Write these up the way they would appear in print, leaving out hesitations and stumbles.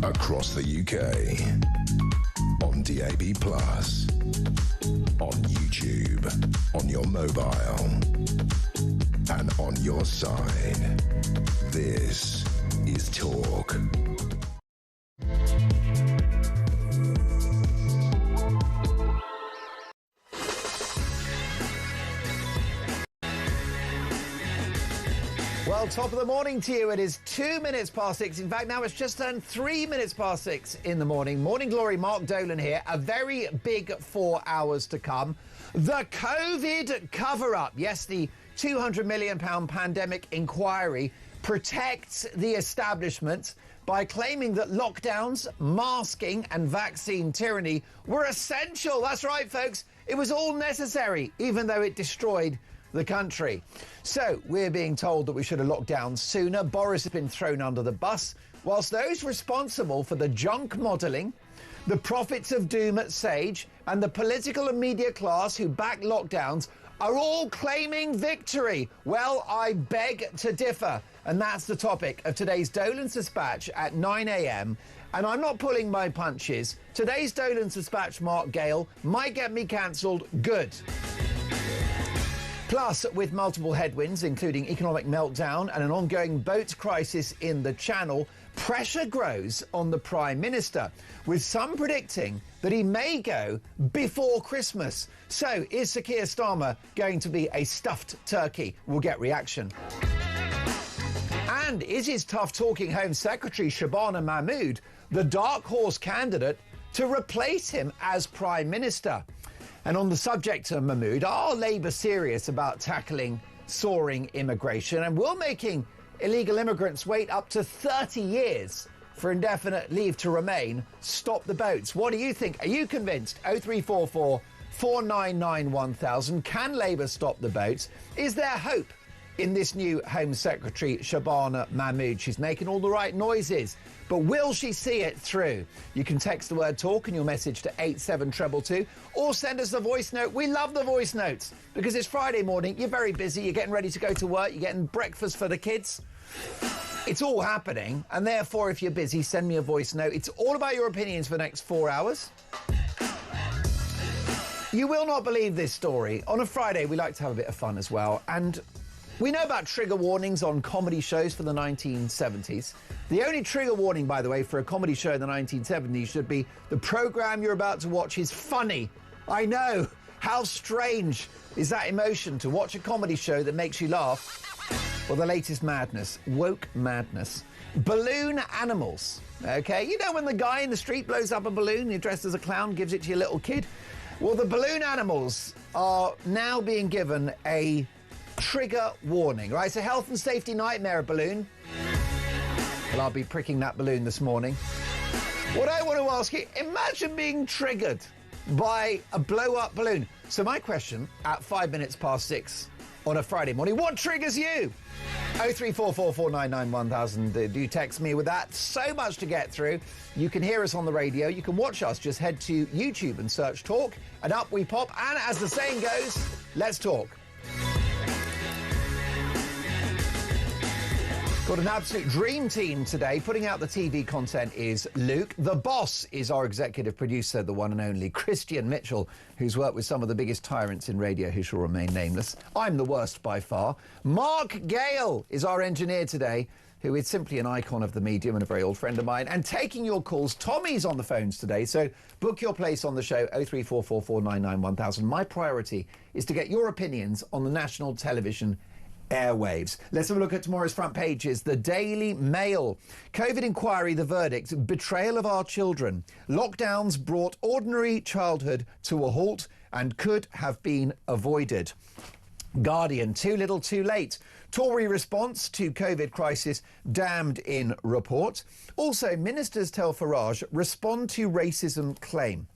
across the UK, on DAB+, on YouTube, on your mobile, and on your side. This is Talk. Well, top of the morning to you. It is 2 minutes past 6. In fact, now it's just turned 3 minutes past 6 in the morning. Morning Glory, Mark Dolan here. A very big 4 hours to come. The COVID cover-up. Yes, the £200 million pandemic inquiry protects the establishment by claiming that lockdowns, masking and vaccine tyranny were essential. That's right, folks. It was all necessary, even though it destroyed the country. So we're being told that we should have locked down sooner. Boris has been thrown under the bus, whilst those responsible for the junk modelling, the prophets of doom at Sage, and the political and media class who back lockdowns are all claiming victory. Well, I beg to differ. And that's the topic of today's Dolan's Dispatch at 9 a.m. And I'm not pulling my punches. Today's Dolan's Dispatch, Mark Gale, might get me cancelled. Good. Plus, with multiple headwinds, including economic meltdown and an ongoing boat crisis in the Channel, pressure grows on the Prime Minister, with some predicting that he may go before Christmas. So, is Sir Keir Starmer going to be a stuffed turkey? We'll get reaction. And is his tough-talking Home Secretary, Shabana Mahmood, the dark horse candidate to replace him as Prime Minister? And on the subject of Mahmood, are Labour serious about tackling soaring immigration? And will making illegal immigrants wait up to 30 years for indefinite leave to remain stop the boats? What do you think? Are you convinced? 0344 499 1000. Can Labour stop the boats? Is there hope in this new Home Secretary, Shabana Mahmood? She's making all the right noises, but will she see it through? You can text the word TALK and your message to 87222, or send us a voice note. We love the voice notes because it's Friday morning, you're very busy, you're getting ready to go to work, you're getting breakfast for the kids. It's all happening, and therefore, if you're busy, send me a voice note. It's all about your opinions for the next 4 hours. You will not believe this story. On a Friday, we like to have a bit of fun as well, and we know about trigger warnings on comedy shows for the 1970s. The only trigger warning, by the way, for a comedy show in the 1970s should be the programme you're about to watch is funny. I know. How strange is that emotion to watch a comedy show that makes you laugh? Well, the latest madness, woke madness. Balloon animals, OK? You know when the guy in the street blows up a balloon, you're dressed as a clown, gives it to your little kid? Well, the balloon animals are now being given a trigger warning, right? It's a health and safety nightmare, a balloon. Well, I'll be pricking that balloon this morning. What I want to ask you, imagine being triggered by a blow-up balloon. So my question at 5 minutes past 6 on a Friday morning, what triggers you? 0344 499 1000. Do text me with that. So much to get through. You can hear us on the radio. You can watch us. Just head to YouTube and search Talk, and up we pop. And as the saying goes, let's talk. Got an absolute dream team today. Putting out the TV content is Luke. The boss is our executive producer, the one and only Christian Mitchell, who's worked with some of the biggest tyrants in radio who shall remain nameless. I'm the worst by far. Mark Gale is our engineer today, who is simply an icon of the medium and a very old friend of mine. And taking your calls, Tommy's on the phones today, so book your place on the show, 0344 499 1000. My priority is to get your opinions on the national television airwaves. Let's have a look at tomorrow's front pages. The Daily Mail. COVID inquiry, the verdict. Betrayal of our children. Lockdowns brought ordinary childhood to a halt and could have been avoided. Guardian. Too little, too late. Tory response to COVID crisis damned in report. Also, ministers tell Farage respond to racism claim.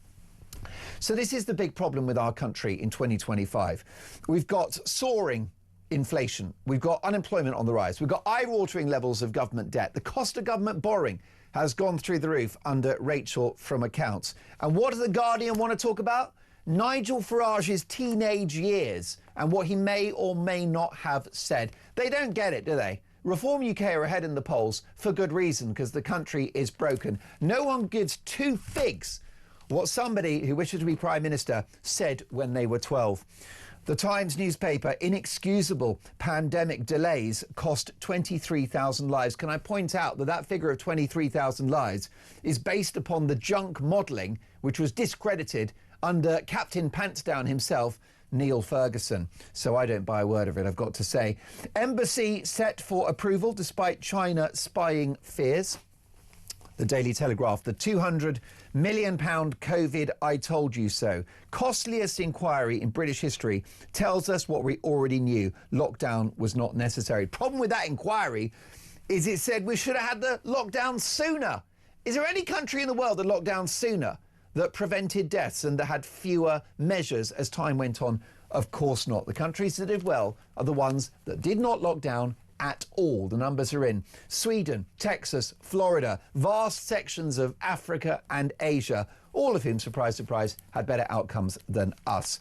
So this is the big problem with our country in 2025. We've got soaring inflation. We've got unemployment on the rise. We've got eye-watering levels of government debt. The cost of government borrowing has gone through the roof under Rachel from accounts. And what does The Guardian want to talk about? Nigel Farage's teenage years and what he may or may not have said. They don't get it, do they? Reform UK are ahead in the polls for good reason, because the country is broken. No one gives two figs what somebody who wishes to be Prime Minister said when they were 12. The Times newspaper, inexcusable pandemic delays cost 23,000 lives. Can I point out that that figure of 23,000 lives is based upon the junk modelling, which was discredited under Captain Pantsdown himself, Neil Ferguson. So I don't buy a word of it, I've got to say. Embassy set for approval despite China spying fears. The Daily Telegraph, the £200 million COVID I told you so. Costliest inquiry in British history tells us what we already knew. Lockdown was not necessary. Problem with that inquiry is it said we should have had the lockdown sooner. Is there any country in the world that locked down sooner, that prevented deaths and that had fewer measures as time went on? Of course not. The countries that did well are the ones that did not lock down at all. The numbers are in. Sweden, Texas, Florida, vast sections of Africa and Asia, all of whom, surprise, surprise, had better outcomes than us.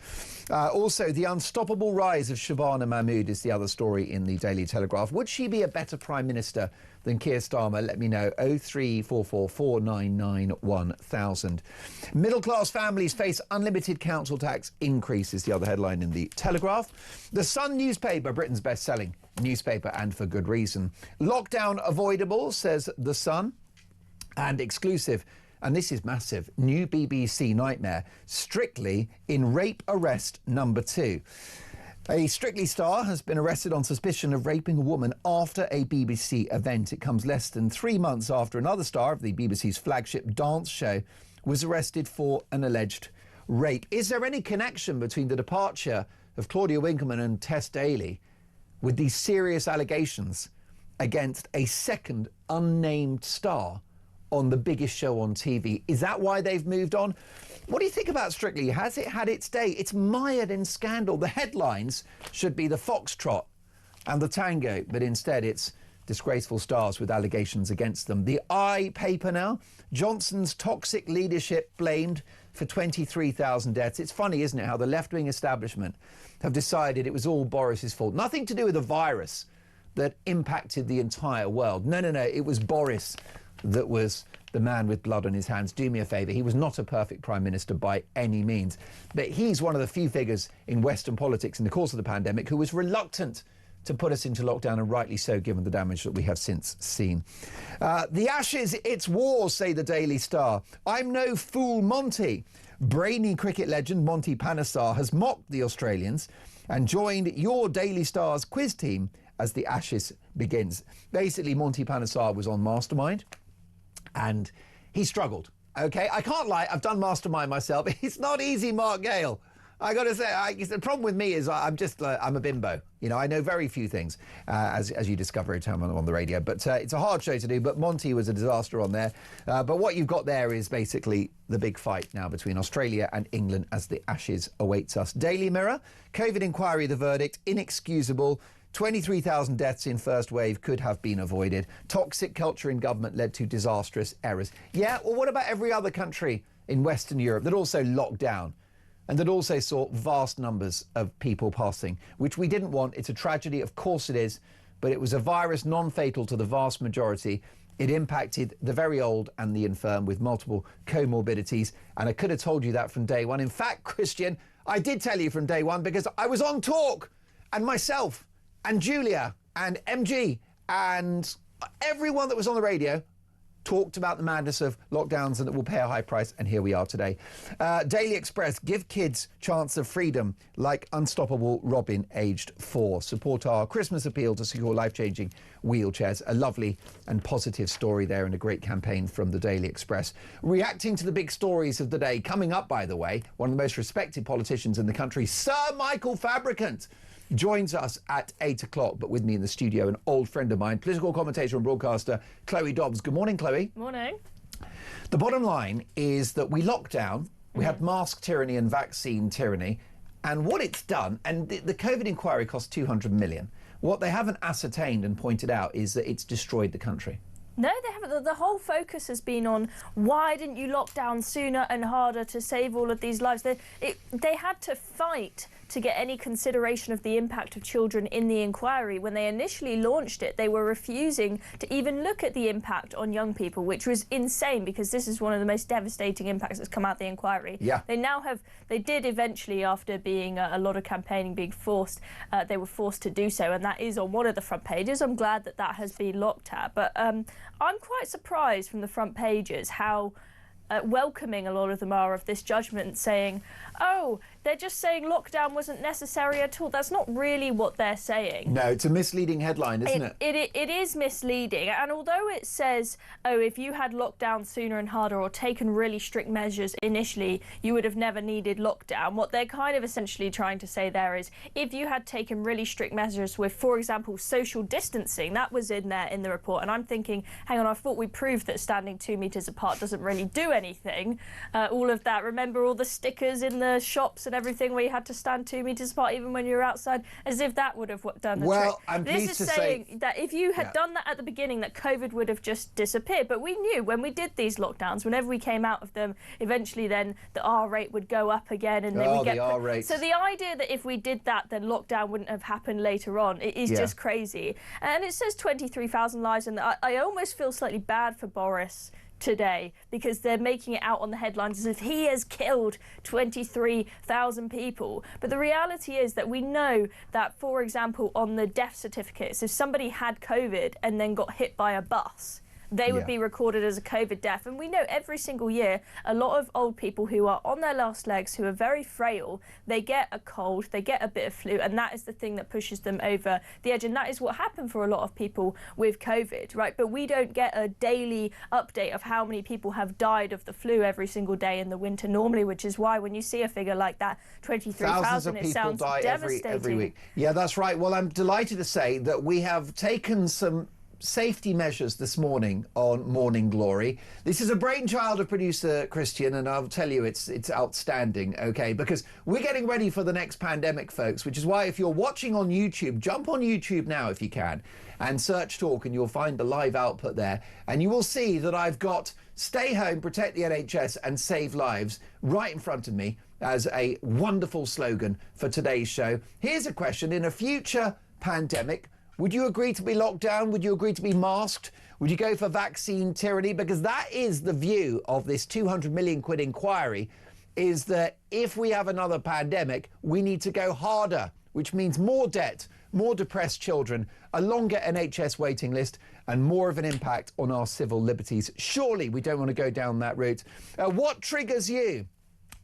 Also, the unstoppable rise of Shabana Mahmood is the other story in the Daily Telegraph. Would she be a better Prime Minister than Keir Starmer? Let me know. 0344 499 1000. Middle-class families face unlimited council tax increase is the other headline in the Telegraph. The Sun newspaper, Britain's best-selling newspaper, and for good reason. Lockdown avoidable, says The Sun. And exclusive, and this is massive, new BBC nightmare, Strictly in rape arrest number 2. A Strictly star has been arrested on suspicion of raping a woman after a BBC event. It comes less than 3 months after another star of the BBC's flagship dance show was arrested for an alleged rape. Is there any connection between the departure of Claudia Winkleman and Tess Daly with these serious allegations against a second unnamed star on the biggest show on TV? Is that why they've moved on? What do you think about Strictly? Has it had its day? It's mired in scandal. The headlines should be the foxtrot and the tango, but instead it's disgraceful stars with allegations against them. The I paper now, Johnson's toxic leadership blamed for 23,000 deaths. It's funny, isn't it, how the left-wing establishment have decided it was all Boris's fault. Nothing to do with the virus that impacted the entire world. No, it was Boris that was the man with blood on his hands. Do me a favour, he was not a perfect Prime Minister by any means, but he's one of the few figures in Western politics in the course of the pandemic who was reluctant to put us into lockdown, and rightly so, given the damage that we have since seen. The Ashes, it's war, say the Daily Star. I'm no fool, Monty. Brainy cricket legend Monty Panesar has mocked the Australians and joined your Daily Star's quiz team as the Ashes begins. Basically, Monty Panesar was on Mastermind and he struggled. OK, I can't lie, I've done Mastermind myself. It's not easy, Mark Gale. I got to say, the problem with me is I'm a bimbo. You know, I know very few things, as you discover every time I'm on the radio. But it's a hard show to do. But Monty was a disaster on there. But what you've got there is basically the big fight now between Australia and England as the Ashes awaits us. Daily Mirror, COVID inquiry, the verdict, inexcusable. 23,000 deaths in first wave could have been avoided. Toxic culture in government led to disastrous errors. Yeah, well, what about every other country in Western Europe that also locked down and that also saw vast numbers of people passing, which we didn't want? It's a tragedy, of course it is, but it was a virus non-fatal to the vast majority. It impacted the very old and the infirm with multiple comorbidities, and I could have told you that from day one. In fact, Christian, I did tell you from day one because I was on Talk, and myself and Julia and MG and everyone that was on the radio talked about the madness of lockdowns and that we'll pay a high price, and here we are today. Daily Express, give kids chance of freedom like unstoppable Robin, aged 4. Support our Christmas appeal to secure life-changing wheelchairs. A lovely and positive story there and a great campaign from the Daily Express. Reacting to the big stories of the day. Coming up, by the way, one of the most respected politicians in the country, Sir Michael Fabricant, joins us at 8 o'clock, but with me in the studio, an old friend of mine, political commentator and broadcaster, Chloe Dobbs. Good morning, Chloe. Morning. The bottom line is that we locked down, we had mask tyranny and vaccine tyranny, and what it's done, and the COVID inquiry cost 200 million. What they haven't ascertained and pointed out is that it's destroyed the country. No, they haven't. The whole focus has been on why didn't you lock down sooner and harder to save all of these lives. They had to fight to get any consideration of the impact of children in the inquiry. When they initially launched it, they were refusing to even look at the impact on young people, which was insane because this is one of the most devastating impacts that's come out of the inquiry. Yeah. They did eventually, after being a lot of campaigning being forced, they were forced to do so, and that is on one of the front pages. I'm glad that that has been looked at, but I'm quite surprised from the front pages how welcoming a lot of them are of this judgment, saying, oh, they're just saying lockdown wasn't necessary at all. That's not really what they're saying. No, it's a misleading headline, isn't it? It is misleading. And although it says, oh, if you had lockdown sooner and harder or taken really strict measures initially, you would have never needed lockdown. What they're kind of essentially trying to say there is, if you had taken really strict measures with, for example, social distancing, that was in there in the report. And I'm thinking, hang on, I thought we proved that standing 2 metres apart doesn't really do anything. All of that. Remember all the stickers in the shops and everything where you had to stand 2 metres apart even when you were outside, as if that would have done the trick. Well, I'm pleased to say... This is saying that if you had done that at the beginning, that COVID would have just disappeared. But we knew when we did these lockdowns, whenever we came out of them, eventually then the R rate would go up again. And then we get the R rate. So the idea that if we did that, then lockdown wouldn't have happened later on, it is just crazy. And it says 23,000 lives, and I almost feel slightly bad for Boris today because they're making it out on the headlines as if he has killed 23,000 people. But the reality is that we know that, for example, on the death certificates, if somebody had COVID and then got hit by a bus, they would be recorded as a COVID death. And we know every single year, a lot of old people who are on their last legs, who are very frail, they get a cold, they get a bit of flu, and that is the thing that pushes them over the edge. And that is what happened for a lot of people with COVID, right? But we don't get a daily update of how many people have died of the flu every single day in the winter normally, which is why when you see a figure like that, 23,000, it sounds devastating. Every week. Yeah, that's right. Well, I'm delighted to say that we have taken some safety measures this morning on Morning Glory. This is a brainchild of producer Christian, and I'll tell you it's outstanding, okay, because we're getting ready for the next pandemic, folks, which is why if you're watching on YouTube, jump on YouTube now if you can and search Talk, and you'll find the live output there, and you will see that I've got Stay Home, Protect the NHS and Save Lives right in front of me as a wonderful slogan for today's show. Here's a question: in a future pandemic, would you agree to be locked down? Would you agree to be masked? Would you go for vaccine tyranny? Because that is the view of this 200 million quid inquiry, is that if we have another pandemic, we need to go harder, which means more debt, more depressed children, a longer NHS waiting list, and more of an impact on our civil liberties. Surely we don't want to go down that route. What triggers you?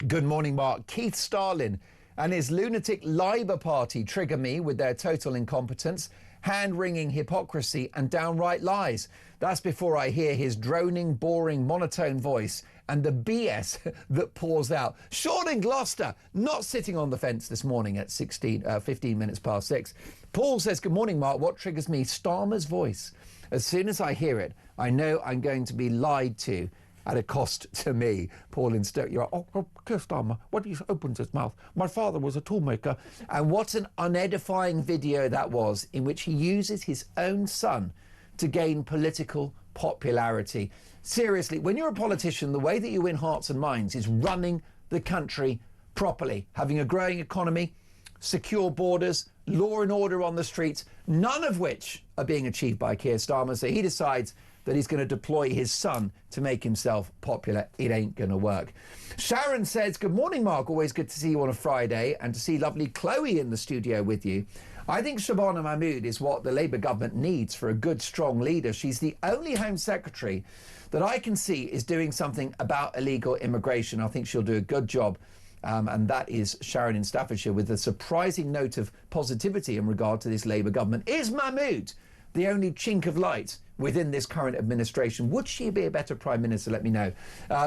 Good morning, Mark. Keith Starlin and his lunatic Labour Party trigger me with their total incompetence, hand-wringing hypocrisy and downright lies. That's before I hear his droning, boring, monotone voice and the BS that pours out. Sean in Gloucester, not sitting on the fence this morning at 15 minutes past 6. Paul says, good morning, Mark. What triggers me? Starmer's voice. As soon as I hear it, I know I'm going to be lied to at a cost to me. Paul in Stoke, you're like, oh, Keir Starmer, when he opens his mouth, my father was a toolmaker. And what an unedifying video that was, in which he uses his own son to gain political popularity. Seriously, when you're a politician, the way that you win hearts and minds is running the country properly, having a growing economy, secure borders, law and order on the streets, none of which are being achieved by Keir Starmer. So he decides that he's going to deploy his son to make himself popular. It ain't going to work. Sharon says, good morning, Mark. Always good to see you on a Friday and to see lovely Chloe in the studio with you. I think Shabana Mahmood is what the Labour government needs for a good, strong leader. She's the only Home Secretary that I can see is doing something about illegal immigration. I think she'll do a good job. And that is Sharon in Staffordshire, with a surprising note of positivity in regard to this Labour government. Is Mahmood the only chink of light within this current administration? Would she be a better Prime Minister? Let me know.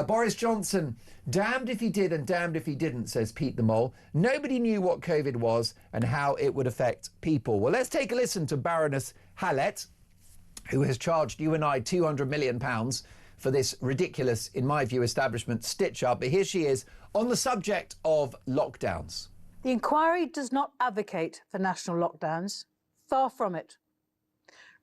Boris Johnson, damned if he did and damned if he didn't, says Pete the Mole. Nobody knew what COVID was and how it would affect people. Well, let's take a listen to Baroness Hallett, who has charged you and I £200 million for this ridiculous, in my view, establishment stitch-up. But here she is on the subject of lockdowns. The inquiry does not advocate for national lockdowns. Far from it.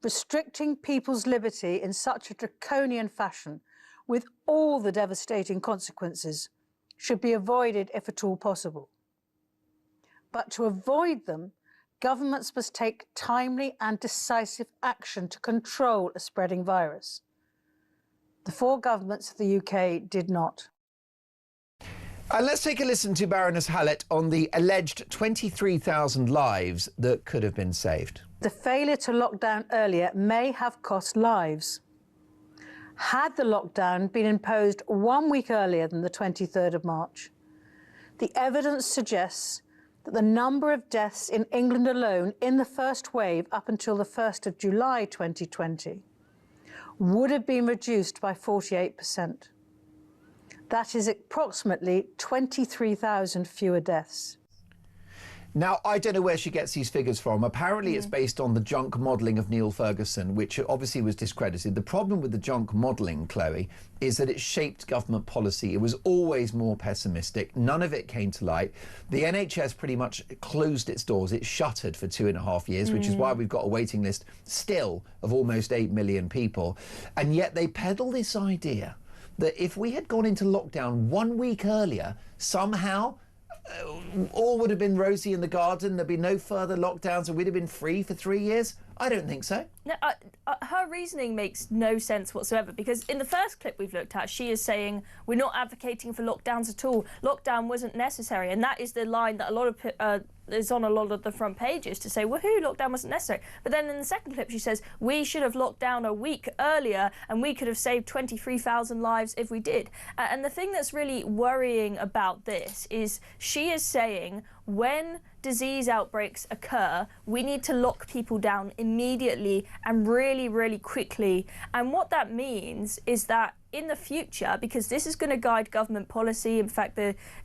restricting people's liberty in such a draconian fashion, with all the devastating consequences, should be avoided if at all possible. But to avoid them, governments must take timely and decisive action to control a spreading virus. The 4 governments of the UK did not. And let's take a listen to Baroness Hallett on the alleged 23,000 lives that could have been saved. The failure to lock down earlier may have cost lives. Had the lockdown been imposed 1 week earlier than the 23rd of March, the evidence suggests that the number of deaths in England alone in the first wave up until the 1st of July 2020 would have been reduced by 48%. That is approximately 23,000 fewer deaths. Now, I don't know where she gets these figures from. Apparently, it's based on the junk modelling of Neil Ferguson, which obviously was discredited. The problem with the junk modelling, Chloe, is that it shaped government policy. It was always more pessimistic. None of it came to light. The NHS pretty much closed its doors. It shuttered for 2.5 years, which is why we've got a waiting list still of almost 8 million people. And yet they peddle this idea that if we had gone into lockdown 1 week earlier, somehow all would have been rosy in the garden, there'd be no further lockdowns and we'd have been free for 3 years? I don't think so. No, her reasoning makes no sense whatsoever, because in the first clip we've looked at, she is saying we're not advocating for lockdowns at all. Lockdown wasn't necessary, and that is the line that a lot of is on a lot of the front pages, to say, woohoo, lockdown wasn't necessary. But then in the second clip she says we should have locked down a week earlier and we could have saved 23,000 lives if we did. And the thing that's really worrying about this is she is saying when disease outbreaks occur, we need to lock people down immediately and really, really quickly. And what that means is that in the future, because this is going to guide government policy, in fact,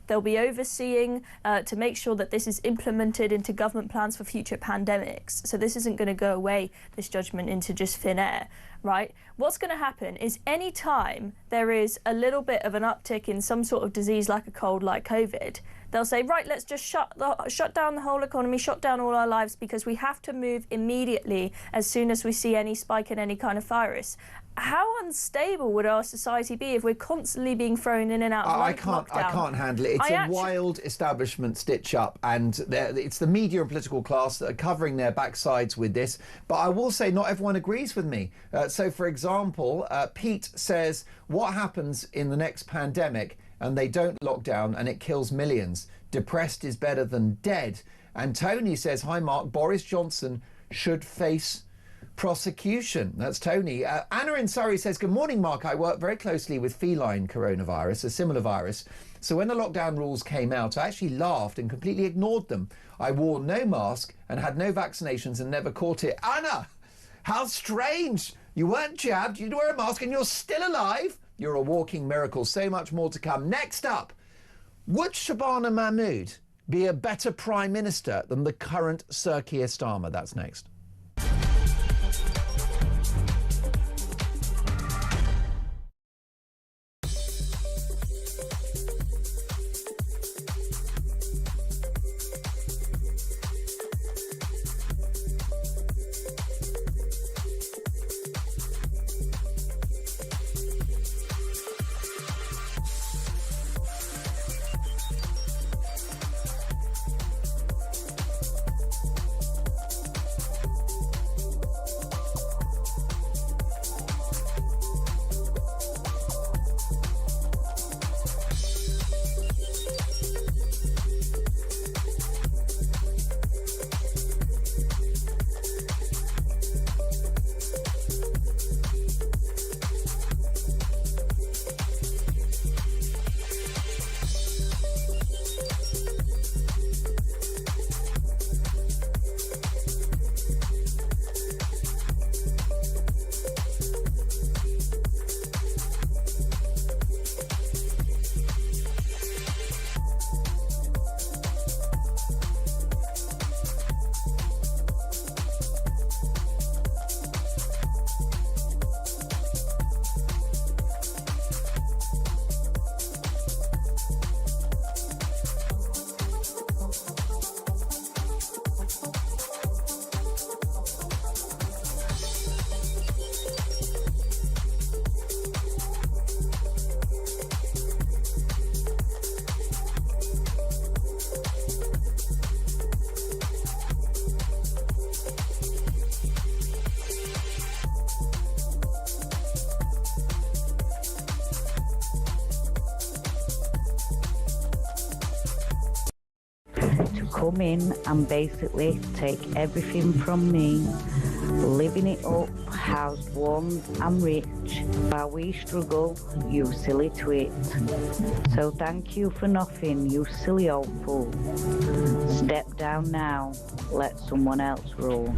they'll be overseeing to make sure that this is implemented into government plans for future pandemics. So this isn't going to go away, this judgment, into just thin air, right? What's going to happen is any time there is a little bit of an uptick in some sort of disease like a cold, like COVID, they'll say, right, let's just shut down the whole economy, shut down all our lives, because we have to move immediately as soon as we see any spike in any kind of virus. How unstable would our society be if we're constantly being thrown in and out of lockdown? I can't handle it. It's a wild establishment stitch-up, and it's the media and political class that are covering their backsides with this. But I will say not everyone agrees with me. So, for example, Pete says, what happens in the next pandemic and they don't lock down and it kills millions? Depressed is better than dead. And Tony says, hi, Mark, Boris Johnson should face prosecution. That's Tony. Anna in Surrey says, good morning, Mark. I work very closely with feline coronavirus, a similar virus. So when the lockdown rules came out, I actually laughed and completely ignored them. I wore no mask and had no vaccinations and never caught it. Anna, how strange. You weren't jabbed, you didn't wear a mask, and you're still alive. You're a walking miracle. So much more to come. Next up, would Shabana Mahmood be a better Prime Minister than the current Sir Keir Starmer? That's next. come in and basically take everything from me, living it up, housed, warm and rich, while we struggle, you silly twit. So thank you for nothing, you silly old fool. Step down now, let someone else rule.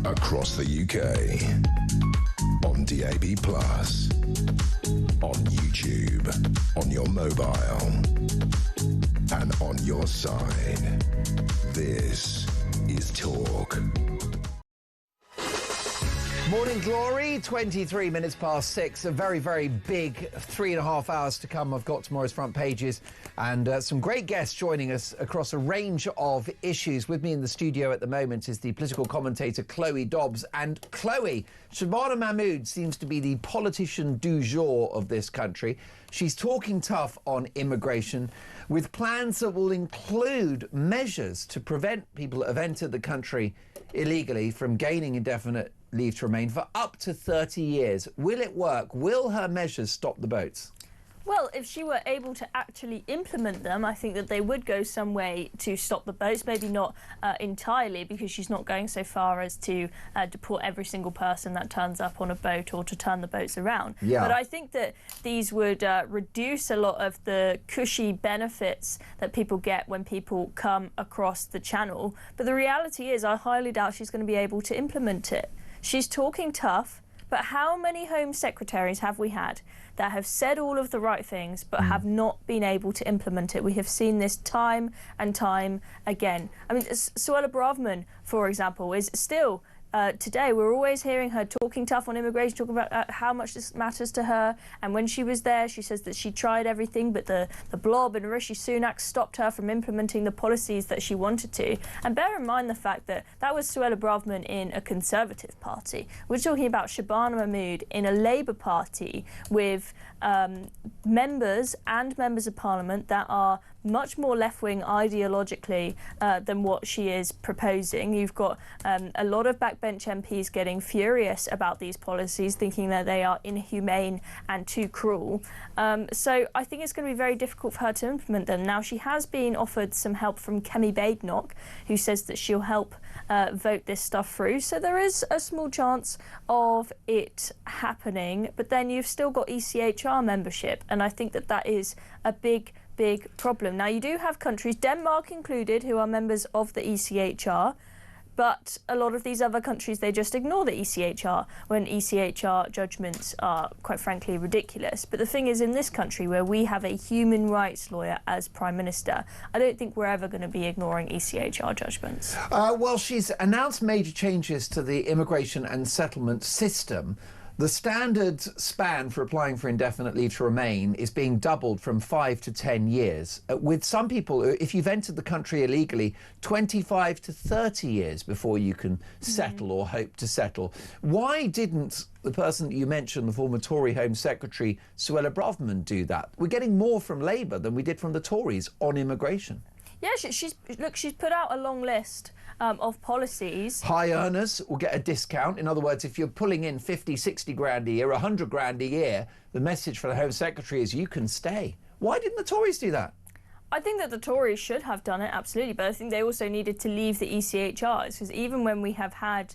Across the UK, on DAB+, on YouTube, on your mobile, and on your side. This is Talk. Morning Glory, 23 minutes past 6. A very, very big 3.5 hours to come. I've got tomorrow's front pages and some great guests joining us across a range of issues. With me in the studio at the moment is the political commentator Chloe Dobbs. And Chloe, Shabana Mahmood seems to be the politician du jour of this country. She's talking tough on immigration with plans that will include measures to prevent people that have entered the country illegally from gaining indefinite leave to remain for up to 30 years. Will it work? Will her measures stop the boats? Well, if she were able to actually implement them, I think that they would go some way to stop the boats. Maybe not entirely, because she's not going so far as to deport every single person that turns up on a boat or to turn the boats around. Yeah. But I think that these would reduce a lot of the cushy benefits that people get when people come across the channel. But the reality is, I highly doubt she's going to be able to implement it. She's talking tough, but how many Home Secretaries have we had that have said all of the right things but have not been able to implement it? We have seen this time and time again. I mean, Suella Braverman, for example, is still... today, we're always hearing her talking tough on immigration, talking about how much this matters to her. And when she was there, she says that she tried everything, but the blob and Rishi Sunak stopped her from implementing the policies that she wanted to. And bear in mind the fact that that was Suella Braverman in a Conservative party. We're talking about Shabana Mahmood in a Labour party with members of Parliament that are much more left-wing ideologically than what she is proposing. You've got a lot of backbench MPs getting furious about these policies, thinking that they are inhumane and too cruel. So I think it's going to be very difficult for her to implement them. Now, she has been offered some help from Kemi Badenoch, who says that she'll help vote this stuff through. So there is a small chance of it happening. But then you've still got ECHR membership, and I think that that is a big problem. Now, you do have countries, Denmark included, who are members of the ECHR, but a lot of these other countries, they just ignore the ECHR when ECHR judgments are, quite frankly, ridiculous. But the thing is, in this country, where we have a human rights lawyer as Prime Minister, I don't think we're ever going to be ignoring ECHR judgments. Well, she's announced major changes to the immigration and settlement system. The standard span for applying for indefinite leave to remain is being doubled from 5 to 10 years. With some people, if you've entered the country illegally, 25 to 30 years before you can settle or hope to settle. Why didn't the person that you mentioned, the former Tory Home Secretary, Suella Braverman, do that? We're getting more from Labour than we did from the Tories on immigration. Yeah, she's put out a long list of policies. High earners will get a discount. In other words, if you're pulling in 50, 60 grand a year, 100 grand a year, the message for the Home Secretary is you can stay. Why didn't the Tories do that? I think that the Tories should have done it, absolutely, but I think they also needed to leave the ECHRs, because even when we have had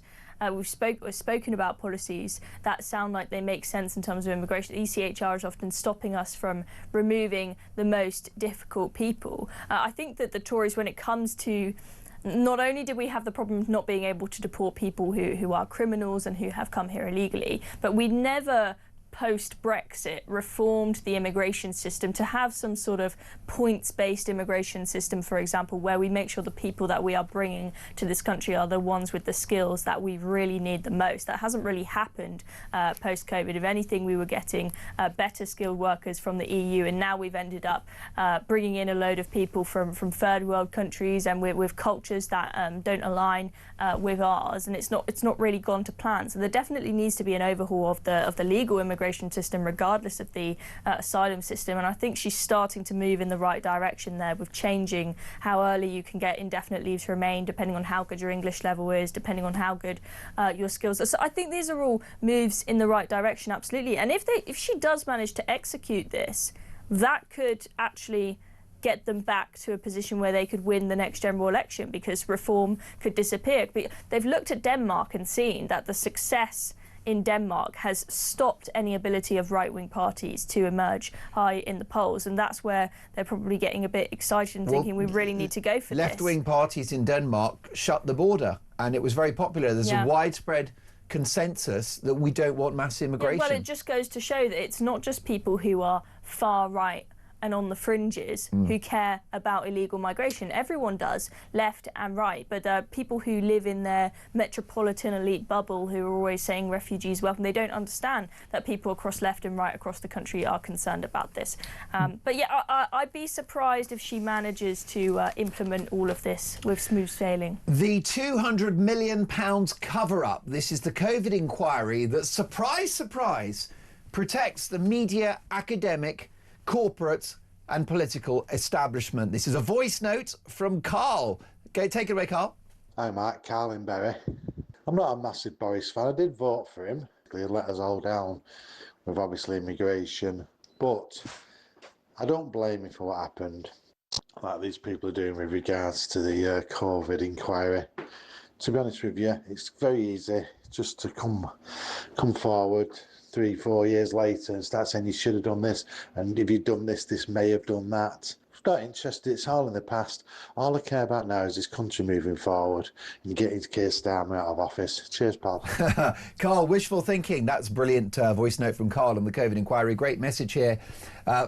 we've spoken about policies that sound like they make sense in terms of immigration, the ECHR is often stopping us from removing the most difficult people. I think that the Tories, when it comes to, not only did we have the problem of not being able to deport people who are criminals and who have come here illegally, but we never post-Brexit, reformed the immigration system to have some sort of points-based immigration system, for example, where we make sure the people that we are bringing to this country are the ones with the skills that we really need the most. That hasn't really happened post-COVID. If anything, we were getting better skilled workers from the EU, and now we've ended up bringing in a load of people from third world countries and with cultures that don't align with ours, and it's not really gone to plan. So there definitely needs to be an overhaul of the legal immigration system, regardless of the asylum system. And I think she's starting to move in the right direction there, with changing how early you can get indefinite leave to remain, depending on how good your English level is, depending on how good your skills are. So I think these are all moves in the right direction, absolutely. And if she does manage to execute this, that could actually get them back to a position where they could win the next general election, because reform could disappear. But they've looked at Denmark and seen that the success in Denmark has stopped any ability of right-wing parties to emerge high in the polls, and that's where they're probably getting a bit excited and thinking we really need to go for this. Left-wing parties in Denmark shut the border, and it was very popular. There's a widespread consensus that we don't want mass immigration. Yeah, well, it just goes to show that it's not just people who are far right and on the fringes who care about illegal migration. Everyone does, left and right, but people who live in their metropolitan elite bubble, who are always saying refugees welcome, they don't understand that people across left and right across the country are concerned about this. But yeah, I'd be surprised if she manages to implement all of this with smooth sailing. The £200 million cover-up. This is the COVID inquiry that, surprise, surprise, protects the media, academic, corporate and political establishment. This is a voice note from Carl. Okay, take it away, Carl. Hi, Mark. Carl in Bury. I'm not a massive Boris fan. I did vote for him. He let us all down with obviously immigration, but I don't blame him for what happened, like these people are doing with regards to the COVID inquiry. To be honest with you, it's very easy just to come forward 3-4 years later and start saying you should have done this, and if you'd done this, this may have done that. I'm not interested. It's all in the past. All I care about now is this country moving forward and getting Keir Starmer out of office. Cheers, pal. Carl, wishful thinking. That's a brilliant voice note from Carl on the COVID inquiry. Great message here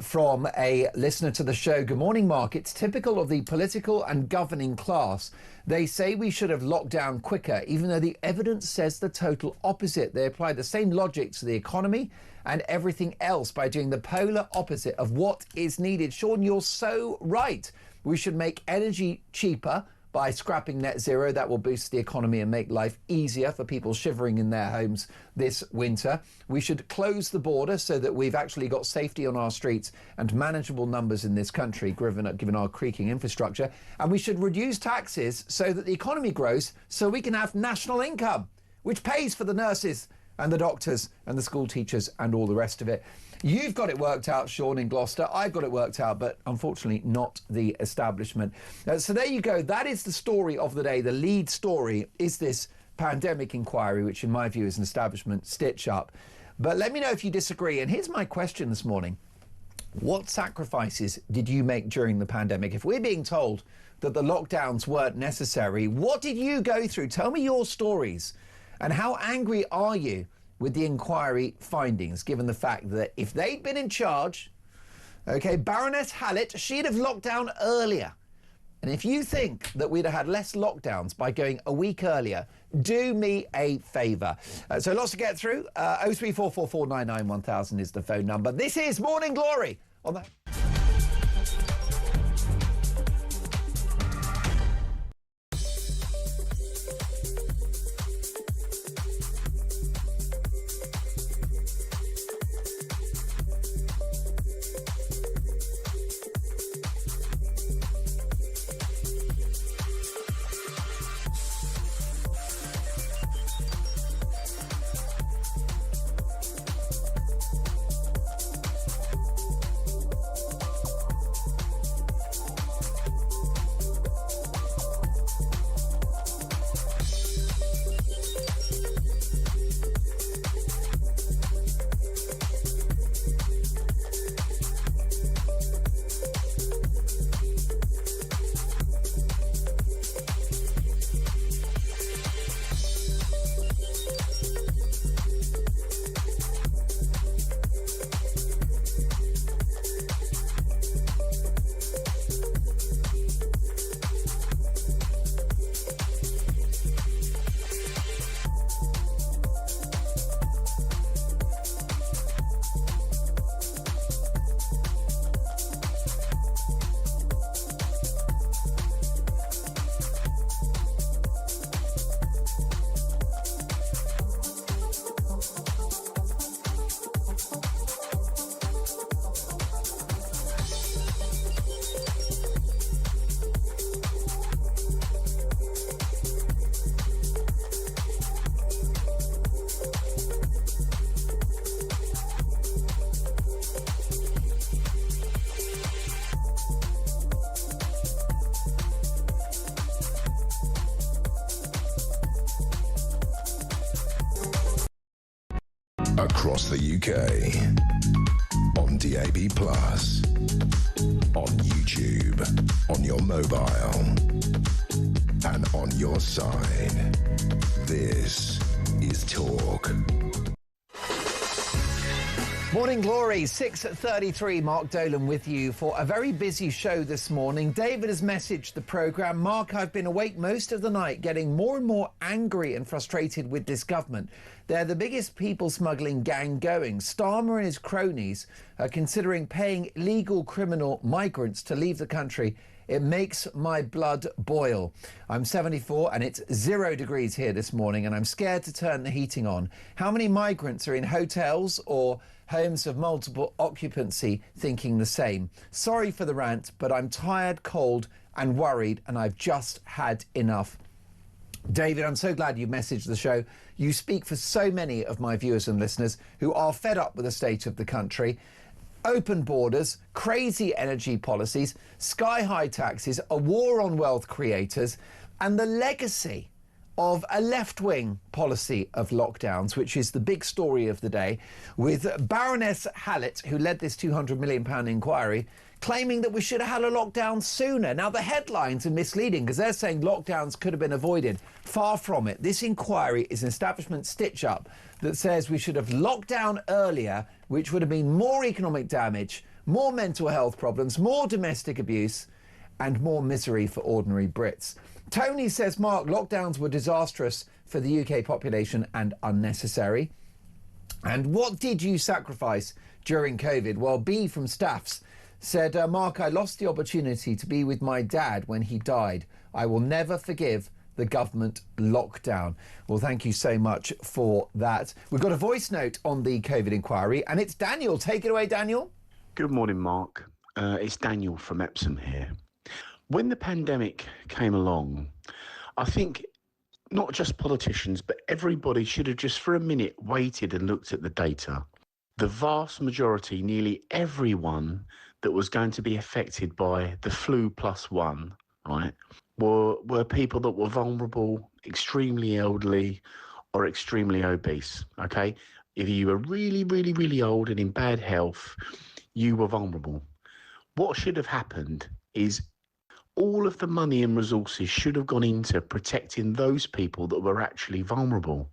from a listener to the show. Good morning, Mark. It's typical of the political and governing class. They say we should have locked down quicker, even though the evidence says the total opposite. They apply the same logic to the economy and everything else by doing the polar opposite of what is needed. Sean, you're so right. We should make energy cheaper by scrapping net zero. That will boost the economy and make life easier for people shivering in their homes this winter. We should close the border so that we've actually got safety on our streets and manageable numbers in this country, given our creaking infrastructure. And we should reduce taxes so that the economy grows, so we can have national income, which pays for the nurses and the doctors and the school teachers and all the rest of it. You've got it worked out, Sean, in Gloucester. I've got it worked out, but unfortunately not the establishment. So there you go. That is the story of the day. The lead story is this pandemic inquiry, which in my view is an establishment stitch-up. But let me know if you disagree. And here's my question this morning. What sacrifices did you make during the pandemic? If we're being told that the lockdowns weren't necessary, what did you go through? Tell me your stories. And how angry are you with the inquiry findings, given the fact that if they'd been in charge, OK, Baroness Hallett, she'd have locked down earlier. And if you think that we'd have had less lockdowns by going a week earlier, do me a favour. So lots to get through. 03444991000 is the phone number. This is Morning Glory on the... across the UK. On DAB+, on YouTube, on your mobile, and on your side. This is Talk. Morning Glory, 6:33, Mark Dolan with you for a very busy show this morning. David has messaged the programme. Mark, I've been awake most of the night getting more and more angry and frustrated with this government. They're the biggest people smuggling gang going. Starmer and his cronies are considering paying illegal criminal migrants to leave the country. It makes my blood boil. I'm 74 and it's 0 degrees here this morning and I'm scared to turn the heating on. How many migrants are in hotels or homes of multiple occupancy thinking the same? Sorry for the rant, but I'm tired, cold and worried and I've just had enough. David, I'm so glad you messaged the show. You speak for so many of my viewers and listeners who are fed up with the state of the country. Open borders, crazy energy policies, sky-high taxes, a war on wealth creators, and the legacy of a left-wing policy of lockdowns, which is the big story of the day, with Baroness Hallett, who led this £200 million inquiry, claiming that we should have had a lockdown sooner. Now, the headlines are misleading because they're saying lockdowns could have been avoided. Far from it. This inquiry is an establishment stitch-up that says we should have locked down earlier, which would have been more economic damage, more mental health problems, more domestic abuse, and more misery for ordinary Brits. Tony says, Mark, lockdowns were disastrous for the UK population and unnecessary. And what did you sacrifice during COVID? Well, B from Staffs said, Mark, I lost the opportunity to be with my dad when he died. I will never forgive the government lockdown. Well, thank you so much for that. We've got a voice note on the COVID inquiry, and it's Daniel. Take it away, Daniel. Good morning, Mark. It's Daniel from Epsom here. When the pandemic came along, I think not just politicians, but everybody should have just for a minute waited and looked at the data. The vast majority, nearly everyone that was going to be affected by the flu +1, right, were people that were vulnerable, extremely elderly or extremely obese, okay? If you were really, really, really old and in bad health, you were vulnerable. What should have happened is all of the money and resources should have gone into protecting those people that were actually vulnerable.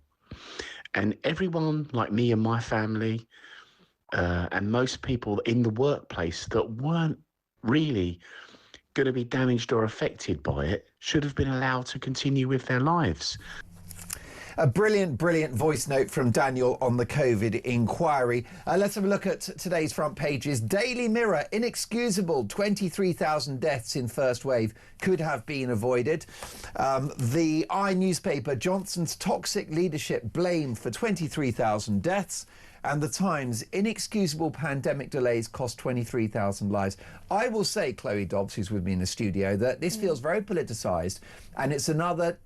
And everyone like me and my family and most people in the workplace that weren't really going to be damaged or affected by it should have been allowed to continue with their lives. A brilliant, brilliant voice note from Daniel on the COVID inquiry. Let's have a look at today's front pages. Daily Mirror, inexcusable 23,000 deaths in first wave could have been avoided. The newspaper, Johnson's toxic leadership blamed for 23,000 deaths. And the Times, inexcusable pandemic delays cost 23,000 lives. I will say, Chloe Dobbs, who's with me in the studio, that this feels very politicised and it's another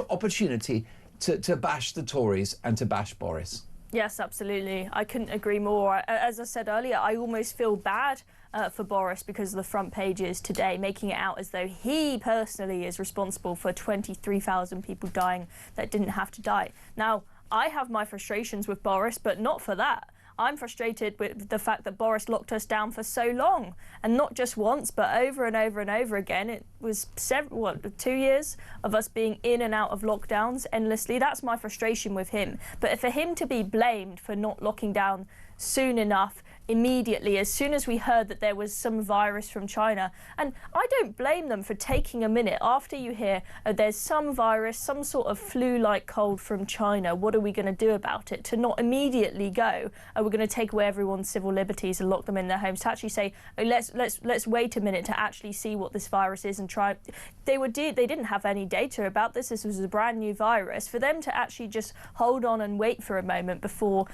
opportunity to bash the Tories and to bash Boris. Yes, absolutely. I couldn't agree more. As I said earlier, I almost feel bad for Boris because of the front pages today, making it out as though he personally is responsible for 23,000 people dying that didn't have to die. Now, I have my frustrations with Boris, but not for that. I'm frustrated with the fact that Boris locked us down for so long, and not just once, but over and over and over again. It was 2 years of us being in and out of lockdowns endlessly. That's my frustration with him. But for him to be blamed for not locking down soon enough, immediately, as soon as we heard that there was some virus from China. And I don't blame them for taking a minute after you hear there's some virus, some sort of flu-like cold from China, what are we going to do about it? To not immediately go, we're going to take away everyone's civil liberties and lock them in their homes. To actually say, oh, let's wait a minute to actually see what this virus is and try. They didn't have any data about this. This was a brand new virus. For them to actually just hold on and wait for a moment before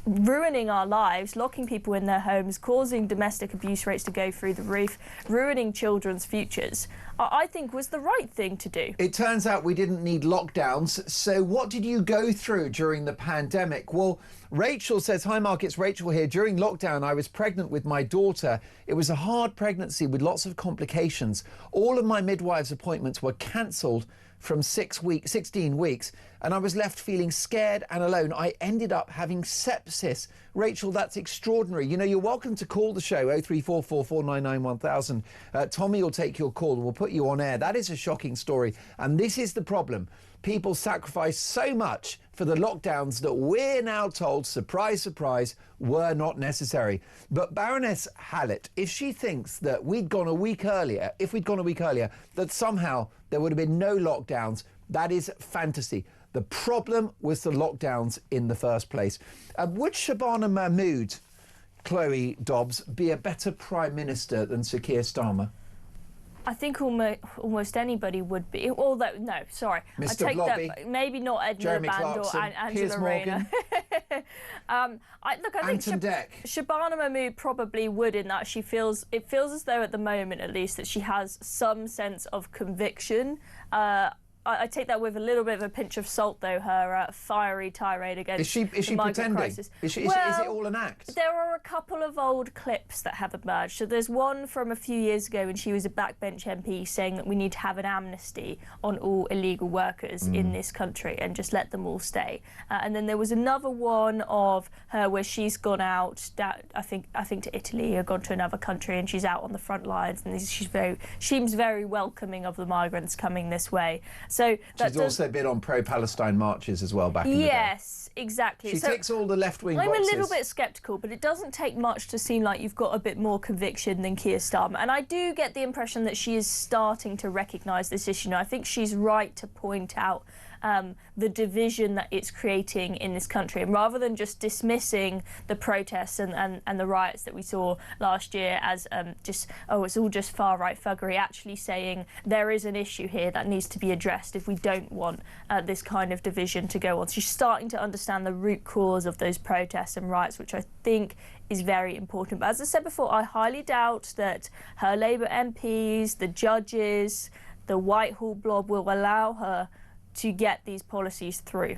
ruining our lives, locking people in their homes, causing domestic abuse rates to go through the roof, ruining children's futures, I think was the right thing to do. It turns out we didn't need lockdowns. So what did you go through during the pandemic? Well, Rachel says, hi Mark, it's Rachel here. During lockdown, I was pregnant with my daughter. It was a hard pregnancy with lots of complications. All of my midwife's appointments were cancelled from 16 weeks, and I was left feeling scared and alone. I ended up having sepsis. Rachel, that's extraordinary. You know, you're welcome to call the show, 0344 499 1000. Tommy will take your call and we'll put you on air. That is a shocking story, and this is the problem. People sacrifice so much for the lockdowns that we're now told, surprise, surprise, were not necessary. But Baroness Hallett, if she thinks that if we'd gone a week earlier, that somehow there would have been no lockdowns, that is fantasy. The problem was the lockdowns in the first place. Would Shabana Mahmood, Chloe Dobbs, be a better Prime Minister than Sir Keir Starmer? I think almost anybody would be. Although, no, sorry. Mr. I take Blobby, that, maybe not Edna Jeremy Band Clarkson, or Angela Piers Rayner. I think Shabana Mahmood probably would, in that it feels as though at the moment, at least, that she has some sense of conviction. I take that with a little bit of a pinch of salt, though, her fiery tirade against the migrant pretending? Crisis. Is it all an act? There are a couple of old clips that have emerged. So there's one from a few years ago when she was a backbench MP saying that we need to have an amnesty on all illegal workers in this country and just let them all stay. And then there was another one of her where she's gone out, I think to Italy, or gone to another country, and she's out on the front lines, and she seems very welcoming of the migrants coming this way. So she's also been on pro-Palestine marches as well back in the day. Yes, exactly. She ticks all the left-wing boxes. I'm a little bit sceptical, but it doesn't take much to seem like you've got a bit more conviction than Keir Starmer. And I do get the impression that she is starting to recognise this issue. Now, I think she's right to point out the division that it's creating in this country. And rather than just dismissing the protests and the riots that we saw last year as it's all just far-right thuggery, actually saying there is an issue here that needs to be addressed if we don't want this kind of division to go on. She's starting to understand the root cause of those protests and riots, which I think is very important. But as I said before, I highly doubt that her Labour MPs, the judges, the Whitehall blob will allow her to get these policies through.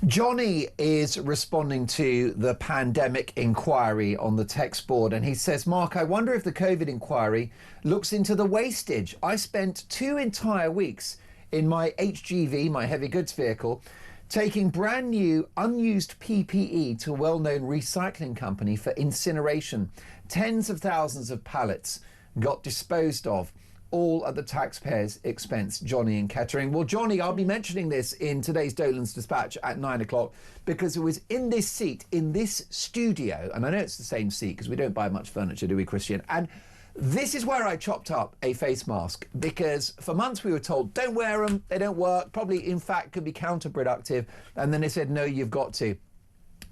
Johnny is responding to the pandemic inquiry on the text board, and he says, Mark, I wonder if the COVID inquiry looks into the wastage. I spent 2 entire weeks in my HGV, my heavy goods vehicle, taking brand new unused PPE to a well-known recycling company for incineration. Tens of thousands of pallets got disposed of, all at the taxpayers' expense. Johnny in Kettering. Well, Johnny, I'll be mentioning this in today's Dolan's Dispatch at 9 o'clock, because it was in this seat, in this studio, and I know it's the same seat because we don't buy much furniture, do we, Christian? And this is where I chopped up a face mask, because for months we were told, don't wear them, they don't work, probably in fact could be counterproductive, and then they said, no, you've got to.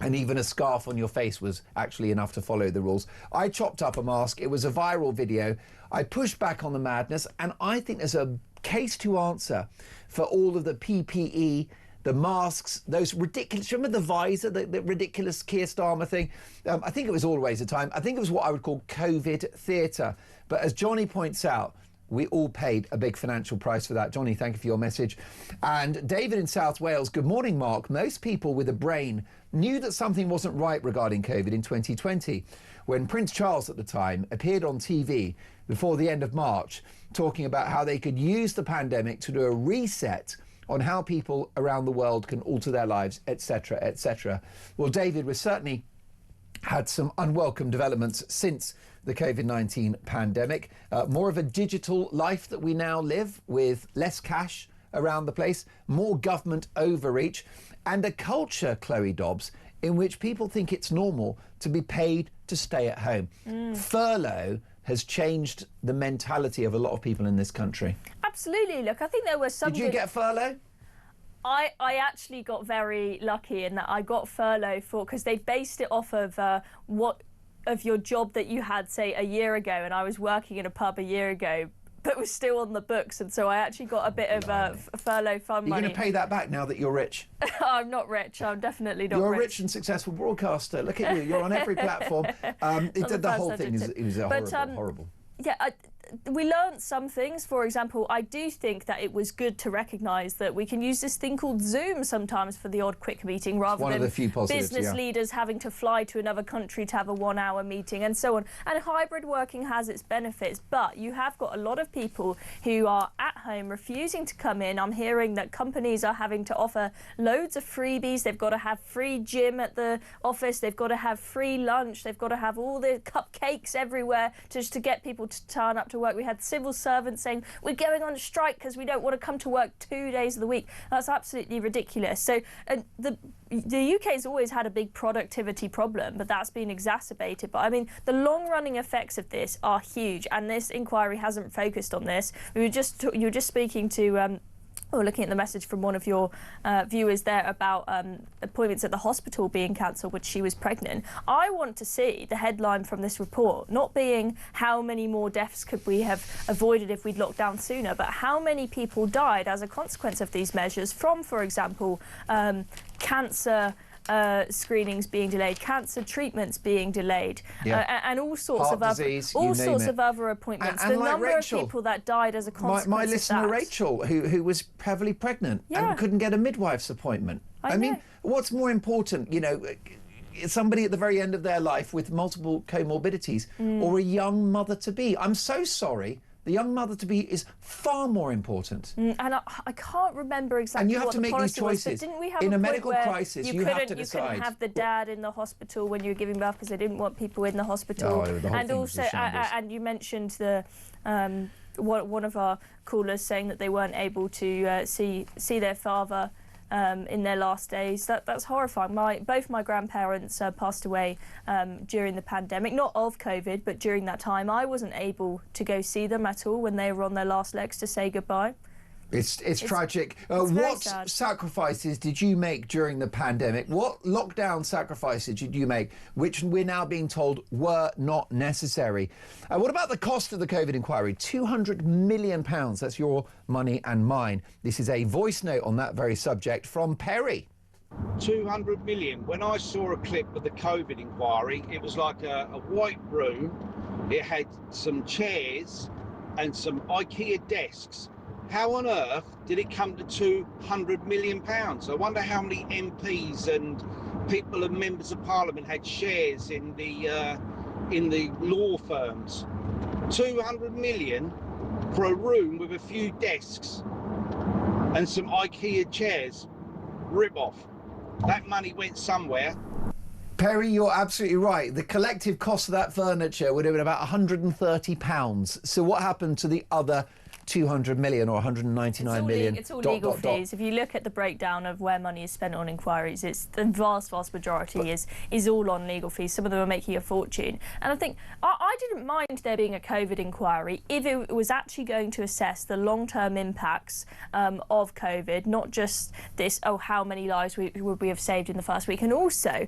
And even a scarf on your face was actually enough to follow the rules. I chopped up a mask. It was a viral video. I pushed back on the madness, and I think there's a case to answer for all of the PPE, the masks, those ridiculous, remember the visor, the ridiculous Keir Starmer thing? I think it was all a waste of time. I think it was what I would call COVID theatre. But as Johnny points out, we all paid a big financial price for that. Johnny, thank you for your message. And David in South Wales, good morning, Mark. Most people with a brain knew that something wasn't right regarding COVID in 2020, when Prince Charles at the time appeared on TV before the end of March, talking about how they could use the pandemic to do a reset on how people around the world can alter their lives, etc., etc. Well, David, we've certainly had some unwelcome developments since the COVID-19 pandemic. More of a digital life that we now live, with less cash around the place, more government overreach, and a culture, Chloe Dobbs, in which people think it's normal to be paid to stay at home. Furlough has changed the mentality of a lot of people in this country. Absolutely. Look, I think there was some... Did you get furlough? I actually got very lucky in that I got furlough because they based it off of of your job that you had, say, a year ago, and I was working in a pub a year ago, but was still on the books, and so I actually got a bit of furlough fund money. You're going to pay that back now that you're rich? I'm not rich. I'm definitely not rich. You're a rich and successful broadcaster. Look at you. You're on every platform. The whole thing is horrible. Yeah, we learned some things. For example, I do think that it was good to recognise that we can use this thing called Zoom sometimes for the odd quick meeting, rather than business leaders having to fly to another country to have a 1 hour meeting and so on. And hybrid working has its benefits, but you have got a lot of people who are at home refusing to come in. I'm hearing that companies are having to offer loads of freebies. They've got to have free gym at the office. They've got to have free lunch. They've got to have all the cupcakes everywhere just to get people to turn up to work. We had civil servants saying, we're going on strike because we don't want to come to work 2 days of the week. That's absolutely ridiculous. So the UK's always had a big productivity problem, but that's been exacerbated. But I mean, the long-running effects of this are huge, and this inquiry hasn't focused on this. You were just speaking to or looking at the message from one of your viewers there about appointments at the hospital being cancelled, which she was pregnant. I want to see the headline from this report, not being how many more deaths could we have avoided if we'd locked down sooner, but how many people died as a consequence of these measures from, for example, cancer screenings being delayed, cancer treatments being delayed, and all sorts of other appointments. And the like number Rachel, of people that died as a consequence my listener of that. Rachel, who was heavily pregnant and couldn't get a midwife's appointment. I mean, what's more important, you know, somebody at the very end of their life with multiple comorbidities, or a young mother-to-be? I'm so sorry. The young mother-to-be is far more important. And I can't remember exactly and you have what to make these choices. Was, didn't we have in a medical crisis, you have to decide. You couldn't have the dad in the hospital when you were giving birth because they didn't want people in the hospital. Oh, the whole and also, and you mentioned the one of our callers saying that they weren't able to see their father in their last days. That's horrifying. Both my grandparents passed away during the pandemic, not of COVID, but during that time. I wasn't able to go see them at all when they were on their last legs to say goodbye. It's tragic. What sacrifices did you make during the pandemic? What lockdown sacrifices did you make, which we're now being told were not necessary? What about the cost of the COVID inquiry? £200 million. That's your money and mine. This is a voice note on that very subject from Perry. 200 million. When I saw a clip of the COVID inquiry, it was like a white room. It had some chairs and some IKEA desks. How on earth did it come to £200 million? I wonder how many MPs and people and members of Parliament had shares in the law firms. 200 million for a room with a few desks and some IKEA chairs. Rip off. That money went somewhere. Perry, you're absolutely right. The collective cost of that furniture would have been about £130. So what happened to the other 200 million or 199 million? It's all legal fees. If you look at the breakdown of where money is spent on inquiries, it's the vast majority is all on legal fees. Some of them are making a fortune. And I think I didn't mind there being a COVID inquiry if it was actually going to assess the long-term impacts of COVID, not just this, how many lives would we have saved in the first week, and also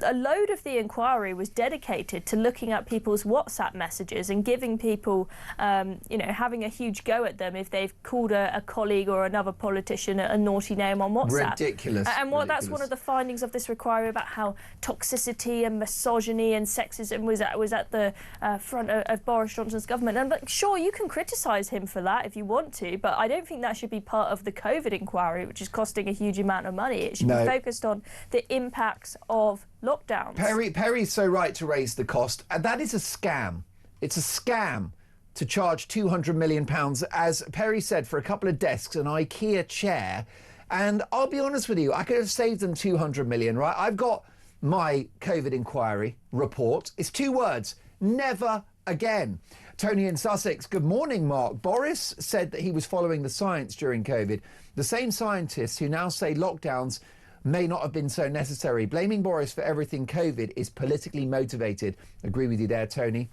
a load of the inquiry was dedicated to looking at people's WhatsApp messages and giving people, having a huge go at them if they've called a colleague or another politician a naughty name on WhatsApp. Ridiculous. And that's one of the findings of this inquiry about how toxicity and misogyny and sexism was at the front of Boris Johnson's government. And sure, you can criticise him for that if you want to, but I don't think that should be part of the COVID inquiry, which is costing a huge amount of money. It should be focused on the impacts of lockdowns. Perry's so right to raise the cost. That is a scam. It's a scam to charge £200 million, as Perry said, for a couple of desks, an IKEA chair. And I'll be honest with you, I could have saved them £200 million, right? I've got my COVID inquiry report. It's 2 words: never again. Tony in Sussex, good morning, Mark. Boris said that he was following the science during COVID. The same scientists who now say lockdowns may not have been so necessary. Blaming Boris for everything COVID is politically motivated. Agree with you there, Tony.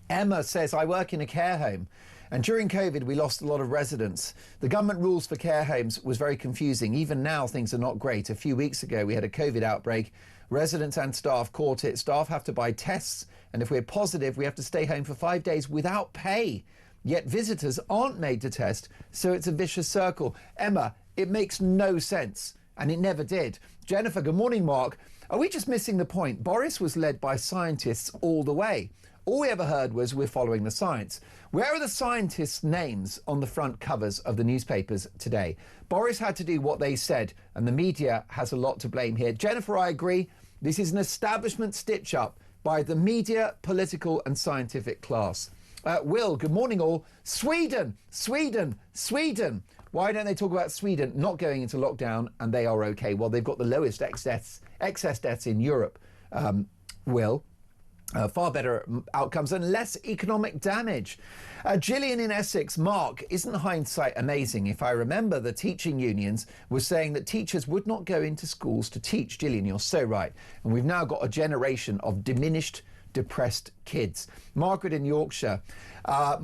Emma says, I work in a care home, and during COVID we lost a lot of residents. The government rules for care homes was very confusing. Even now things are not great. A few weeks ago we had a COVID outbreak. Residents and staff caught it. Staff have to buy tests, and if we're positive we have to stay home for 5 days without pay. Yet visitors aren't made to test, so it's a vicious circle. Emma, it makes no sense. And it never did. Jennifer, good morning, Mark. Are we just missing the point? Boris was led by scientists all the way. All we ever heard was we're following the science. Where are the scientists' names on the front covers of the newspapers today? Boris had to do what they said, and the media has a lot to blame here. Jennifer, I agree. This is an establishment stitch-up by the media, political and scientific class. Will, good morning all. Sweden. Why don't they talk about Sweden not going into lockdown and they are okay? Well, they've got the lowest excess deaths in Europe, Will. Far better outcomes and less economic damage. Gillian in Essex, Mark, isn't hindsight amazing? If I remember, the teaching unions were saying that teachers would not go into schools to teach. Gillian, you're so right. And we've now got a generation of diminished, depressed kids. Margaret in Yorkshire.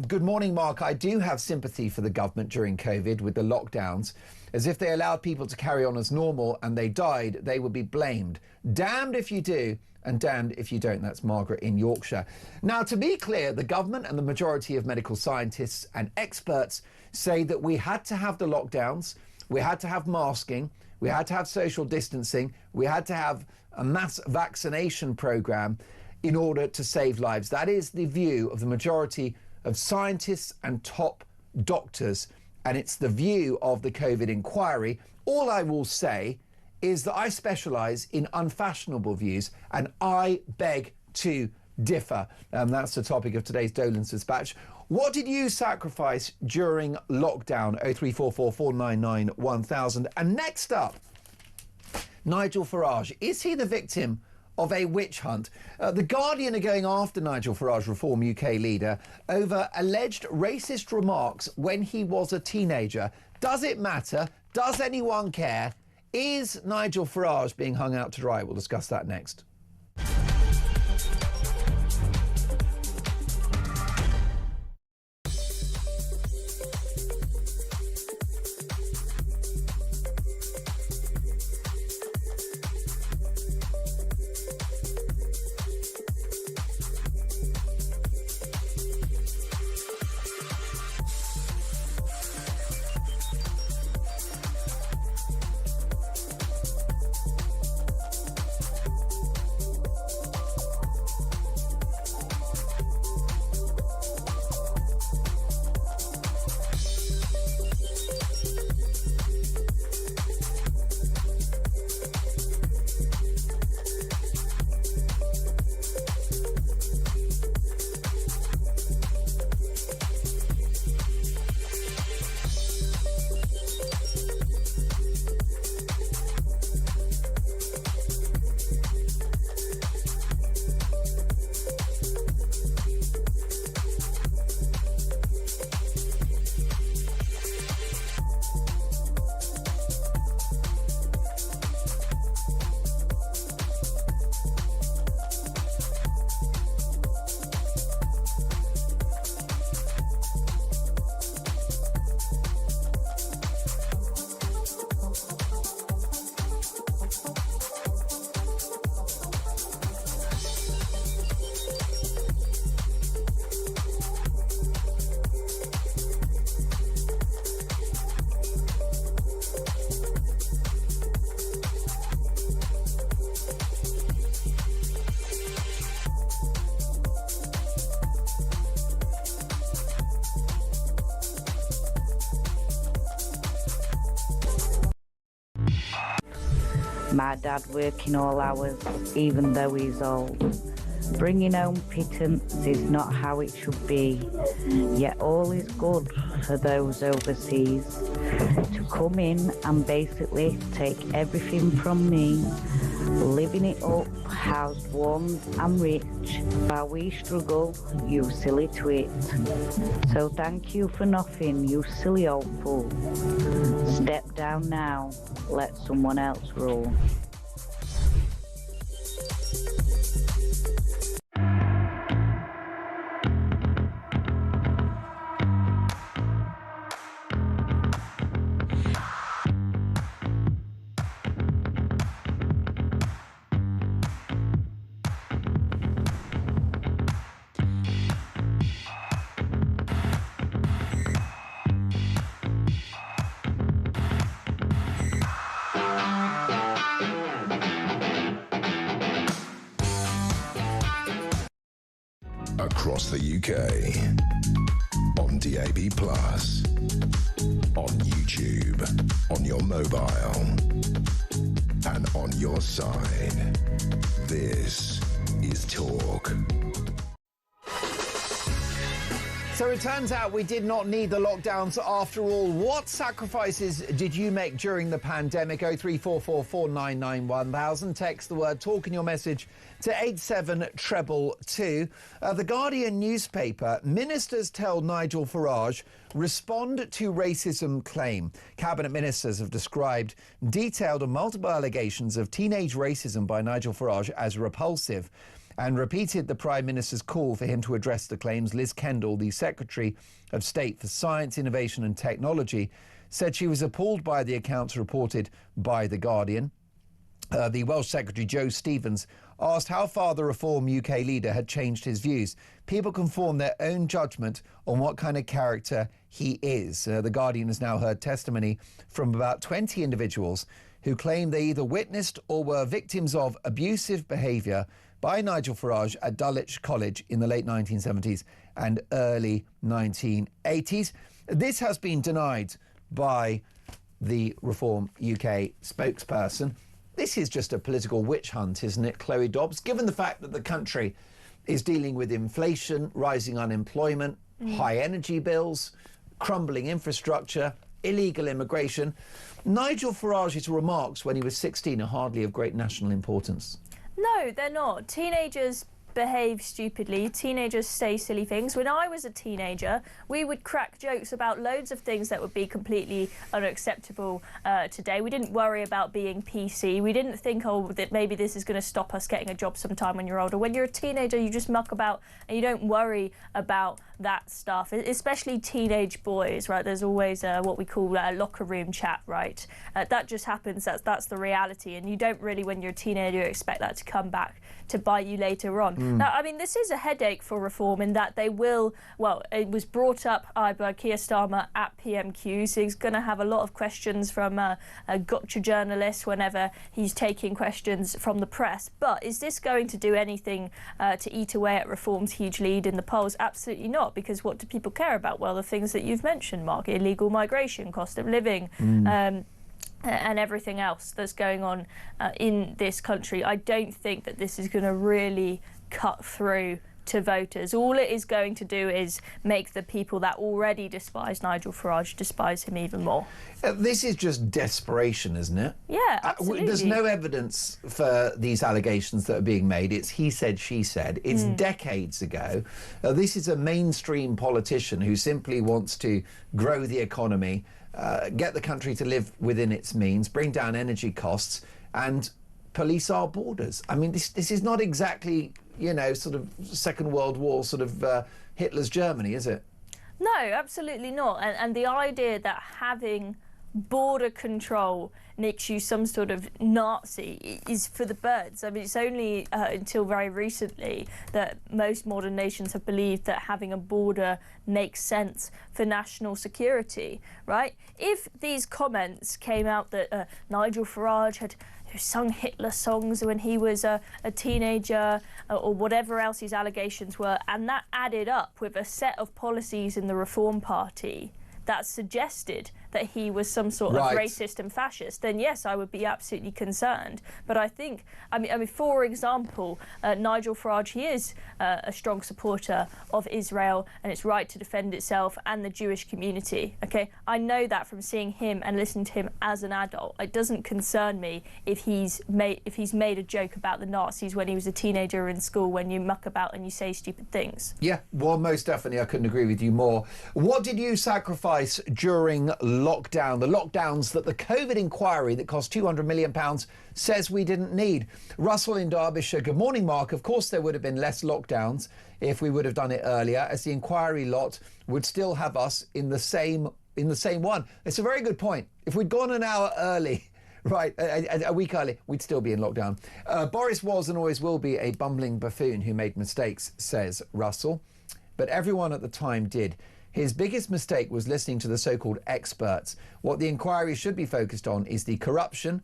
Good morning, Mark. I do have sympathy for the government during COVID with the lockdowns. As if they allowed people to carry on as normal and they died, they would be blamed. Damned if you do and damned if you don't. That's Margaret in Yorkshire. Now, to be clear, the government and the majority of medical scientists and experts say that we had to have the lockdowns, we had to have masking, we had to have social distancing, we had to have a mass vaccination program in order to save lives. That is the view of the majority of scientists and top doctors, and it's the view of the COVID inquiry. All I will say is that I specialise in unfashionable views, and I beg to differ. That's the topic of today's Dolan's Dispatch. What did you sacrifice during lockdown? 0344 499 1000. And next up, Nigel Farage. Is he the victim of a witch hunt? The Guardian are going after Nigel Farage, Reform UK leader, over alleged racist remarks when he was a teenager. Does it matter? Does anyone care? Is Nigel Farage being hung out to dry? We'll discuss that next. My dad working all hours, even though he's old. Bringing home pittance is not how it should be, yet all is good for those overseas. To come in and basically take everything from me, living it up, housed, warmed and rich, while we struggle, you silly twit. So thank you for nothing, you silly old fool. Step down now, let someone else rule. across the UK. On DAB+, on YouTube, on your mobile, and on your side. This is Talk. So it turns out we did not need the lockdowns after all. What sacrifices did you make during the pandemic? 03444991000. Text the word talk in your message to 87222. The Guardian newspaper, ministers tell Nigel Farage, respond to racism claim. Cabinet ministers have described detailed and multiple allegations of teenage racism by Nigel Farage as repulsive, and repeated the Prime Minister's call for him to address the claims. Liz Kendall, the Secretary of State for Science, Innovation and Technology, said she was appalled by the accounts reported by The Guardian. The Welsh Secretary, Joe Stevens, asked how far the Reform UK leader had changed his views. People can form their own judgment on what kind of character he is. The Guardian has now heard testimony from about 20 individuals who claim they either witnessed or were victims of abusive behaviour by Nigel Farage at Dulwich College in the late 1970s and early 1980s. This has been denied by the Reform UK spokesperson. This is just a political witch hunt, isn't it, Chloe Dobbs? Given the fact that the country is dealing with inflation, rising unemployment, high energy bills, crumbling infrastructure, illegal immigration, Nigel Farage's remarks when he was 16 are hardly of great national importance. No, they're not. Teenagers behave stupidly. Teenagers say silly things. When I was a teenager, we would crack jokes about loads of things that would be completely unacceptable today. We didn't worry about being PC. We didn't think, oh, that maybe this is going to stop us getting a job sometime when you're older. When you're a teenager, you just muck about and you don't worry about that stuff, especially teenage boys, right? There's always what we call locker room chat, right? That just happens. That's the reality, and you don't really, when you're a teenager, expect that to come back to bite you later on. Now, I mean, this is a headache for Reform in that they will, well, it was brought up by Keir Starmer at PMQ, so he's going to have a lot of questions from gotcha journalists whenever he's taking questions from the press. But is this going to do anything to eat away at Reform's huge lead in the polls? Absolutely not, because what do people care about? Well, the things that you've mentioned, Mark: illegal migration, cost of living, and everything else that's going on in this country. I don't think that this is going to really cut through to voters. All it is going to do is make the people that already despise Nigel Farage despise him even more. This is just desperation, isn't it? Yeah, absolutely. There's no evidence for these allegations that are being made. It's he said, she said. It's decades ago. This is a mainstream politician who simply wants to grow the economy, get the country to live within its means, bring down energy costs, and police our borders. I mean, this is not exactly, you know, sort of Second World War, sort of Hitler's Germany, is it? No, absolutely not. And the idea that having border control makes you some sort of Nazi is for the birds. I mean, it's only until very recently that most modern nations have believed that having a border makes sense for national security, right? If these comments came out that Nigel Farage had sung Hitler songs when he was a teenager, or whatever else his allegations were, and that added up with a set of policies in the Reform Party that suggested that he was some sort of racist and fascist, then yes, I would be absolutely concerned. But I think, I mean, for example, Nigel Farage, he is a strong supporter of Israel and its right to defend itself and the Jewish community. Okay, I know that from seeing him and listening to him as an adult. It doesn't concern me if he's made a joke about the Nazis when he was a teenager in school, when you muck about and you say stupid things. Yeah, well, most definitely, I couldn't agree with you more. What did you sacrifice during lockdown? The lockdowns that the COVID inquiry that cost £200 million says we didn't need. Russell in Derbyshire. Good morning, Mark. Of course there would have been less lockdowns if we would have done it earlier, as the inquiry lot would still have us in the same one. It's a very good point. If we'd gone an hour early, right, a week early, we'd still be in lockdown. Boris was and always will be a bumbling buffoon who made mistakes, says Russell. But everyone at the time did. His biggest mistake was listening to the so-called experts. What the inquiry should be focused on is the corruption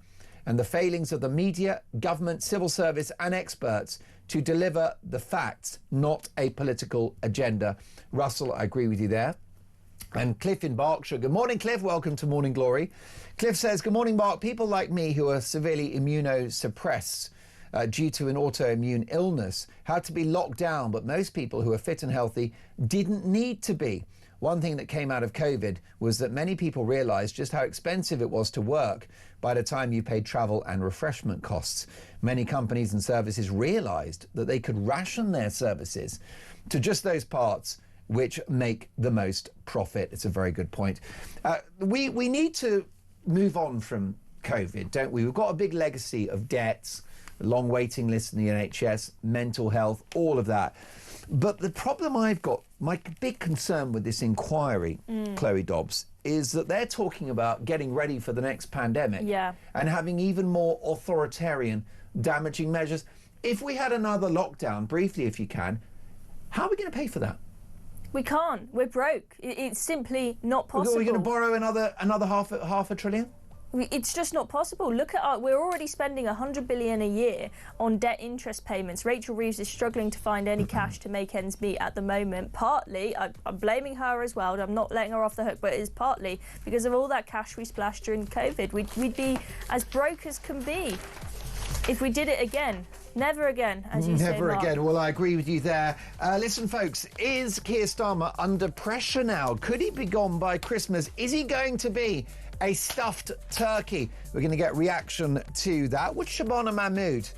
and the failings of the media, government, civil service and experts to deliver the facts, not a political agenda. Russell, I agree with you there. And Cliff in Berkshire. Good morning, Cliff. Welcome to Morning Glory. Cliff says, good morning, Mark. People like me who are severely immunosuppressed due to an autoimmune illness had to be locked down, but most people who are fit and healthy didn't need to be. One thing that came out of COVID was that many people realised just how expensive it was to work by the time you paid travel and refreshment costs. Many companies and services realised that they could ration their services to just those parts which make the most profit. It's a very good point. We need to move on from COVID, don't we? We've got a big legacy of debts, long waiting lists in the NHS, mental health, all of that. But the problem I've got, my big concern with this inquiry, Chloe Dobbs, is that they're talking about getting ready for the next pandemic and having even more authoritarian, damaging measures. If we had another lockdown, briefly if you can, how are we going to pay for that? We can't. We're broke. It's simply not possible. Are we going to borrow another half a trillion? It's just not possible. Look at we're already spending $100 billion a year on debt interest payments. Rachel Reeves is struggling to find any cash to make ends meet at the moment. Partly, I'm blaming her as well. I'm not letting her off the hook, but it's partly because of all that cash we splashed during COVID. We'd be as broke as can be if we did it again. Never again, as you say, Never Mark. again. Well, I agree with you there. Listen, folks, is Keir Starmer under pressure now? Could he be gone by Christmas? Is he going to be a stuffed turkey? We're going to get reaction to that. Would Shabana Mahmood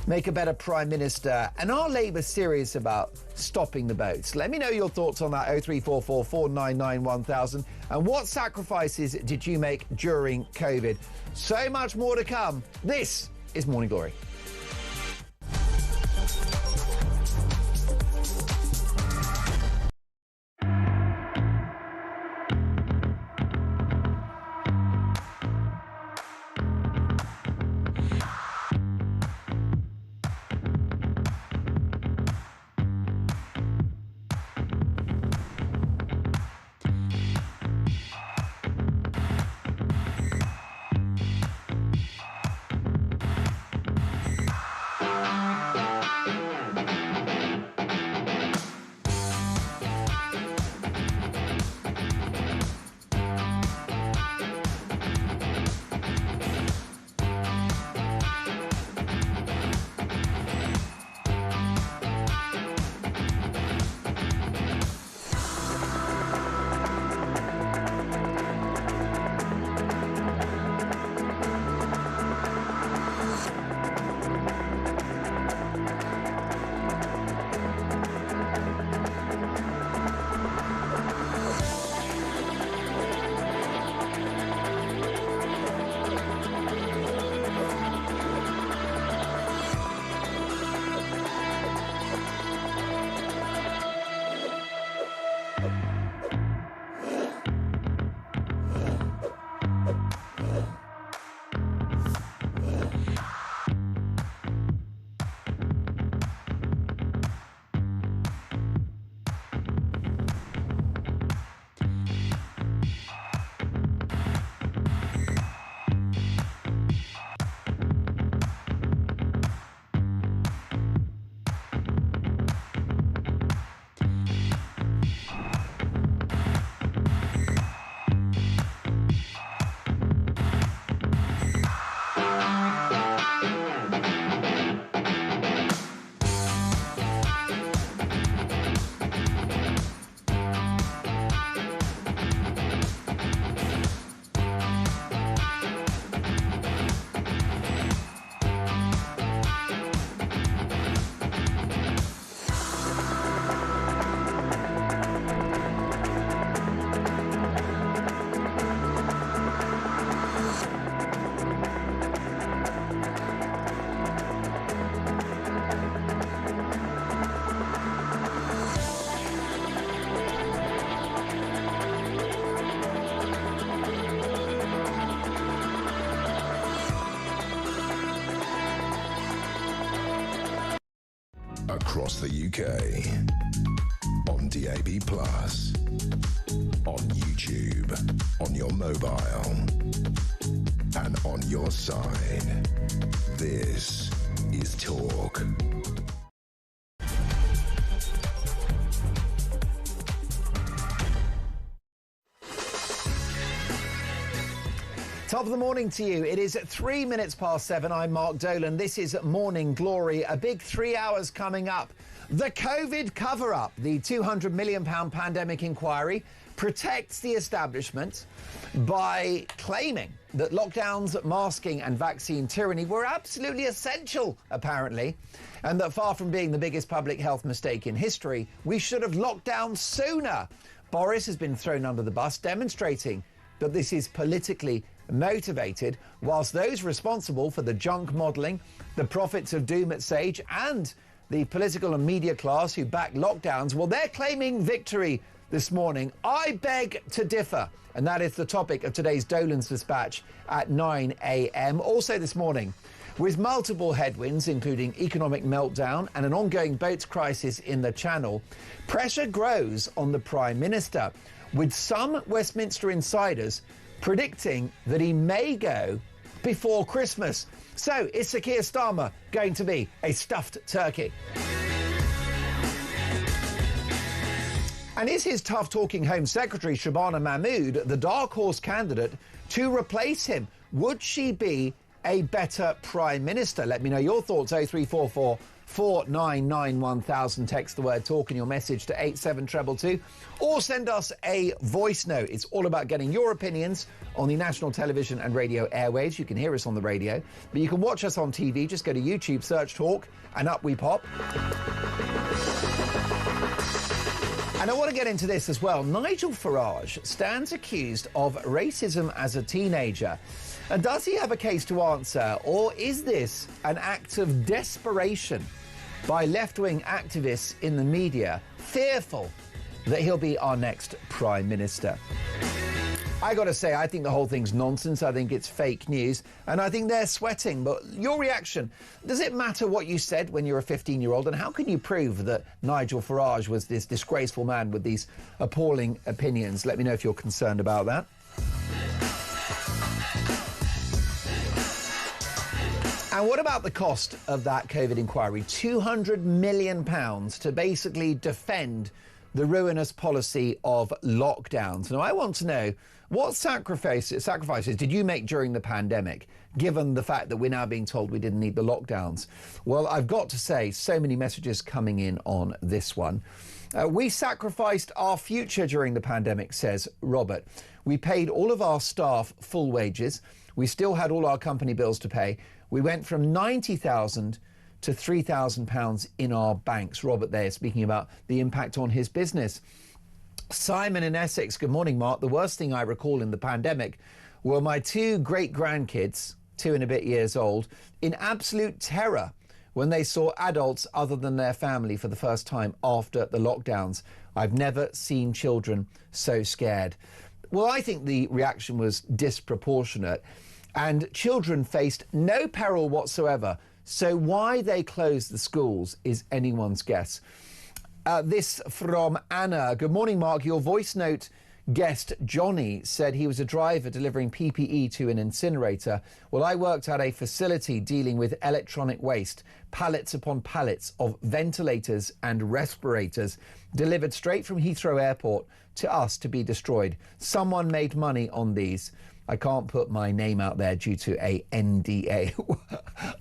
make a better Prime Minister? And are Labour serious about stopping the boats? Let me know your thoughts on that. 0344 499 1000. And what sacrifices did you make during COVID? So much more to come. This is Morning Glory. Across the UK, on DAB+, on YouTube, on your mobile, and everyone on your side. This is Talk. Top of the morning to you. It is 3 minutes past 7. I'm Mark Dolan. This is Morning Glory. A big 3 hours coming up. The COVID cover-up, the £200 million pandemic inquiry, protects the establishment by claiming that lockdowns, masking and vaccine tyranny were absolutely essential, apparently, and that far from being the biggest public health mistake in history, we should have locked down sooner. Boris has been thrown under the bus, demonstrating that this is politically motivated, whilst those responsible for the junk modelling, the prophets of doom at Sage and the political and media class who back lockdowns, well, they're claiming victory this morning. I beg to differ. And that is the topic of today's Dolan's Dispatch at 9 a.m. Also this morning, with multiple headwinds, including economic meltdown and an ongoing boats crisis in the Channel, pressure grows on the Prime Minister, with some Westminster insiders predicting that he may go before Christmas. So is Sir Keir Starmer going to be a stuffed turkey? And is his tough-talking Home Secretary, Shabana Mahmood, the dark horse candidate to replace him? Would she be a better Prime Minister? Let me know your thoughts. 0344 499 1000. Text the word talk in your message to 87222, or send us a voice note. It's all about getting your opinions on the national television and radio airwaves. You can hear us on the radio, but you can watch us on TV. Just go to YouTube, search Talk, and up we pop. And I want to get into this as well. Nigel Farage stands accused of racism as a teenager. And does he have a case to answer, or is this an act of desperation by left-wing activists in the media, fearful that he'll be our next Prime Minister? I got to say, I think the whole thing's nonsense. I think it's fake news, and I think they're sweating. But your reaction, does it matter what you said when you're a 15-year-old? And how can you prove that Nigel Farage was this disgraceful man with these appalling opinions? Let me know if you're concerned about that. And what about the cost of that COVID inquiry? £200 million to basically defend the ruinous policy of lockdowns. Now, I want to know, what sacrifices did you make during the pandemic, given the fact that we're now being told we didn't need the lockdowns? Well, I've got to say, so many messages coming in on this one. We sacrificed our future during the pandemic, says Robert. We paid all of our staff full wages. We still had all our company bills to pay. We went from £90,000 to £3,000 in our banks. Robert there speaking about the impact on his business. Simon in Essex, good morning, Mark. The worst thing I recall in the pandemic were my two great-grandkids, 2 and a bit years old, in absolute terror when they saw adults other than their family for the first time after the lockdowns. I've never seen children so scared. Well, I think the reaction was disproportionate, and children faced no peril whatsoever. So why they closed the schools is anyone's guess. This from Anna. Good morning, Mark. Your voice note guest Johnny said he was a driver delivering PPE to an incinerator. Well, I worked at a facility dealing with electronic waste, pallets upon pallets of ventilators and respirators delivered straight from Heathrow Airport to us to be destroyed. Someone made money on these. I can't put my name out there due to a NDA.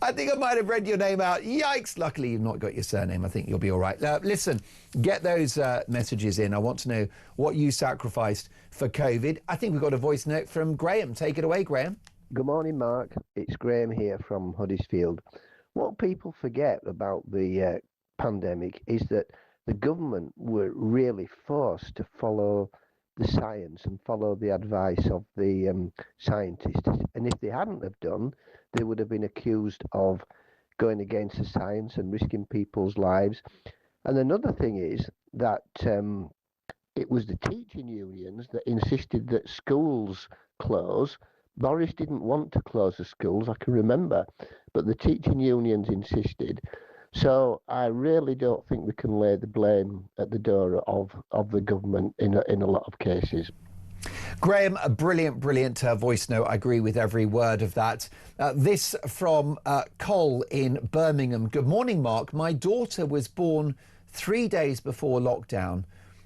I think I might have read your name out. Yikes. Luckily, you've not got your surname. I think you'll be all right. Listen, get those messages in. I want to know what you sacrificed for COVID. I think we've got a voice note from Graham. Take it away, Graham. Good morning, Mark. It's Graham here from Huddersfield. What people forget about the pandemic is that the government were really forced to follow the science and follow the advice of the scientists. And if they hadn't have done, they would have been accused of going against the science and risking people's lives. And another thing is that it was the teaching unions that insisted that schools close. Boris didn't want to close the schools, I can remember, but the teaching unions insisted. So I really don't think we can lay the blame at the door of the government in a lot of cases. Graham, a brilliant voice note. I agree with every word of that. This from Cole in Birmingham. Good morning, Mark. My daughter was born 3 days before lockdown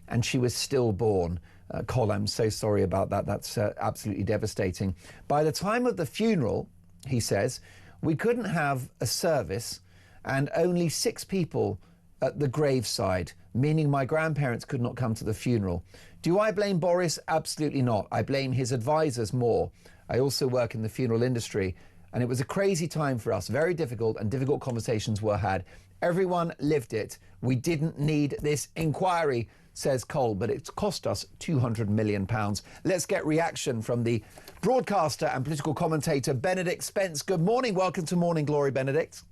and she was stillborn. Cole, I'm so sorry about that. That's absolutely devastating. By the time of the funeral, he says, we couldn't have a service and only 6 people at the graveside, meaning my grandparents could not come to the funeral. Do I blame Boris? Absolutely not. I blame his advisors more. I also work in the funeral industry, and it was a crazy time for us. Very difficult, and difficult conversations were had. Everyone lived it. We didn't need this inquiry, says Cole, but it's cost us £200 million. Let's get reaction from the broadcaster and political commentator Benedict Spence. Good morning. Welcome to Morning Glory, Benedict.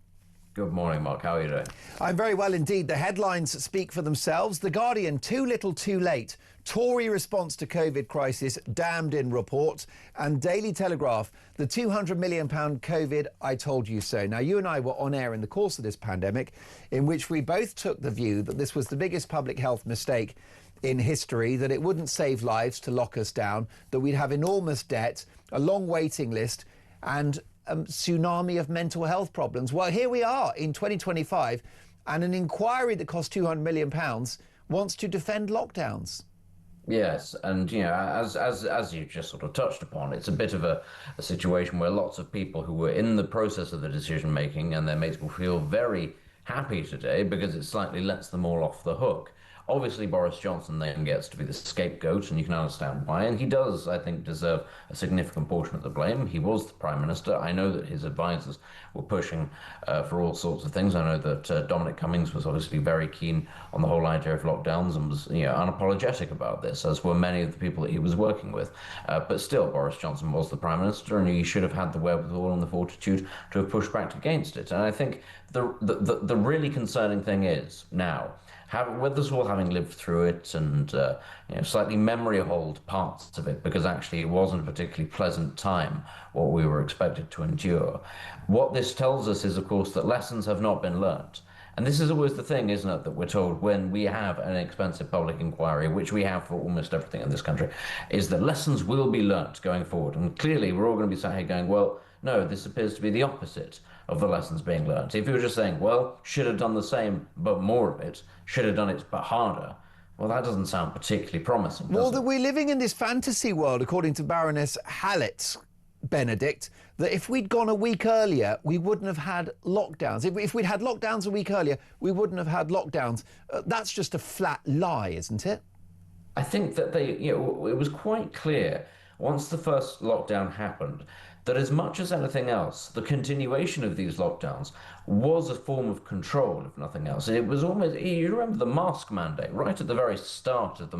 Good morning, Mark. How are you doing? I'm very well indeed. The headlines speak for themselves. The Guardian, too little, too late. Tory response to COVID crisis damned in report. And Daily Telegraph, the £200 million COVID I told you so. Now, you and I were on air in the course of this pandemic, in which we both took the view that this was the biggest public health mistake in history, that it wouldn't save lives to lock us down, that we'd have enormous debt, a long waiting list, and a tsunami of mental health problems. Well, here we are in 2025, and an inquiry that cost £200 million wants to defend lockdowns. Yes, and you know, as you just sort of touched upon, it's a bit of a situation where lots of people who were in the process of the decision making and their mates will feel very happy today because it slightly lets them all off the hook. Obviously, Boris Johnson then gets to be the scapegoat, and you can understand why. And he does, I think, deserve a significant portion of the blame. He was the Prime Minister. I know that his advisors were pushing for all sorts of things. I know that Dominic Cummings was obviously very keen on the whole idea of lockdowns and was, unapologetic about this, as were many of the people that he was working with. But still, Boris Johnson was the Prime Minister, and he should have had the wherewithal and the fortitude to have pushed back against it. And I think the really concerning thing is now, with us all having lived through it and slightly memory hold parts of it, because actually it wasn't a particularly pleasant time what we were expected to endure. What this tells us is, of course, that lessons have not been learnt. And this is always the thing, isn't it, that we're told when we have an expensive public inquiry, which we have for almost everything in this country, is that lessons will be learnt going forward. And clearly we're all going to be sat here going, well, no, this appears to be the opposite of the lessons being learnt. If you were just saying, well, should have done the same, but more of it, should have done it, but harder, well, that doesn't sound particularly promising, does it? Well, we're living in this fantasy world, according to Baroness Hallett, Benedict, that if we'd gone a week earlier, we wouldn't have had lockdowns. If we'd had lockdowns a week earlier, we wouldn't have had lockdowns. That's just a flat lie, isn't it? I think that it was quite clear once the first lockdown happened that as much as anything else, the continuation of these lockdowns was a form of control, if nothing else. It was almost, you remember the mask mandate, right at the very start of the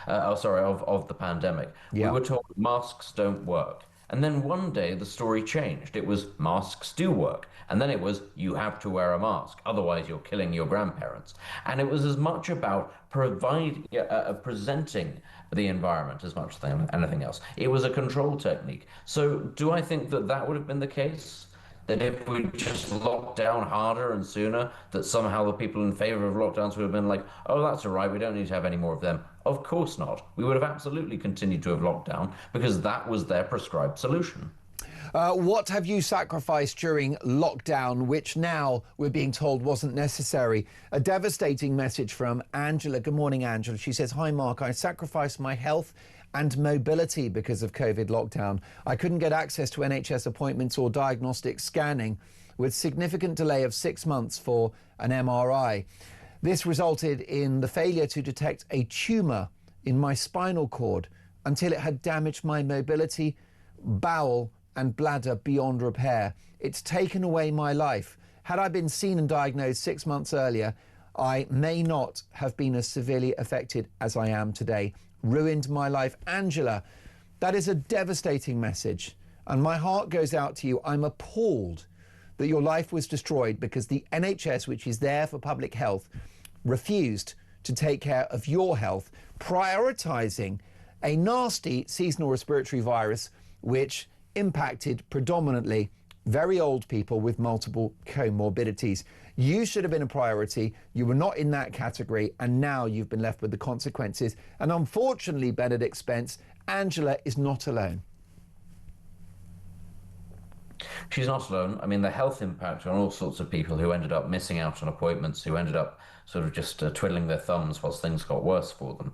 of the pandemic. Yeah. We were told masks don't work. And then one day the story changed. It was masks do work. And then it was you have to wear a mask, otherwise you're killing your grandparents. And it was as much about presenting the environment as much as anything else. It was a control technique. So do I think that that would have been the case? That if we just locked down harder and sooner, that somehow the people in favour of lockdowns would have been like, oh, that's all right, we don't need to have any more of them. Of course not. We would have absolutely continued to have locked down because that was their prescribed solution. What have you sacrificed during lockdown, which now we're being told wasn't necessary? A devastating message from Angela. Good morning, Angela. She says, hi, Mark. I sacrificed my health and mobility because of COVID lockdown. I couldn't get access to NHS appointments or diagnostic scanning, with significant delay of 6 months for an MRI. This resulted in the failure to detect a tumour in my spinal cord until it had damaged my mobility, bowel and bladder beyond repair. It's taken away my life. Had I been seen and diagnosed 6 months earlier, I may not have been as severely affected as I am today. Ruined my life. Angela, that is a devastating message, and my heart goes out to you. I'm appalled that your life was destroyed because the NHS, which is there for public health, refused to take care of your health, prioritising a nasty seasonal respiratory virus which impacted predominantly very old people with multiple comorbidities. You should have been a priority. You were not in that category, and now you've been left with the consequences. And unfortunately, Benedict Spence, Angela is not alone. She's not alone. I mean, the health impact on all sorts of people who ended up missing out on appointments, who ended up sort of just twiddling their thumbs whilst things got worse for them,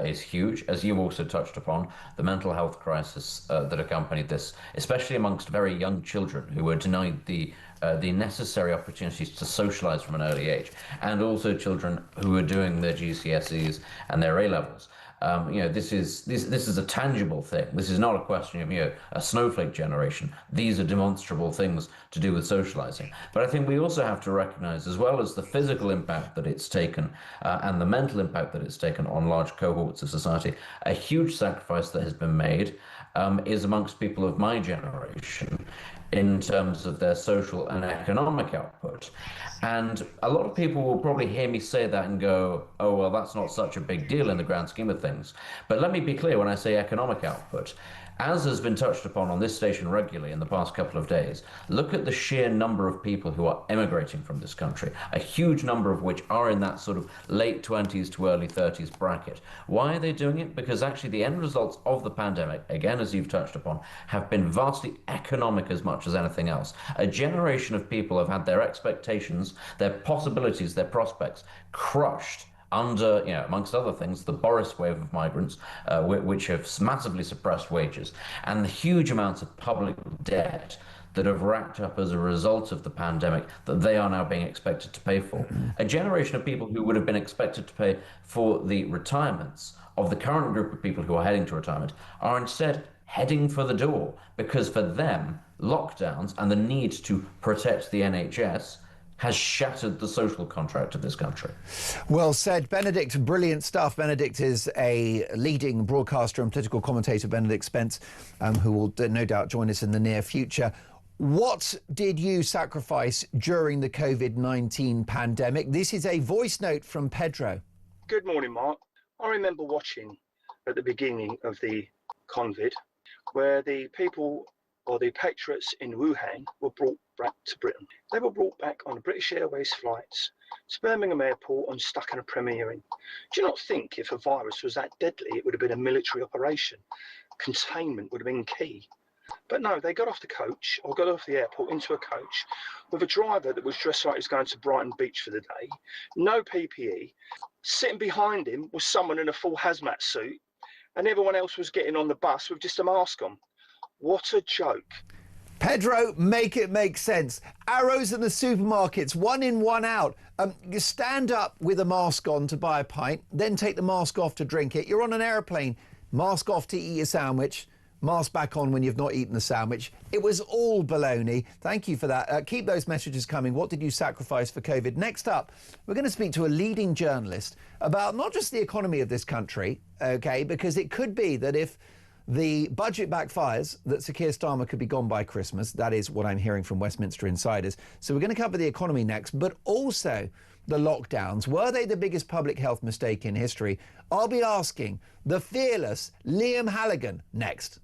is huge. As you also touched upon, the mental health crisis that accompanied this, especially amongst very young children who were denied the necessary opportunities to socialise from an early age, and also children who were doing their GCSEs and their A-levels. This is a tangible thing. This is not a question of a snowflake generation. These are demonstrable things to do with socializing. But I think we also have to recognize, as well as the physical impact that it's taken and the mental impact that it's taken on large cohorts of society, a huge sacrifice that has been made is amongst people of my generation in terms of their social and economic output. And a lot of people will probably hear me say that and go, oh, well, that's not such a big deal in the grand scheme of things. But let me be clear when I say economic output. As has been touched upon on this station regularly in the past couple of days, look at the sheer number of people who are emigrating from this country, a huge number of which are in that sort of late 20s to early 30s bracket. Why are they doing it? Because actually the end results of the pandemic, again, as you've touched upon, have been vastly economic as much as anything else. A generation of people have had their expectations, their possibilities, their prospects crushed under, amongst other things, the Boris wave of migrants, which have massively suppressed wages, and the huge amounts of public debt that have racked up as a result of the pandemic that they are now being expected to pay for. A generation of people who would have been expected to pay for the retirements of the current group of people who are heading to retirement are instead heading for the door, because for them, lockdowns and the need to protect the NHS has shattered the social contract of this country. Well said, Benedict. Brilliant stuff. Benedict is a leading broadcaster and political commentator, Benedict Spence, who will no doubt join us in the near future. What did you sacrifice during the COVID-19 pandemic? This is a voice note from Pedro. Good morning, Mark. I remember watching at the beginning of the COVID where the people or the patriots in Wuhan were brought back to Britain. They were brought back on British Airways flights to Birmingham Airport and stuck in a Premier Inn. Do you not think if a virus was that deadly, it would have been a military operation? Containment would have been key. But no, they got off the coach, or got off the airport into a coach with a driver that was dressed like he's going to Brighton Beach for the day, no PPE. Sitting behind him was someone in a full hazmat suit, and everyone else was getting on the bus with just a mask on. What a joke. Pedro, make it make sense. Arrows in the supermarkets, 1 in, 1 out. You stand up with a mask on to buy a pint, then take the mask off to drink it. You're on an aeroplane, mask off to eat a sandwich, mask back on when you've not eaten the sandwich. It was all baloney. Thank you for that. Keep those messages coming. What did you sacrifice for COVID? Next up, we're going to speak to a leading journalist about not just the economy of this country, OK, because it could be that if the budget backfires, that Sir Keir Starmer could be gone by Christmas. That is what I'm hearing from Westminster insiders. So we're going to cover the economy next, but also the lockdowns. Were they the biggest public health mistake in history? I'll be asking the fearless Liam Halligan next.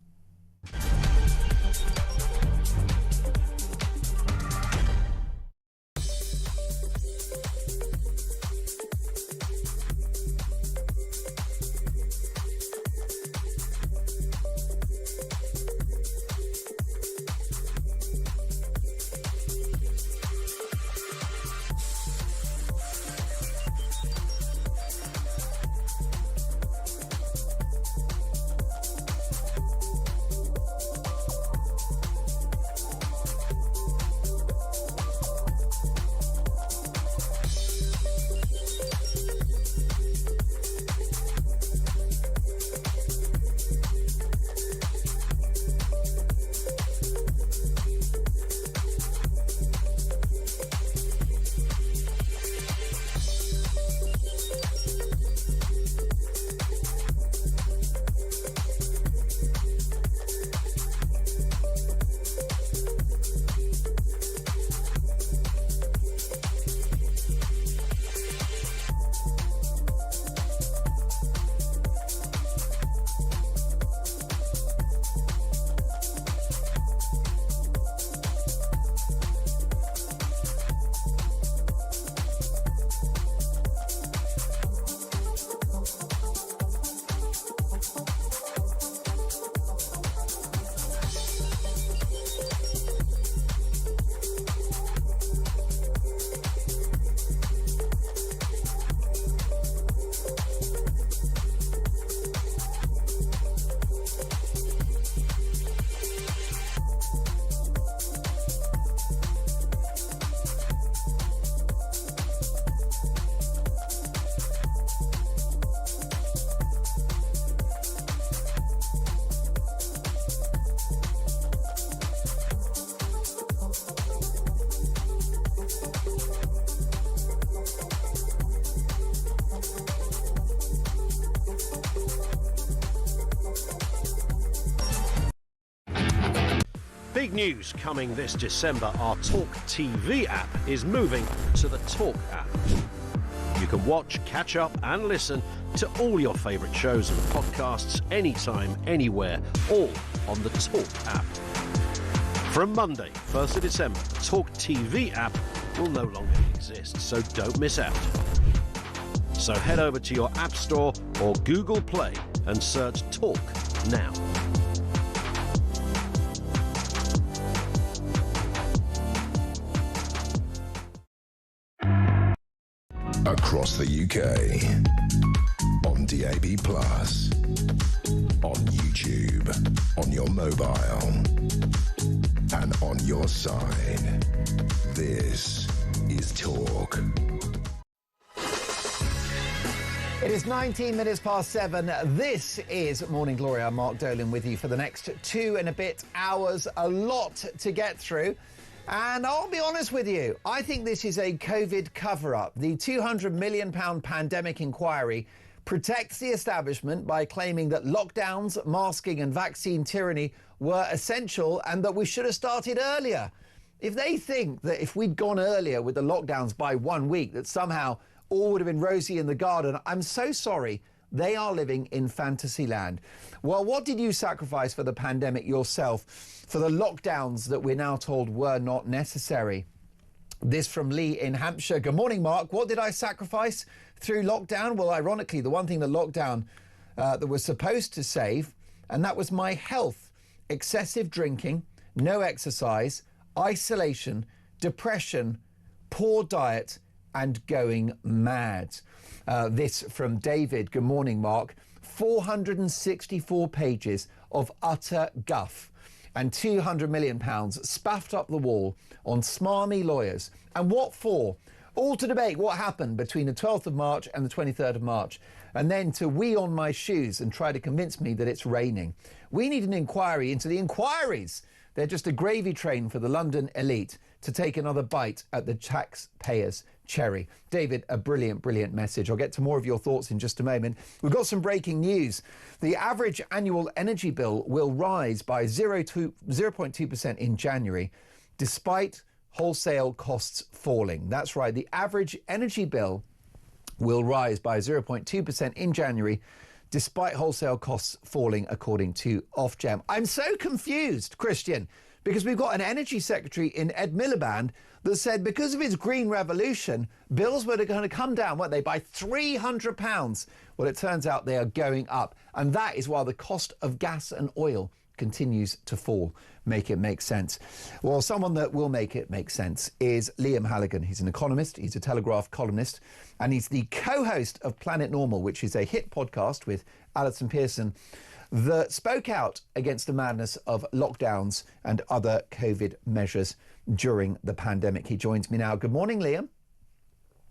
Big news coming this December. Our talkTV app is moving to the Talk app. You can watch, catch up and listen to all your favourite shows and podcasts anytime, anywhere, all on the Talk app. From Monday, 1st of December, the talkTV app will no longer exist, so don't miss out. So head over to your App Store or Google Play and search Talk now. Across the UK, on DAB+, on YouTube, on your mobile, and on your side. This is Talk. It is 19 minutes past 7. This is Morning Glory. I'm Mark Dolan with you for the next 2 and a bit hours. A lot to get through. And I'll be honest with you, I think this is a COVID cover-up. The £200 million pandemic inquiry protects the establishment by claiming that lockdowns, masking and vaccine tyranny were essential and that we should have started earlier. If they think that if we'd gone earlier with the lockdowns by 1 week, that somehow all would have been rosy in the garden, I'm so sorry. They are living in fantasy land. Well, what did you sacrifice for the pandemic yourself, for the lockdowns that we're now told were not necessary? This from Lee in Hampshire. Good morning, Mark. What did I sacrifice through lockdown? Well, ironically, the one thing that lockdown that was supposed to save, and that was my health. Excessive drinking, no exercise, isolation, depression, poor diet, and going mad. This from David. Good morning, Mark. 464 pages of utter guff and £200 million spaffed up the wall on smarmy lawyers. And what for? All to debate what happened between the 12th of March and the 23rd of March, and then to wee on my shoes and try to convince me that it's raining. We need an inquiry into the inquiries. They're just a gravy train for the London elite to take another bite at the taxpayers' cherry. David, a brilliant, brilliant message. I'll get to more of your thoughts in just a moment. We've got some breaking news. The average annual energy bill will rise by 0.2% in January, despite wholesale costs falling. That's right, the average energy bill will rise by 0.2% in January, despite wholesale costs falling, according to Ofgem. I'm so confused, Christian, because we've got an energy secretary in Ed Miliband that said because of his green revolution, bills were going to come down, weren't they, by £300. Well, it turns out they are going up. And that is while the cost of gas and oil continues to fall. Make it make sense. Well, someone that will make it make sense is Liam Halligan. He's an economist, he's a Telegraph columnist, and he's the co-host of Planet Normal, which is a hit podcast with Alison Pearson that spoke out against the madness of lockdowns and other COVID measures during the pandemic. He joins me now. Good morning, Liam.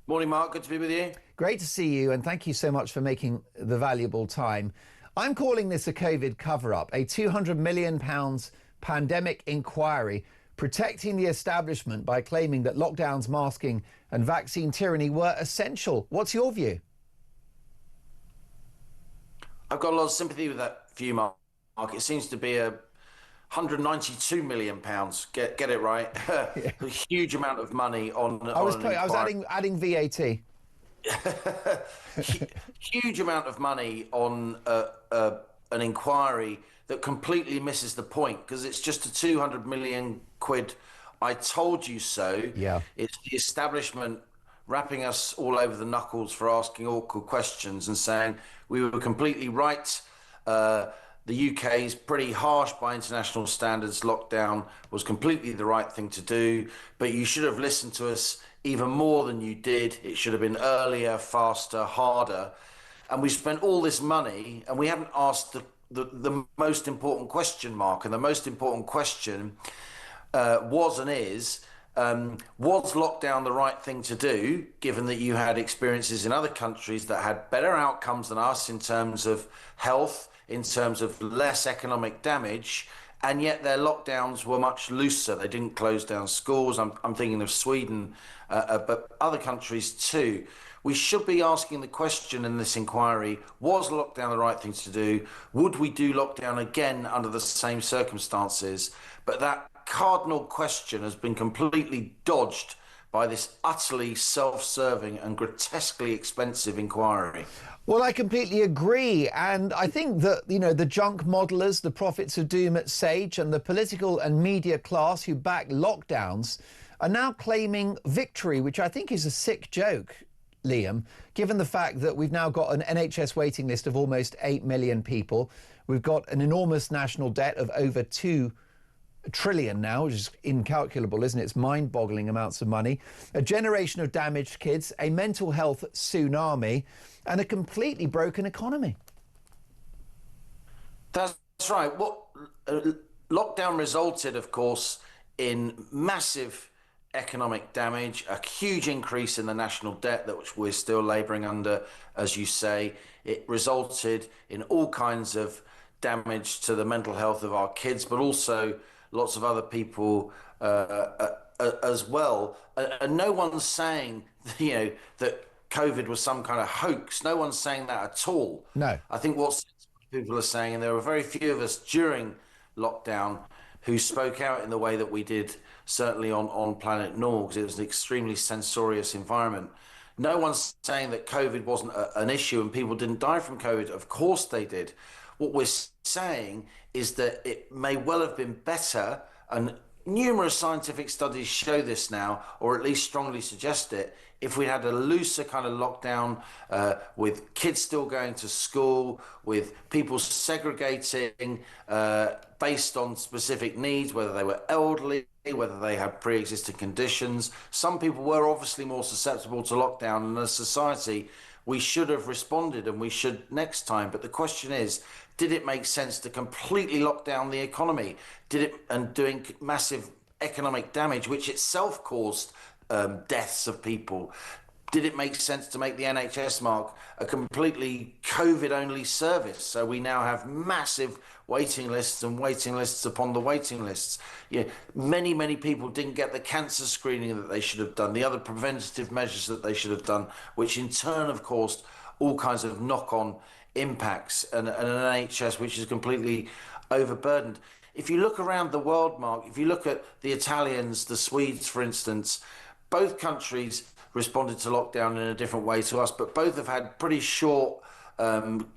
Morning, Mark. Good to be with you. Great to see you, and thank you so much for making the valuable time. I'm calling this a COVID cover-up, a £200 million pandemic inquiry protecting the establishment by claiming that lockdowns, masking and vaccine tyranny were essential. What's your view? I've got a lot of sympathy with that view, Mark. It seems to be a £192 million. Get it right? Yeah. A huge amount of money on. I was adding VAT. Huge amount of money on an inquiry that completely misses the point, because it's just a 200 million quid I told you so. Yeah. It's the establishment wrapping us all over the knuckles for asking awkward questions and saying we were completely right. The UK is pretty harsh by international standards. Lockdown was completely the right thing to do, but you should have listened to us even more than you did. It should have been earlier, faster, harder. And we spent all this money and we haven't asked the most important question, Mark. And the most important question was and is, was lockdown the right thing to do, given that you had experiences in other countries that had better outcomes than us in terms of health, in terms of less economic damage, and yet their lockdowns were much looser. They didn't close down schools. I'm thinking of Sweden, but other countries too. We should be asking the question in this inquiry, was lockdown the right thing to do? Would we do lockdown again under the same circumstances? But that that cardinal question has been completely dodged by this utterly self-serving and grotesquely expensive inquiry. Well, I completely agree. And I think that, the junk modelers, the prophets of doom at Sage, and the political and media class who back lockdowns are now claiming victory, which I think is a sick joke, Liam, given the fact that we've now got an NHS waiting list of almost 8 million people. We've got an enormous national debt of over 2 trillion now, which is incalculable, isn't it? It's mind-boggling amounts of money. A generation of damaged kids, a mental health tsunami, and a completely broken economy. That's right. Lockdown resulted, of course, in massive economic damage, a huge increase in the national debt that which we're still labouring under, as you say. It resulted in all kinds of damage to the mental health of our kids, but also lots of other people as well. And no one's saying, that COVID was some kind of hoax. No one's saying that at all. No. I think what people are saying, and there were very few of us during lockdown who spoke out in the way that we did, certainly on Planet North, because it was an extremely censorious environment. No one's saying that COVID wasn't an issue and people didn't die from COVID. Of course they did. What we're saying is that it may well have been better, and numerous scientific studies show this now, or at least strongly suggest it, if we had a looser kind of lockdown with kids still going to school, with people segregating based on specific needs, whether they were elderly, whether they had pre-existing conditions. Some people were obviously more susceptible to lockdown, and as a society, we should have responded, and we should next time. But the question is, did it make sense to completely lock down the economy? And doing massive economic damage, which itself caused deaths of people? Did it make sense to make the NHS, Mark, a completely COVID-only service? So we now have massive waiting lists and waiting lists upon the waiting lists. Many, many people didn't get the cancer screening that they should have done, the other preventative measures that they should have done, which in turn have caused all kinds of knock-on impacts, and an NHS which is completely overburdened. If you look around the world, Mark, if you look at the Italians, the Swedes, for instance, both countries responded to lockdown in a different way to us, but both have had pretty short,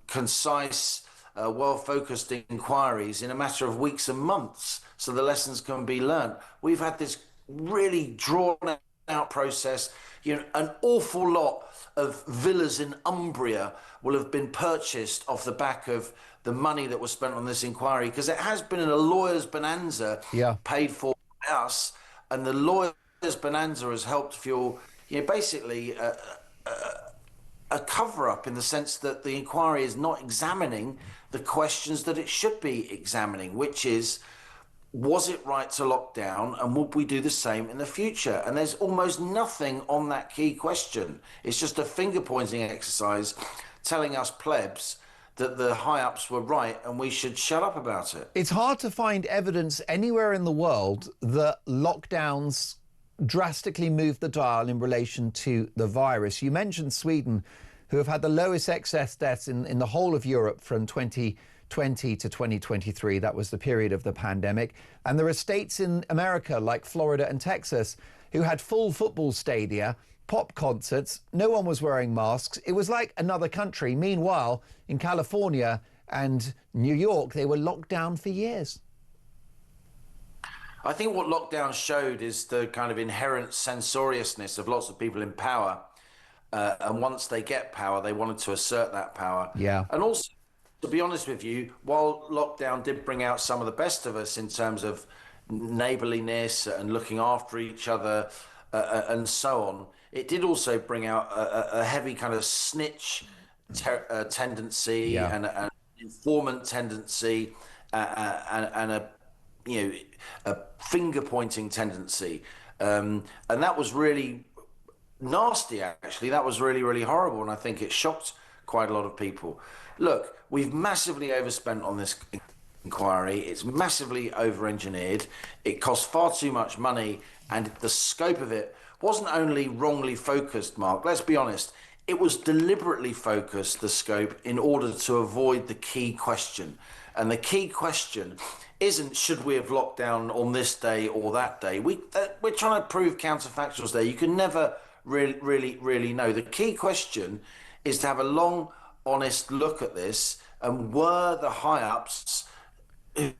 concise, well-focused inquiries in a matter of weeks and months, so the lessons can be learned. We've had this really drawn-out process. An awful lot of villas in Umbria will have been purchased off the back of the money that was spent on this inquiry, because it has been a lawyer's bonanza paid for by us, and the lawyer's bonanza has helped fuel basically a cover-up, in the sense that the inquiry is not examining the questions that it should be examining, which is, was it right to lock down, and would we do the same in the future? And there's almost nothing on that key question. It's just a finger-pointing exercise telling us plebs that the high-ups were right and we should shut up about it. It's hard to find evidence anywhere in the world that lockdowns drastically moved the dial in relation to the virus. You mentioned Sweden, who have had the lowest excess deaths in the whole of Europe from 2020 to 2023. That was the period of the pandemic. And there are states in America like Florida and Texas who had full football stadia, pop concerts. No one was wearing masks. It was like another country. Meanwhile, in California and New York, they were locked down for years. I think what lockdown showed is the kind of inherent censoriousness of lots of people in power. And once they get power, they wanted to assert that power. Yeah. And also, to be honest with you, while lockdown did bring out some of the best of us in terms of neighbourliness and looking after each other and so on, it did also bring out a heavy kind of snitch tendency and an informant tendency and a finger-pointing tendency. And that was really nasty, actually. That was really, really horrible, and I think it shocked quite a lot of people. Look, we've massively overspent on this inquiry. It's massively over-engineered. It cost far too much money, and the scope of it wasn't only wrongly focused, Mark. Let's be honest. It was deliberately focused, the scope, in order to avoid the key question. And the key question isn't should we have locked down on this day or that day. We're trying to prove counterfactuals there. You can never really know. The key question is to have a long, honest look at this, and were the high-ups,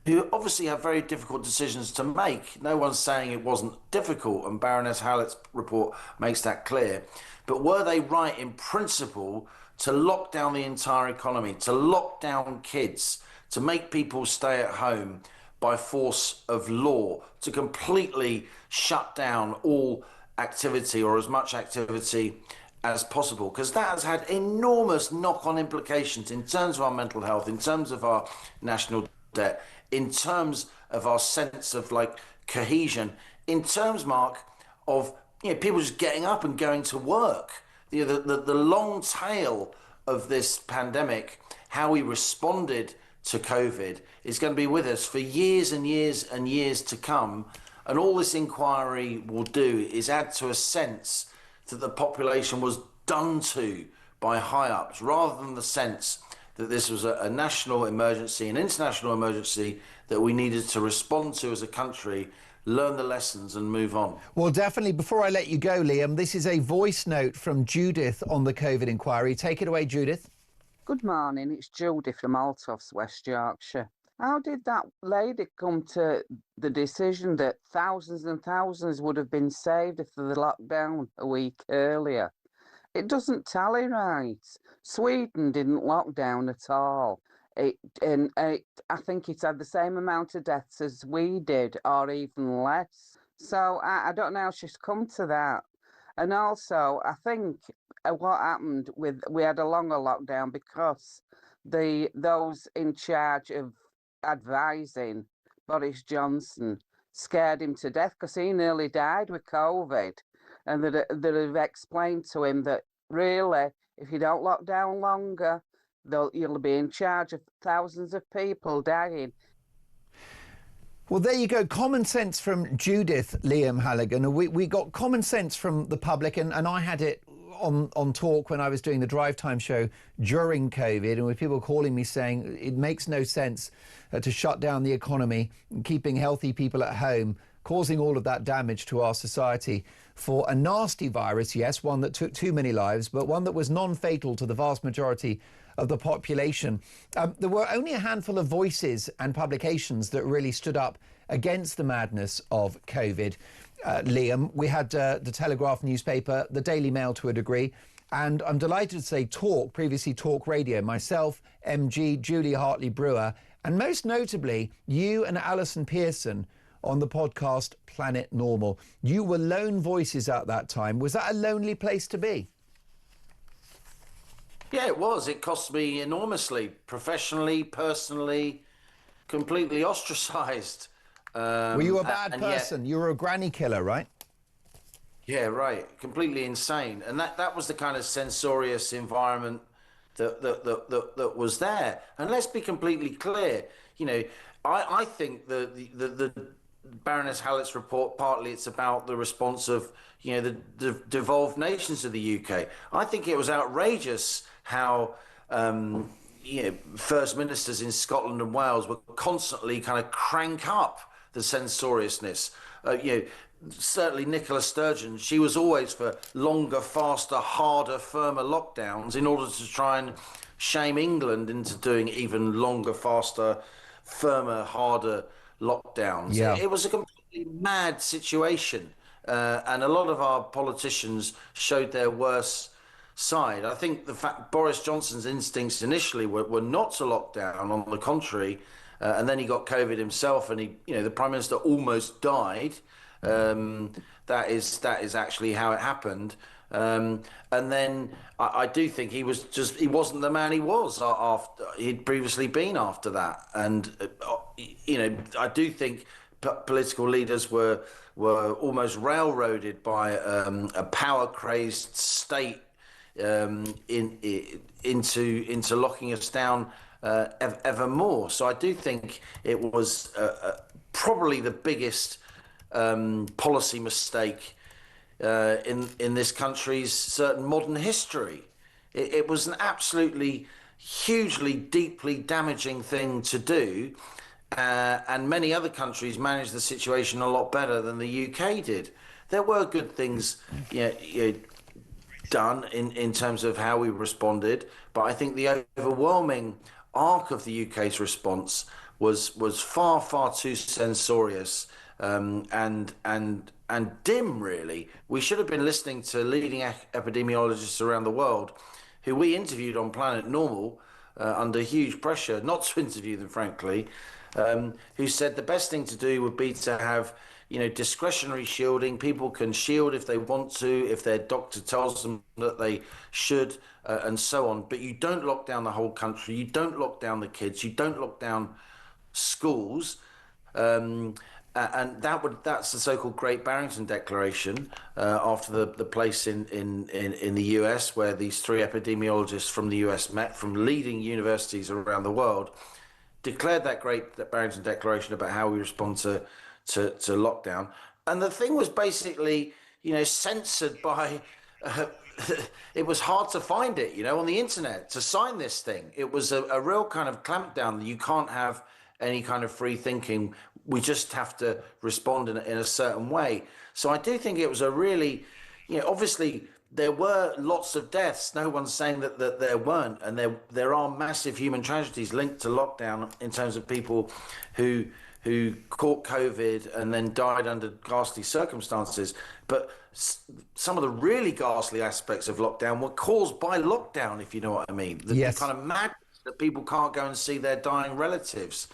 who obviously have very difficult decisions to make. No one's saying it wasn't difficult, and Baroness Hallett's report makes that clear. But were they right in principle to lock down the entire economy, to lock down kids, to make people stay at home by force of law, to completely shut down all activity or as much activity as possible? Because that has had enormous knock-on implications in terms of our mental health, in terms of our national debt, in terms of our sense of cohesion, in terms, Mark, of people just getting up and going to work. The long tail of this pandemic, how we responded to COVID, is going to be with us for years and years and years to come. And all this inquiry will do is add to a sense that the population was done to by high-ups, rather than the sense that this was a national emergency, an international emergency that we needed to respond to as a country, learn the lessons and move on. Well, definitely. Before I let you go, Liam, this is a voice note from Judith on the COVID inquiry. Take it away, Judith. Good morning, it's Judy from Altoffs, West Yorkshire. How did that lady come to the decision that thousands and thousands would have been saved if the lockdown a week earlier? It doesn't tally right. Sweden didn't lock down at all. I think it had the same amount of deaths as we did, or even less. So I don't know how she's come to that. And also, I think what happened we had a longer lockdown because those in charge of advising Boris Johnson scared him to death, because he nearly died with COVID, and that have explained to him that really, if you don't lock down longer, you'll be in charge of thousands of people dying. Well, there you go. Common sense from Judith, Liam Halligan. We got common sense from the public, and I had it on talk when I was doing the drive time show during COVID, and with people calling me saying it makes no sense to shut down the economy, keeping healthy people at home, causing all of that damage to our society for a nasty virus, yes, one that took too many lives, but one that was non-fatal to the vast majority of the population. There were only a handful of voices and publications that really stood up against the madness of COVID. Liam, we had the Telegraph newspaper, the Daily Mail to a degree, and I'm delighted to say Talk, previously Talk Radio, myself, MG, Julie Hartley-Brewer, and most notably, you and Alison Pearson on the podcast Planet Normal. You were lone voices at that time. Was that a lonely place to be? Yeah, it was. It cost me enormously, professionally, personally, completely ostracised. Were you a bad person? You were a granny killer, right? Yeah, right. Completely insane. And that was the kind of censorious environment that was there. And let's be completely clear. I think the Baroness Hallett's report, partly it's about the response of the devolved nations of the UK. I think it was outrageous how first ministers in Scotland and Wales were constantly kind of crank up the censoriousness. Certainly Nicola Sturgeon, she was always for longer, faster, harder, firmer lockdowns in order to try and shame England into doing even longer, faster, firmer, harder lockdowns. Yeah. It was a completely mad situation, and a lot of our politicians showed their worst side. I think the fact Boris Johnson's instincts initially were not to lock down, on the contrary, and then he got COVID himself, and the Prime Minister almost died. That is actually how it happened. And then I do think he wasn't the man he was after he'd previously been after that. And I do think political leaders were almost railroaded by a power crazed state into locking us down ever more. So I do think it was probably the biggest policy mistake in this country's certain modern history. It was an absolutely hugely, deeply damaging thing to do. And many other countries managed the situation a lot better than the UK did. There were good things done in terms of how we responded, but I think the overwhelming arc of the UK's response was far, far too censorious and dim, really. We should have been listening to leading epidemiologists around the world who we interviewed on Planet Normal under huge pressure, not to interview them, frankly, who said the best thing to do would be to have discretionary shielding. People can shield if they want to, if their doctor tells them that they should, and so on. But you don't lock down the whole country. You don't lock down the kids. You don't lock down schools. And that's the so-called Great Barrington Declaration after the place in the US where these three epidemiologists from the US met from leading universities around the world, declared that Great Barrington Declaration about how we respond to lockdown. And the thing was basically, censored by, it was hard to find it, on the internet to sign this thing. It was a real kind of clampdown that you can't have any kind of free thinking. We just have to respond in a certain way. So I do think it was a really, obviously there were lots of deaths. No one's saying that there weren't. And there are massive human tragedies linked to lockdown in terms of people who caught COVID and then died under ghastly circumstances. But some of the really ghastly aspects of lockdown were caused by lockdown, if you know what I mean. The kind of madness that people can't go and see their dying relatives.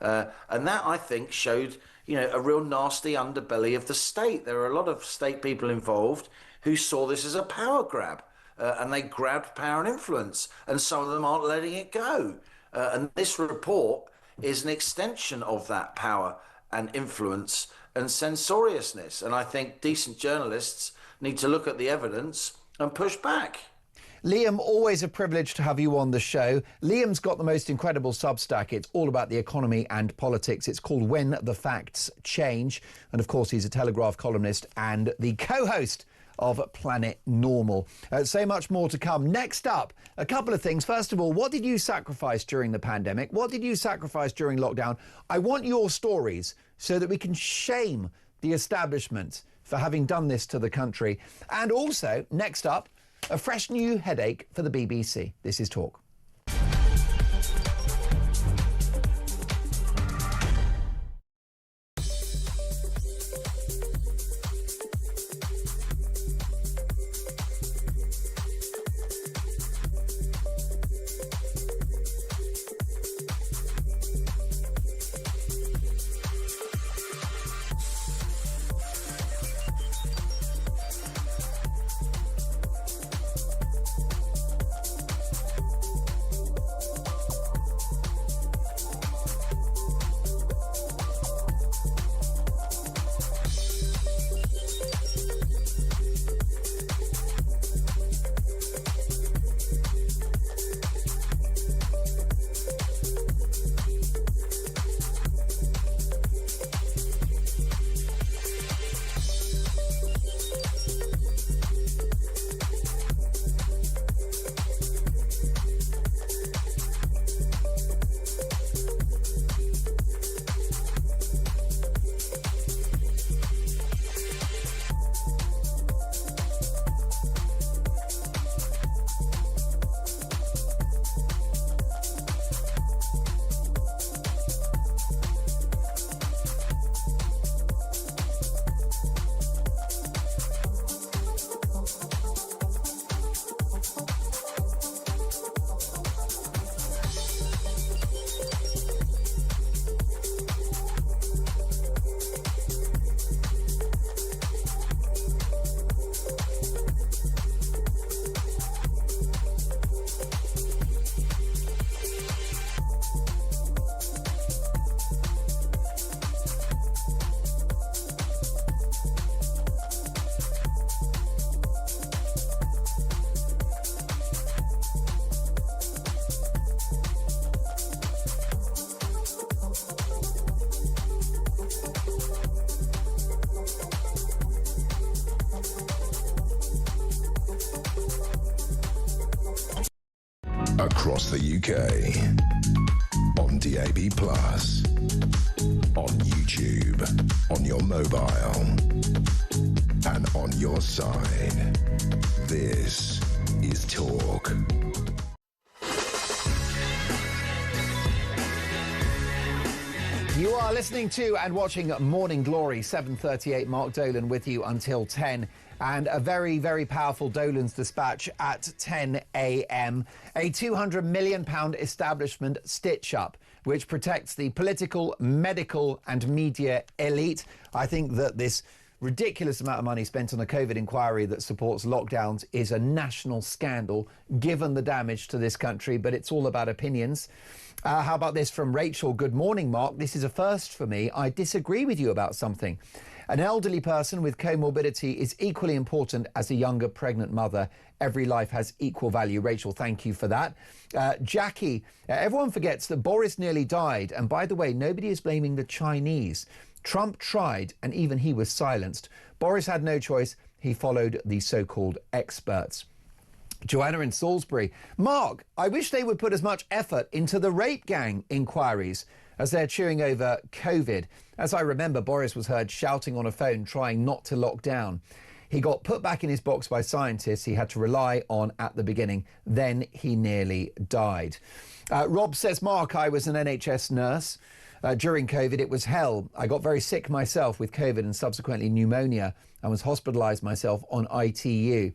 And that, I think, showed, a real nasty underbelly of the state. There are a lot of state people involved who saw this as a power grab. And they grabbed power and influence. And some of them aren't letting it go. And this report is an extension of that power and influence and censoriousness. And I think decent journalists need to look at the evidence and push back. Liam, always a privilege to have you on the show. Liam's got the most incredible Substack. It's all about the economy and politics. It's called When the Facts Change. And of course, he's a Telegraph columnist and the co-host of Planet Normal. So much more to come. Next up, a couple of things. First of all, what did you sacrifice during the pandemic? What did you sacrifice during lockdown? I want your stories so that we can shame the establishment for having done this to the country. And also, next up, a fresh new headache for the BBC. This is Talk. across the UK, on DAB+, on YouTube, on your mobile, and on your side. This is Talk. You are listening to and watching Morning Glory, 7:38. Mark Dolan with you until 10. And a very, very powerful Dolan's dispatch at 10 a.m. A £200 million establishment stitch-up, which protects the political, medical and media elite. I think that this ridiculous amount of money spent on a COVID inquiry that supports lockdowns is a national scandal, given the damage to this country, but it's all about opinions. How about this from Rachel? Good morning, Mark. This is a first for me. I disagree with you about something. An elderly person with comorbidity is equally important as a younger pregnant mother. Every life has equal value. Rachel, thank you for that. Jackie, everyone forgets that Boris nearly died. And by the way, nobody is blaming the Chinese. Trump tried, and even he was silenced. Boris had no choice. He followed the so-called experts. Joanna in Salisbury. Mark, I wish they would put as much effort into the rape gang inquiries as they're chewing over COVID. As I remember, Boris was heard shouting on a phone, trying not to lock down. He got put back in his box by scientists he had to rely on at the beginning. Then he nearly died. Rob says, Mark, I was an NHS nurse. During COVID, it was hell. I got very sick myself with COVID and subsequently pneumonia and was hospitalised myself on ITU.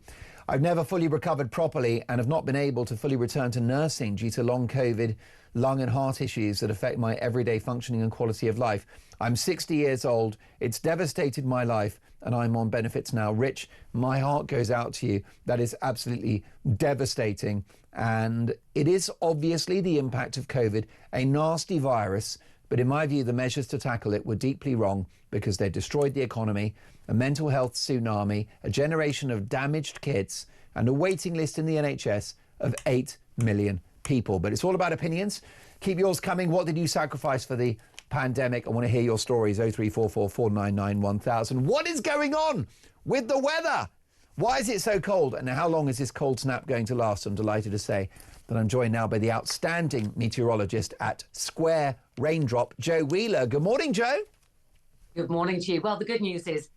I've never fully recovered properly and have not been able to fully return to nursing due to long COVID, lung and heart issues that affect my everyday functioning and quality of life. I'm 60 years old. It's devastated my life and I'm on benefits now. Rich, my heart goes out to you. That is absolutely devastating. And it is obviously the impact of COVID, a nasty virus. But in my view, the measures to tackle it were deeply wrong because they destroyed the economy, a mental health tsunami, a generation of damaged kids, and a waiting list in the NHS of 8 million people. But it's all about opinions. Keep yours coming. What did you sacrifice for the pandemic? I want to hear your stories. 0344 499 1000. What is going on with the weather? Why is it so cold? And how long is this cold snap going to last? I'm delighted to say that I'm joined now by the outstanding meteorologist at Square Raindrop, Joe Wheeler. Good morning, Joe. Good morning to you. Well, the good news is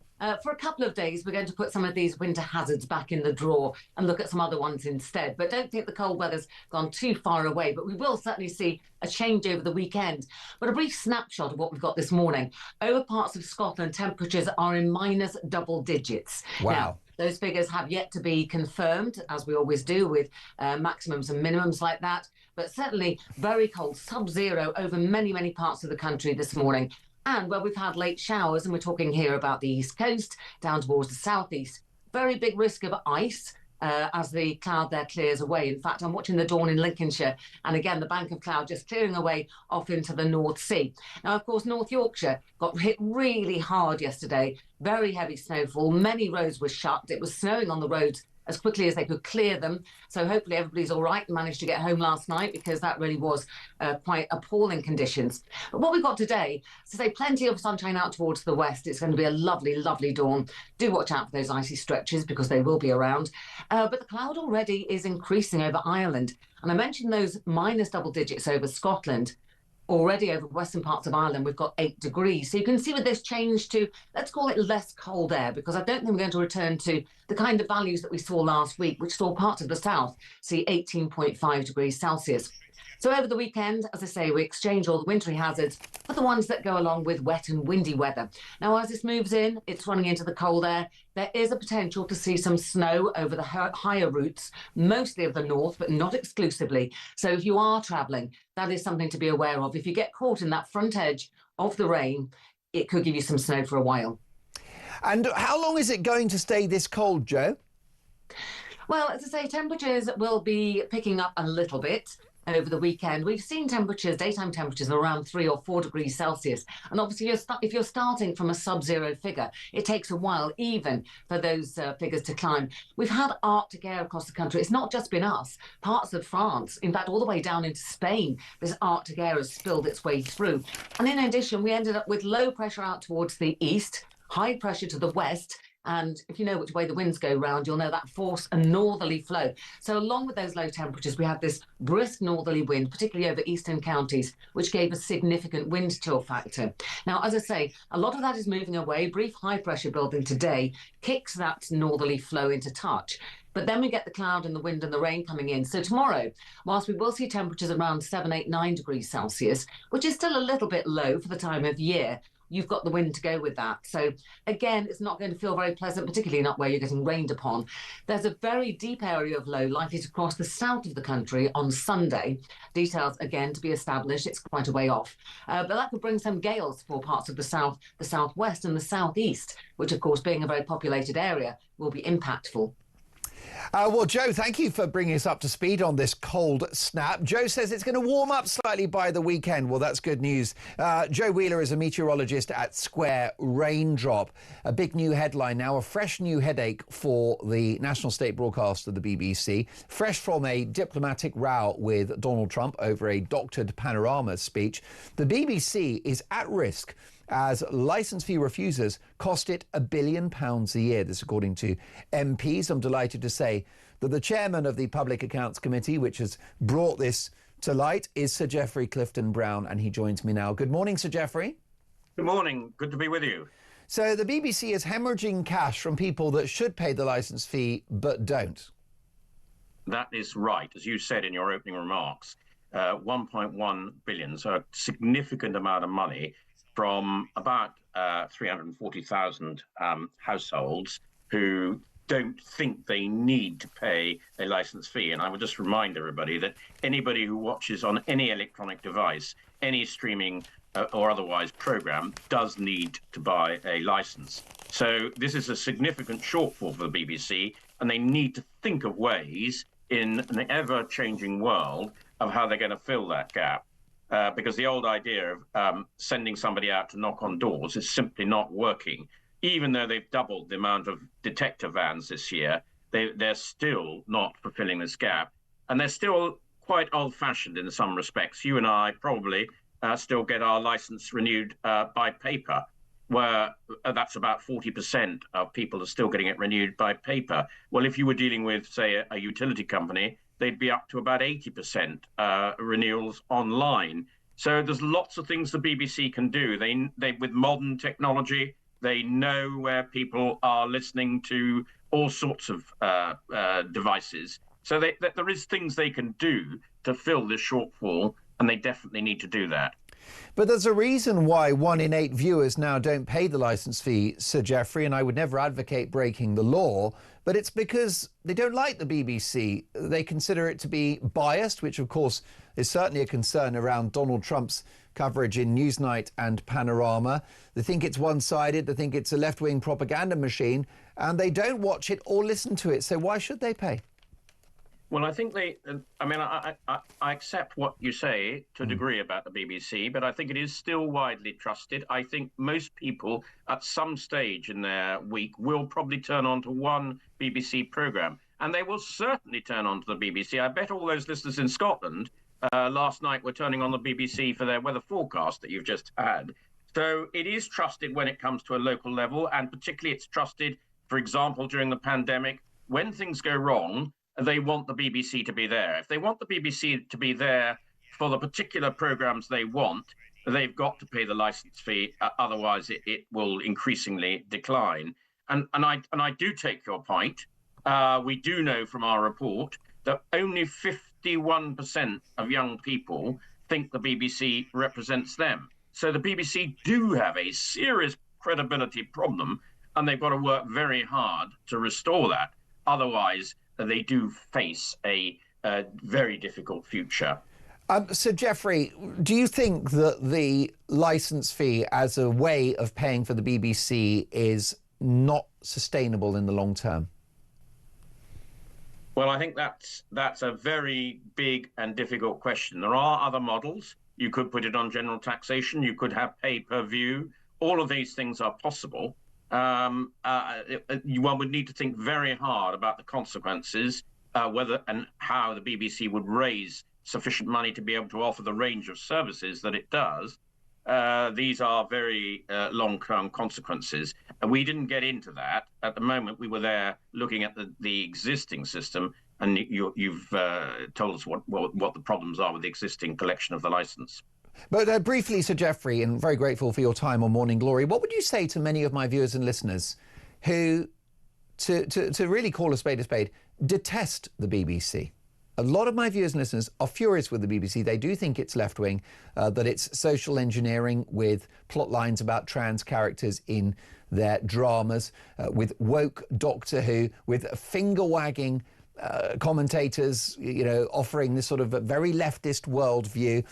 for a couple of days, we're going to put some of these winter hazards back in the drawer and look at some other ones instead. But don't think the cold weather's gone too far away. But we will certainly see a change over the weekend. But a brief snapshot of what we've got this morning. Over parts of Scotland, temperatures are in minus double digits. Wow. Now, those figures have yet to be confirmed, as we always do with maximums and minimums like that. But certainly very cold, sub-zero over many, many parts of the country this morning. And where we've had late showers, and we're talking here about the east coast, down towards the southeast, very big risk of ice as the cloud there clears away. In fact, I'm watching the dawn in Lincolnshire, and again, the bank of cloud just clearing away off into the North Sea. Now, of course, North Yorkshire got hit really hard yesterday, very heavy snowfall. Many roads were shut. It was snowing on the roads as quickly as they could clear them. So hopefully everybody's all right and managed to get home last night, because that really was quite appalling conditions. But what we've got today, as I say, plenty of sunshine out towards the west. It's going to be a lovely, lovely dawn. Do watch out for those icy stretches because they will be around. But the cloud already is increasing over Ireland. And I mentioned those minus double digits over Scotland. Already over western parts of Ireland, we've got 8 degrees. So you can see with this change to, let's call it less cold air, because I don't think we're going to return to the kind of values that we saw last week, which saw parts of the south see 18.5 degrees Celsius. So over the weekend, as I say, we exchange all the wintry hazards for the ones that go along with wet and windy weather. Now, as this moves in, it's running into the cold air. There is a potential to see some snow over the higher routes, mostly of the north, but not exclusively. So if you are travelling, that is something to be aware of. If you get caught in that front edge of the rain, it could give you some snow for a while. And how long is it going to stay this cold, Joe? Well, as I say, temperatures will be picking up a little bit over the weekend. We've seen temperatures, daytime temperatures, around 3 or 4 degrees Celsius. And obviously, if you're starting from a sub-zero figure, it takes a while even for those figures to climb. We've had Arctic air across the country. It's not just been us. Parts of France, in fact, all the way down into Spain, this Arctic air has spilled its way through. And in addition, we ended up with low pressure out towards the east, high pressure to the west, And if you know which way the winds go round, you'll know that force a northerly flow. So along with those low temperatures, we had this brisk northerly wind, particularly over eastern counties, which gave a significant wind chill factor. Now, as I say, a lot of that is moving away. Brief high pressure building today kicks that northerly flow into touch. But then we get the cloud and the wind and the rain coming in. So tomorrow, whilst we will see temperatures around 7, 8, 9 degrees Celsius, which is still a little bit low for the time of year, you've got the wind to go with that. So again, it's not going to feel very pleasant, particularly not where you're getting rained upon. There's a very deep area of low likely to cross the south of the country on Sunday. Details, again, to be established. It's quite a way off. But that could bring some gales for parts of the south, the southwest and the southeast, which, of course, being a very populated area, will be impactful. Well, Joe, thank you for bringing us up to speed on this cold snap. Joe says it's going to warm up slightly by the weekend. Well, that's good news. Joe Wheeler is a meteorologist at Square Raindrop. A big new headline now, a fresh new headache for the national state broadcaster, the BBC. Fresh from a diplomatic row with Donald Trump over a doctored panorama speech. The BBC is at risk as licence fee refusers cost it £1 billion a year. This according to MPs. I'm delighted to say that the chairman of the Public Accounts Committee, which has brought this to light, is Sir Geoffrey Clifton-Brown, and he joins me now. Good morning, Sir Geoffrey. Good morning. Good to be with you. So the BBC is hemorrhaging cash from people that should pay the licence fee but don't. That is right. As you said in your opening remarks, 1.1 billion, so a significant amount of money from about 340,000 households who don't think they need to pay a license fee. And I would just remind everybody that anybody who watches on any electronic device, any streaming or otherwise program, does need to buy a license. So this is a significant shortfall for the BBC, and they need to think of ways in an ever-changing world of how they're going to fill that gap. Because the old idea of sending somebody out to knock on doors is simply not working. Even though they've doubled the amount of detector vans this year, they're still not fulfilling this gap. And they're still quite old-fashioned in some respects. You and I probably still get our license renewed by paper, where that's about 40% of people are still getting it renewed by paper. Well, if you were dealing with, say, a utility company, they'd be up to about 80% renewals online. So there's lots of things the BBC can do. They with modern technology, they know where people are listening to all sorts of devices. So there is things they can do to fill this shortfall, and they definitely need to do that. But there's a reason why 1 in 8 viewers now don't pay the licence fee, Sir Geoffrey, and I would never advocate breaking the law, but it's because they don't like the BBC. They consider it to be biased, which of course is certainly a concern around Donald Trump's coverage in Newsnight and Panorama. They think it's one-sided, they think it's a left-wing propaganda machine, and they don't watch it or listen to it. So why should they pay? Well, I think I accept what you say to a degree about the BBC, but I think it is still widely trusted. I think most people at some stage in their week will probably turn on to one BBC programme, and they will certainly turn on to the BBC. I bet all those listeners in Scotland last night were turning on the BBC for their weather forecast that you've just had. So it is trusted when it comes to a local level, and particularly it's trusted, for example, during the pandemic, when things go wrong, they want the BBC to be there. If they want the BBC to be there for the particular programmes they want, they've got to pay the licence fee. Otherwise, it will increasingly decline. And I do take your point. We do know from our report that only 51% of young people think the BBC represents them. So the BBC do have a serious credibility problem, and they've got to work very hard to restore that. Otherwise, they do face a very difficult future. So, Geoffrey, do you think that the licence fee as a way of paying for the BBC is not sustainable in the long term? Well, I think that's a very big and difficult question. There are other models. You could put it on general taxation. You could have pay-per-view. All of these things are possible. One would need to think very hard about the consequences, whether and how the BBC would raise sufficient money to be able to offer the range of services that it does. these are very long-term consequences. And we didn't get into that. At the moment, we were there looking at the existing system, and you've told us what the problems are with the existing collection of the licence. But briefly, Sir Geoffrey, and very grateful for your time on Morning Glory, what would you say to many of my viewers and listeners who, to really call a spade, detest the BBC? A lot of my viewers and listeners are furious with the BBC. They do think it's left-wing, that it's social engineering with plot lines about trans characters in their dramas, with woke Doctor Who, with finger-wagging commentators, offering this sort of a very leftist worldview,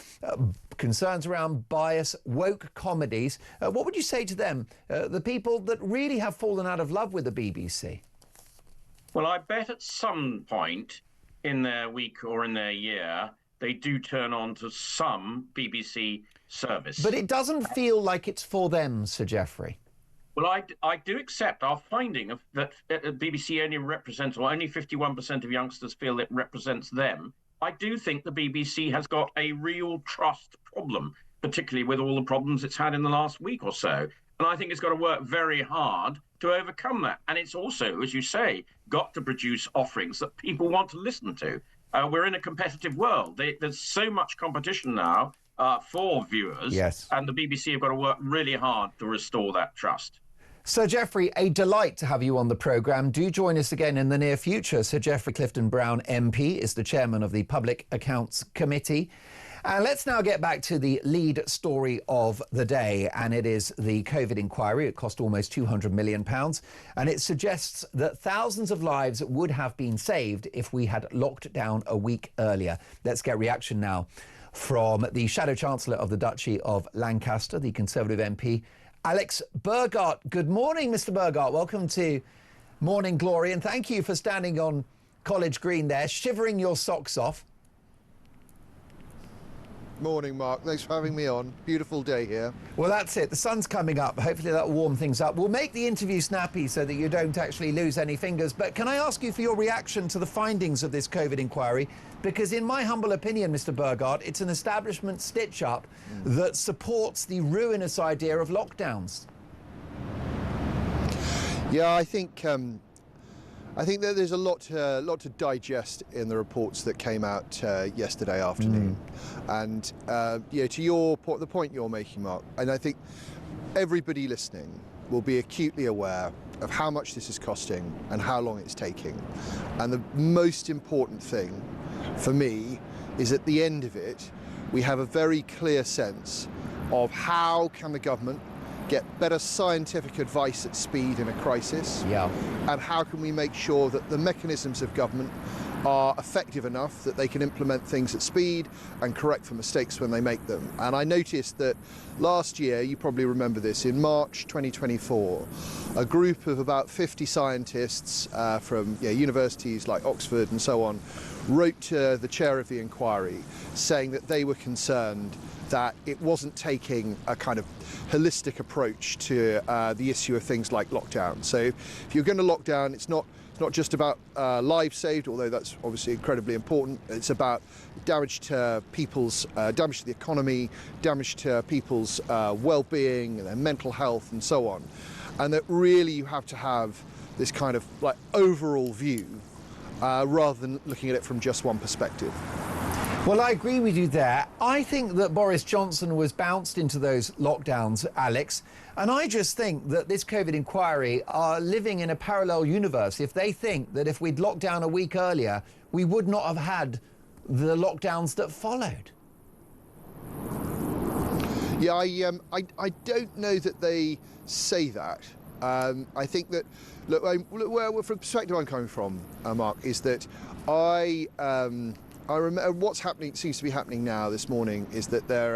concerns around bias, woke comedies. What would you say to them, the people that really have fallen out of love with the BBC? Well, I bet at some point in their week or in their year, they do turn on to some BBC service. But it doesn't feel like it's for them, Sir Geoffrey. Well, I do accept our finding of that BBC only represents, or only 51% of youngsters feel it represents them. I do think the BBC has got a real trust problem, particularly with all the problems it's had in the last week or so. And I think it's got to work very hard to overcome that. And it's also, as you say, got to produce offerings that people want to listen to. We're in a competitive world. There's so much competition now for viewers. Yes. And the BBC have got to work really hard to restore that trust. Sir Geoffrey, a delight to have you on the programme. Do join us again in the near future. Sir Geoffrey Clifton-Brown MP is the chairman of the Public Accounts Committee. And let's now get back to the lead story of the day, and it is the COVID inquiry. It cost almost £200 million, and it suggests that thousands of lives would have been saved if we had locked down a week earlier. Let's get reaction now from the Shadow Chancellor of the Duchy of Lancaster, the Conservative MP, Alex Burgart. Good morning, Mr. Burgart. Welcome to Morning Glory, and thank you for standing on College Green there, shivering your socks off. Morning, Mark. Thanks for having me on. Beautiful day here. Well, that's it. The sun's coming up. Hopefully that will warm things up. We'll make the interview snappy so that you don't actually lose any fingers. But can I ask you for your reaction to the findings of this COVID inquiry? Because in my humble opinion, Mr. Burgart, it's an establishment stitch-up that supports the ruinous idea of lockdowns. Yeah, I think that there's a lot to digest in the reports that came out yesterday afternoon, and to the point you're making, Mark, and I think everybody listening will be acutely aware of how much this is costing and how long it's taking. And the most important thing for me is at the end of it, we have a very clear sense of how can the government get better scientific advice at speed in a crisis, and how can we make sure that the mechanisms of government are effective enough that they can implement things at speed and correct for mistakes when they make them. And I noticed that last year, you probably remember this, in March 2024, a group of about 50 scientists from universities like Oxford and so on wrote to the chair of the inquiry saying that they were concerned that it wasn't taking a kind of holistic approach to the issue of things like lockdown. So if you're going to lock down, it's not just about lives saved, although that's obviously incredibly important. It's about damage to people's, damage to the economy, damage to people's well-being, their mental health, and so on. And that really you have to have this kind of like overall view rather than looking at it from just one perspective. Well, I agree with you there. I think that Boris Johnson was bounced into those lockdowns, Alex, and I just think that this COVID inquiry are living in a parallel universe if they think that if we'd locked down a week earlier, we would not have had the lockdowns that followed. Yeah, I don't know that they say that. I think that, look, from the perspective I'm coming from, Mark, is that I remember what's happening, seems to be happening now this morning, is that there,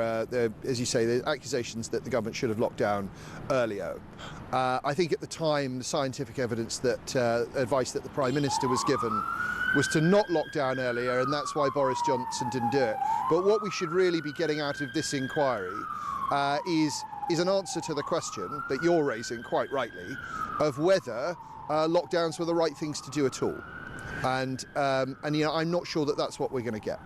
as you say, there's accusations that the government should have locked down earlier. I think at the time, the scientific evidence that advice that the Prime Minister was given was to not lock down earlier, and that's why Boris Johnson didn't do it. But what we should really be getting out of this inquiry is an answer to the question that you're raising, quite rightly, of whether lockdowns were the right things to do at all. And I'm not sure that that's what we're going to get.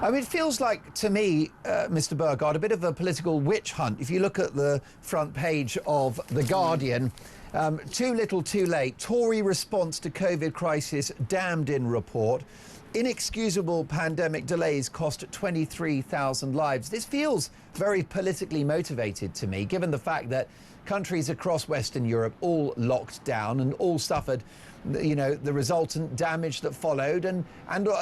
I mean, it feels like, to me, Mr. Burgard, a bit of a political witch hunt. If you look at the front page of The Guardian, too little, too late. Tory response to COVID crisis damned in report. Inexcusable pandemic delays cost 23,000 lives. This feels very politically motivated to me, given the fact that countries across Western Europe all locked down and all suffered, you know, the resultant damage that followed, and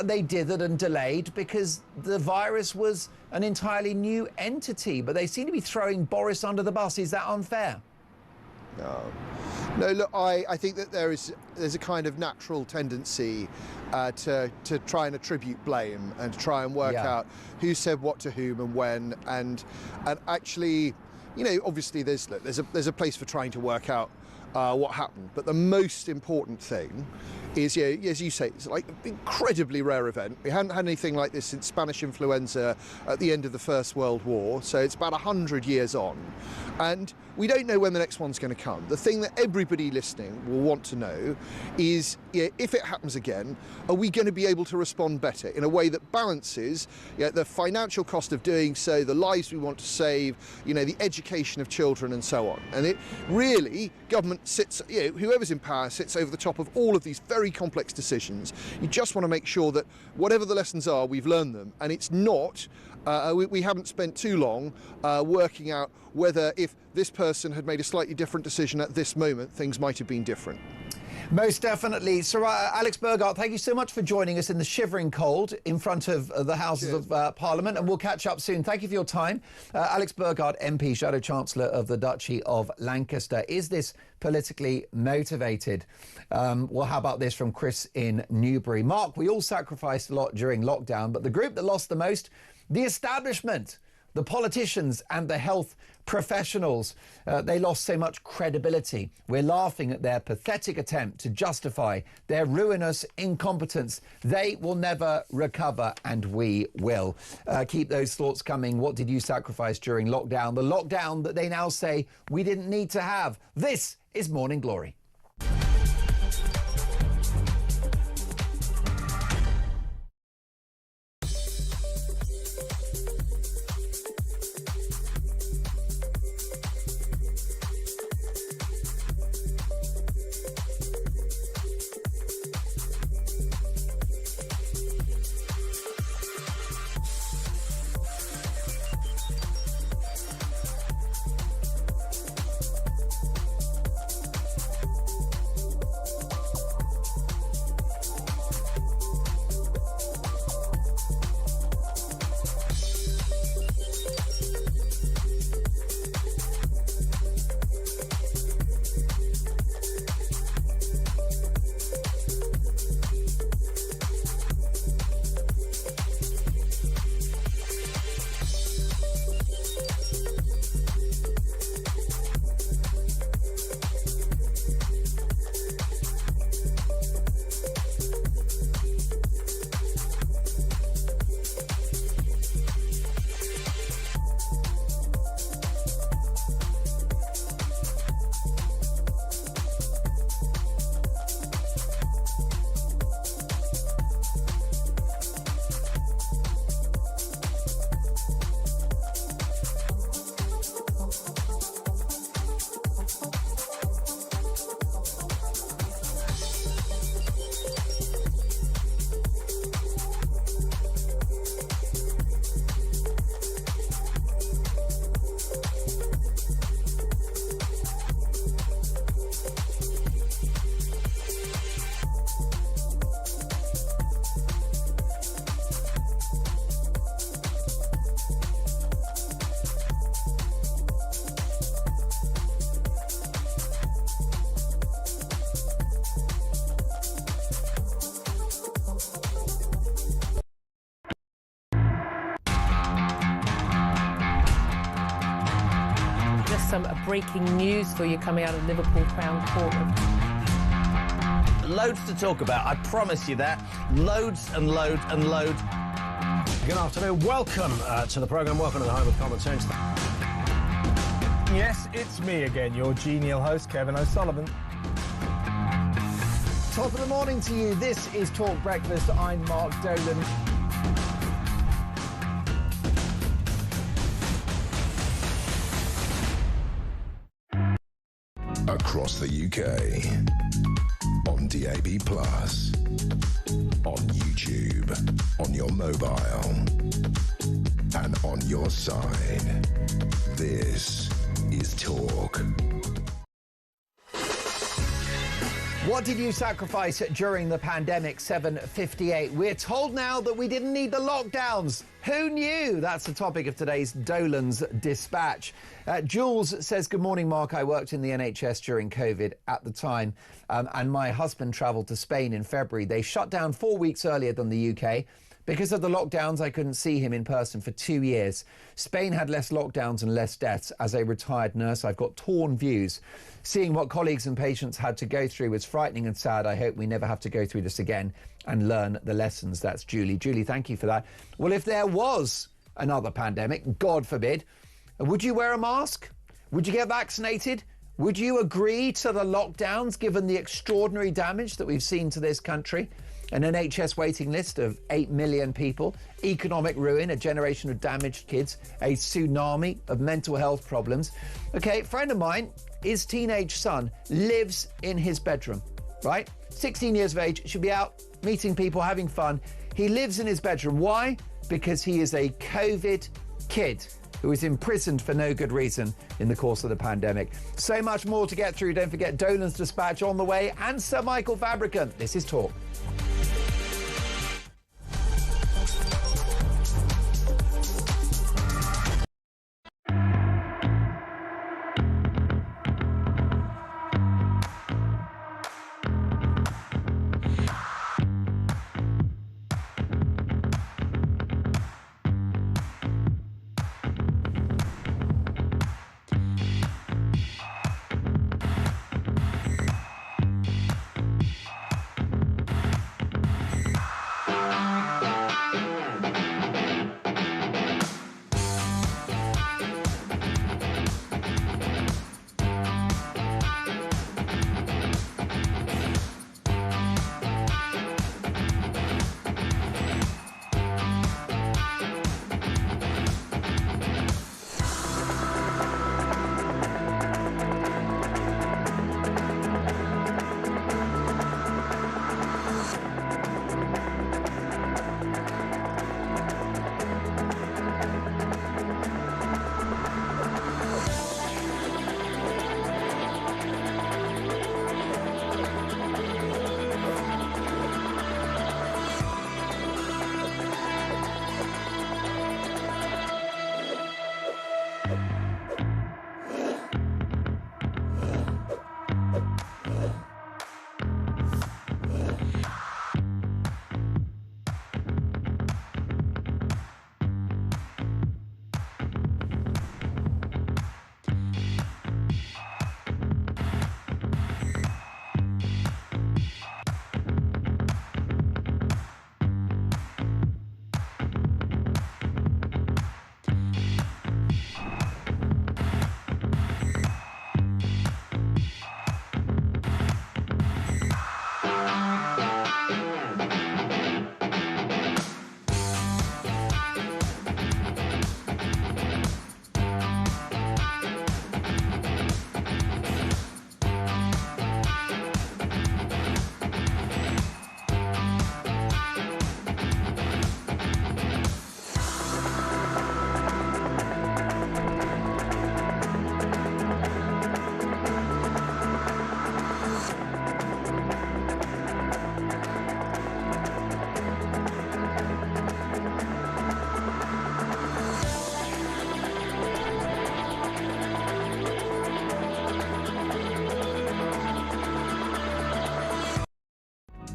they dithered and delayed because the virus was an entirely new entity. But they seem to be throwing Boris under the bus. Is that unfair? No, look, I think that there's a kind of natural tendency to try and attribute blame and to try and work out who said what to whom and when, and actually, you know, obviously there's a place for trying to work out what happened, but the most important thing is, as you say, it's like an incredibly rare event. We hadn't had anything like this since Spanish influenza at the end of the First World War, so it's about 100 years on, and we don't know when the next one's going to come. The thing that everybody listening will want to know is, if it happens again, are we going to be able to respond better in a way that balances the financial cost of doing so, the lives we want to save, the education of children and so on. And it really, government sits, whoever's in power sits over the top of all of these very complex decisions. You just want to make sure that whatever the lessons are, we've learned them, and it's not, we haven't spent too long working out whether if this person had made a slightly different decision at this moment, things might have been different. Most definitely. Sir Alex Burgard, thank you so much for joining us in the shivering cold in front of the Houses of Parliament, and we'll catch up soon. Thank you for your time. Alex Burgard, MP, Shadow Chancellor of the Duchy of Lancaster. Is this politically motivated? Well, how about this from Chris in Newbury? Mark, we all sacrificed a lot during lockdown, but the group that lost the most, the establishment, the politicians and the health professionals, they lost so much credibility. We're laughing at their pathetic attempt to justify their ruinous incompetence. They will never recover, and we will. Keep those thoughts coming. What did you sacrifice during lockdown? The lockdown that they now say we didn't need to have. This is Morning Glory. Some breaking news for you coming out of Liverpool Crown Court. Loads to talk about, I promise you that. Loads and loads and loads. Good afternoon, welcome to the programme, welcome to the home of common sense. Yes, it's me again, your genial host, Kevin O'Sullivan. Top of the morning to you. This is Talk Breakfast. I'm Mark Dolan. Across the UK. On DAB+. On YouTube. On your mobile. And on your side. This is Talk. What did you sacrifice during the pandemic? 7:58. We're told now that we didn't need the lockdowns. Who knew? That's the topic of today's Dolan's Dispatch. Jules says, good morning, Mark. I worked in the NHS during COVID at the time, and my husband travelled to Spain in February. They shut down 4 weeks earlier than the UK. Because of the lockdowns, I couldn't see him in person for 2 years. Spain had less lockdowns and less deaths. As a retired nurse, I've got torn views. Seeing what colleagues and patients had to go through was frightening and sad. I hope we never have to go through this again and learn the lessons. That's Julie. Julie, thank you for that. Well, if there was another pandemic, God forbid, would you wear a mask? Would you get vaccinated? Would you agree to the lockdowns given the extraordinary damage that we've seen to this country? An NHS waiting list of 8 million people, economic ruin, a generation of damaged kids, a tsunami of mental health problems. Okay, friend of mine, his teenage son lives in his bedroom, right? 16 years of age, should be out meeting people, having fun. He lives in his bedroom. Why? Because he is a COVID kid who is imprisoned for no good reason in the course of the pandemic. So much more to get through. Don't forget Dolan's Dispatch on the way and Sir Michael Fabricant. This is Talk.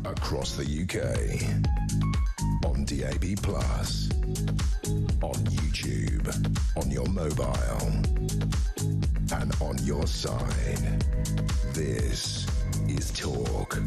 Across the UK. On DAB+. On YouTube. On your mobile. And on your side. This is Talk.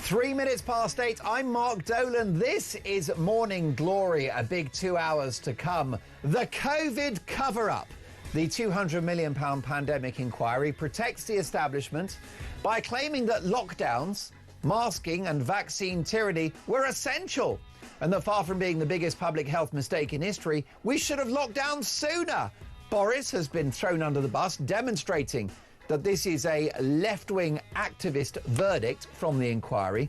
Three minutes past 8, I'm Mark Dolan. This is Morning Glory, a big 2 hours to come. The COVID cover-up. The £200 million pandemic inquiry protects the establishment by claiming that lockdowns, masking and vaccine tyranny were essential, and that far from being the biggest public health mistake in history, we should have locked down sooner. Boris has been thrown under the bus, demonstrating that this is a left-wing activist verdict from the inquiry,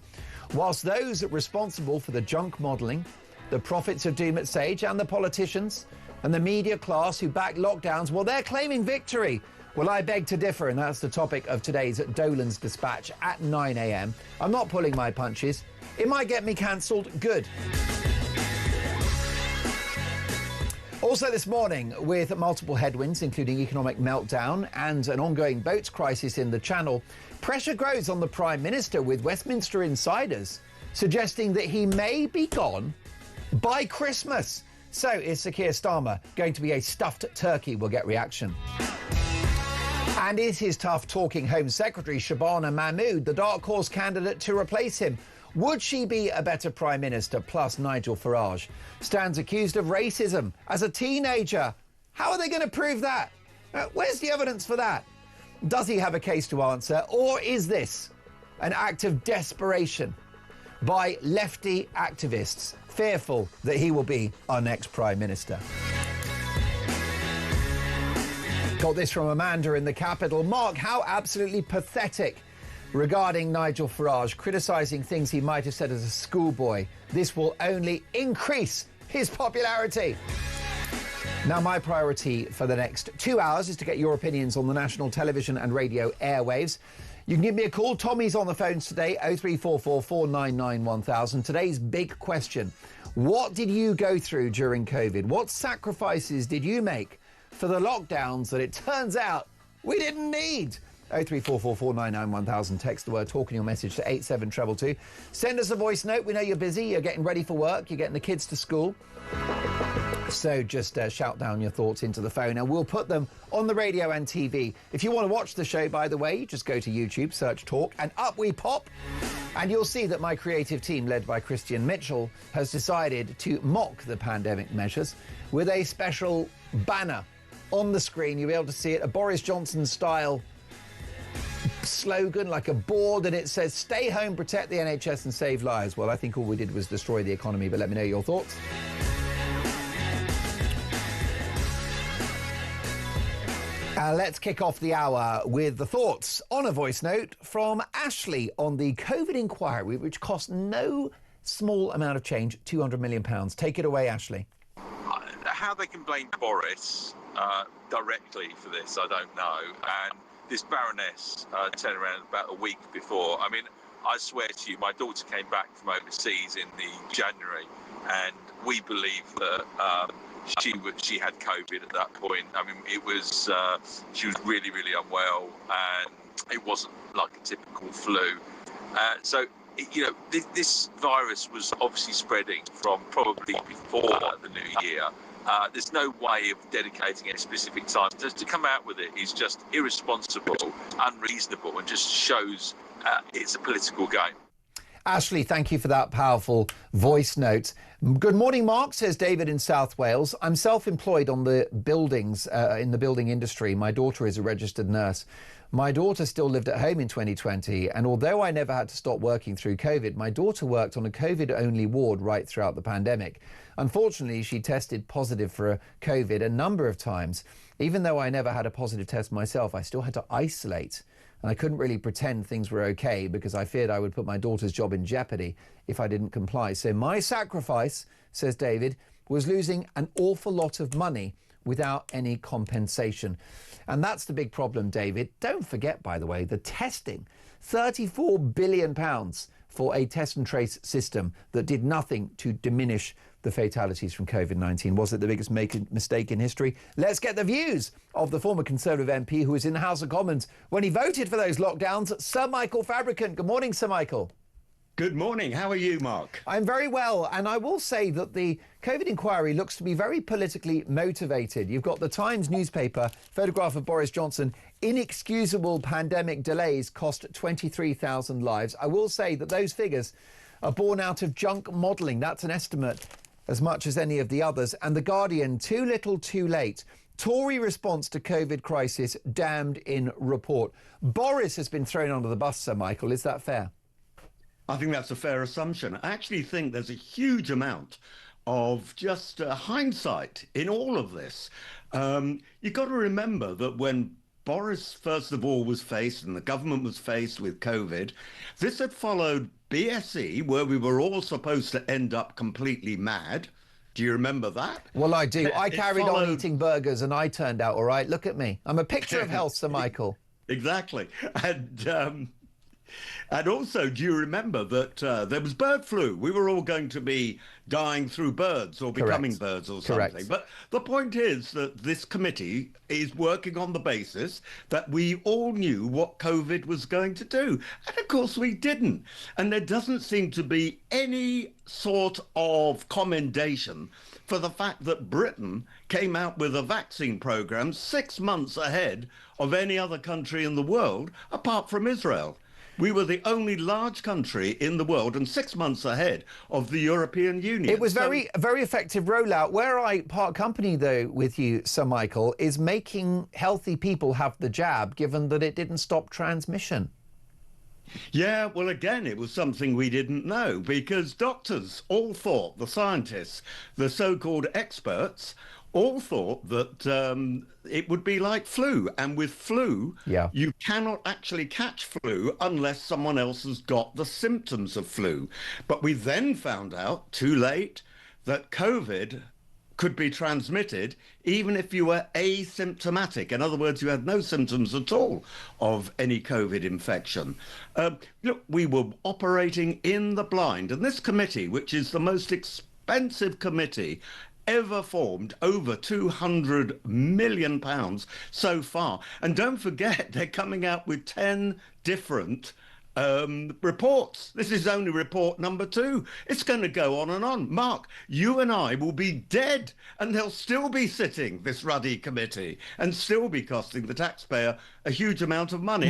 whilst those responsible for the junk modelling, the prophets of doom at Sage and the politicians and the media class who back lockdowns, well, they're claiming victory. Well, I beg to differ, and that's the topic of today's Dolan's Dispatch at 9 a.m. I'm not pulling my punches. It might get me cancelled. Good. Also this morning, with multiple headwinds, including economic meltdown and an ongoing boats crisis in the Channel, pressure grows on the Prime Minister, with Westminster insiders suggesting that he may be gone by Christmas. So is Sir Keir Starmer going to be a stuffed turkey? We'll get reaction. And is his tough-talking Home Secretary, Shabana Mahmood, the dark horse candidate to replace him? Would she be a better Prime Minister? Plus, Nigel Farage stands accused of racism as a teenager. How are they going to prove that? Where's the evidence for that? Does he have a case to answer? Or is this an act of desperation by lefty activists fearful that he will be our next Prime Minister? Got this from Amanda in the capital. Mark, how absolutely pathetic regarding Nigel Farage criticising things he might have said as a schoolboy. This will only increase his popularity. Now, my priority for the next 2 hours is to get your opinions on the national television and radio airwaves. You can give me a call. Tommy's on the phones today, 0344 499 1000. Today's big question: what did you go through during COVID? What sacrifices did you make for the lockdowns that it turns out we didn't need? 0344 499 1000. Text the word talk in your message to 87222. Send us a voice note. We know you're busy. You're getting ready for work. You're getting the kids to school. So just shout down your thoughts into the phone and we'll put them on the radio and TV. If you want to watch the show, by the way, just go to YouTube, search Talk, and up we pop. And you'll see that my creative team, led by Christian Mitchell, has decided to mock the pandemic measures with a special banner on the screen. You'll be able to see it, a Boris Johnson style slogan, like a board, and it says stay home, protect the NHS and save lives. Well, I think all we did was destroy the economy, but let me know your thoughts. Let's kick off the hour with the thoughts on a voice note from Ashley on the COVID inquiry, which cost no small amount of change, £200 million. Take it away, Ashley. How they can blame Boris directly for this, I don't know. And this Baroness turned around about a week before. I mean, I swear to you, my daughter came back from overseas in the January, and we believe that she had COVID at that point. I mean, it was she was really, really unwell, and it wasn't like a typical flu. So, you know, this virus was obviously spreading from probably before the new year. There's no way of dedicating a specific time. Just to come out with it is just irresponsible, unreasonable, and just shows it's a political game. Ashley, thank you for that powerful voice note. Good morning, Mark, says David in South Wales. I'm self-employed on the buildings, in the building industry. My daughter is a registered nurse. My daughter still lived at home in 2020, and although I never had to stop working through COVID, my daughter worked on a COVID-only ward right throughout the pandemic. Unfortunately, she tested positive for COVID a number of times. Even though I never had a positive test myself, I still had to isolate. And I couldn't really pretend things were okay because I feared I would put my daughter's job in jeopardy if I didn't comply. So my sacrifice, says David, was losing an awful lot of money without any compensation. And that's the big problem, David. Don't forget, by the way, the testing. £34 billion for a test and trace system that did nothing to diminish the fatalities from COVID-19. Was it the biggest mistake in history? Let's get the views of the former Conservative MP who was in the House of Commons when he voted for those lockdowns, Sir Michael Fabricant. Good morning, Sir Michael. Good morning. How are you, Mark? I'm very well, and I will say that the COVID inquiry looks to be very politically motivated. You've got the Times newspaper, photograph of Boris Johnson. Inexcusable pandemic delays cost 23,000 lives. I will say that those figures are born out of junk modelling. That's an estimate as much as any of the others. And The Guardian, too little, too late. Tory response to COVID crisis damned in report. Boris has been thrown under the bus, Sir Michael. Is that fair? I think that's a fair assumption. I actually think there's a huge amount of just hindsight in all of this. You've got to remember that when Boris, first of all, was faced and the government was faced with COVID, this had followed BSE, where we were all supposed to end up completely mad. Do you remember that? Well, I do. I carried on eating burgers and I turned out all right. Look at me. I'm a picture of health, Sir Michael. Exactly. And also, do you remember that there was bird flu? We were all going to be dying through birds or becoming birds or something. Correct. But the point is that this committee is working on the basis that we all knew what COVID was going to do. And of course we didn't. And there doesn't seem to be any sort of commendation for the fact that Britain came out with a vaccine program 6 months ahead of any other country in the world, apart from Israel. We were the only large country in the world and 6 months ahead of the European Union. It was very effective rollout. Where I part company, though, with you, Sir Michael, is making healthy people have the jab, given that it didn't stop transmission. Yeah, well, again, it was something we didn't know, because doctors all thought, the scientists, the so-called experts, all thought that it would be like flu. And with flu, you cannot actually catch flu unless someone else has got the symptoms of flu. But we then found out, too late, that COVID could be transmitted even if you were asymptomatic. In other words, you had no symptoms at all of any COVID infection. Look, we were operating in the blind. And this committee, which is the most expensive committee ever formed, over £200 million so far. And don't forget, they're coming out with 10 different reports. This is only report number 2. It's going to go on and on. Mark, you and I will be dead, and they'll still be sitting, this ruddy committee, and still be costing the taxpayer a huge amount of money.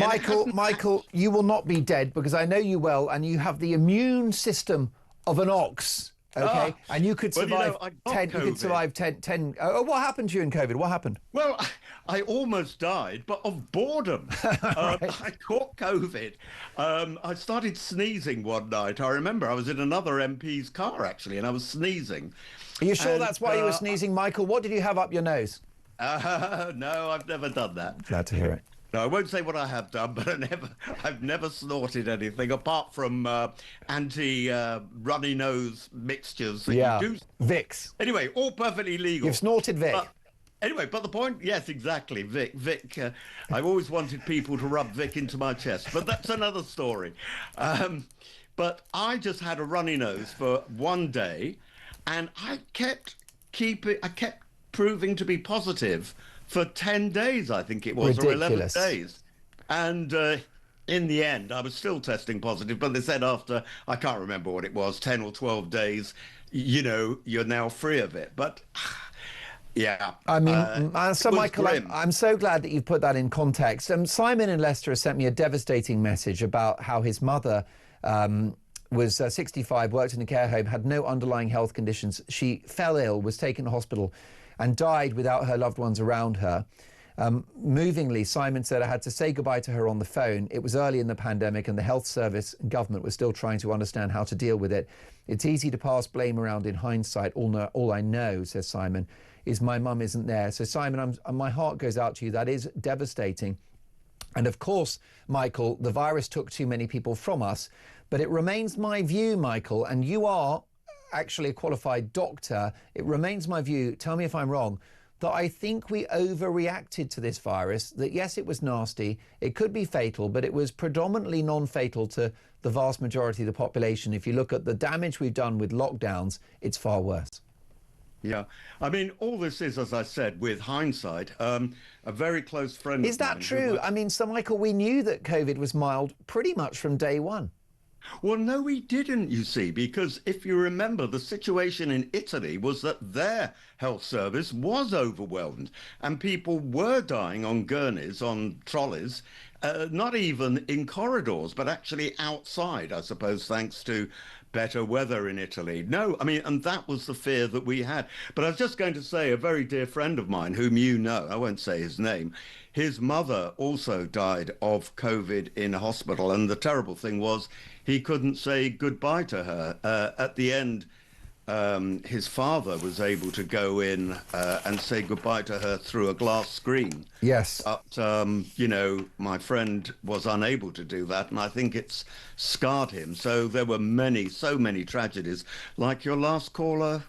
Michael, you will not be dead, because I know you well, and you have the immune system of an ox. Okay, and you could survive 10. You could survive 10. What happened to you in COVID? What happened? Well, I almost died, but of boredom. I caught COVID. I started sneezing one night. I remember I was in another MP's car, actually, and I was sneezing. Are you sure that's why you were sneezing, Michael? What did you have up your nose? No, I've never done that. Glad to hear it. No, I won't say what I have done, but I've never snorted anything apart from anti-runny nose mixtures that you do. Vicks. Anyway, all perfectly legal. You've snorted Vic. Anyway, but the point, yes, exactly, Vic. I've always wanted people to rub Vic into my chest, but that's another story. But I just had a runny nose for one day, and I kept proving to be positive for 10 days, I think it was, Ridiculous. or 11 days. And in the end, I was still testing positive, but they said after, I can't remember what it was, 10 or 12 days, you're now free of it. But yeah. I mean, so Michael, I'm so glad that you've put that in context. Simon in Leicester has sent me a devastating message about how his mother was 65, worked in a care home, had no underlying health conditions. She fell ill, was taken to hospital, and died without her loved ones around her. Movingly, Simon said, I had to say goodbye to her on the phone. It was early in the pandemic and the health service and government was still trying to understand how to deal with it. It's easy to pass blame around in hindsight. All I know, says Simon, is my mum isn't there. So Simon, my heart goes out to you. That is devastating. And of course, Michael, the virus took too many people from us, but it remains my view, Michael, and you are actually a qualified doctor, it remains my view, tell me if I'm wrong, that I think we overreacted to this virus, that yes, it was nasty, it could be fatal, but it was predominantly non-fatal to the vast majority of the population. If you look at the damage we've done with lockdowns, it's far worse. Yeah, I mean, all this is, as I said, with hindsight, a very close friend Is that true? I mean, Sir Michael, we knew that COVID was mild pretty much from day one. Well, no, we didn't, you see, because if you remember, the situation in Italy was that their health service was overwhelmed and people were dying on gurneys, on trolleys, not even in corridors, but actually outside, I suppose, thanks to better weather in Italy. No, I mean, and that was the fear that we had. But I was just going to say, a very dear friend of mine, whom you know, I won't say his name, his mother also died of COVID in hospital. And the terrible thing was he couldn't say goodbye to her. At the end, his father was able to go in and say goodbye to her through a glass screen. Yes. But, you know, my friend was unable to do that, and I think it's scarred him. So there were so many tragedies, like your last caller,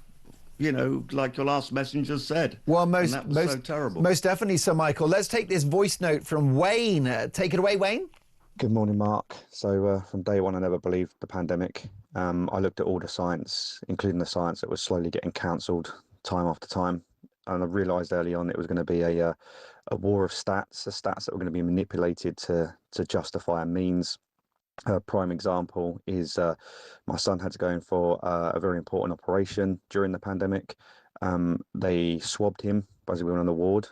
you know, like your last messenger said. Well, that was so terrible. Most definitely, Sir Michael. Let's take this voice note from Wayne. Take it away, Wayne. Good morning, Mark. So from day one, I never believed the pandemic. I looked at all the science, including the science that was slowly getting cancelled time after time. And I realised early on it was going to be a war of stats, the stats that were going to be manipulated to justify a means. A prime example is my son had to go in for a very important operation during the pandemic. They swabbed him as we went on the ward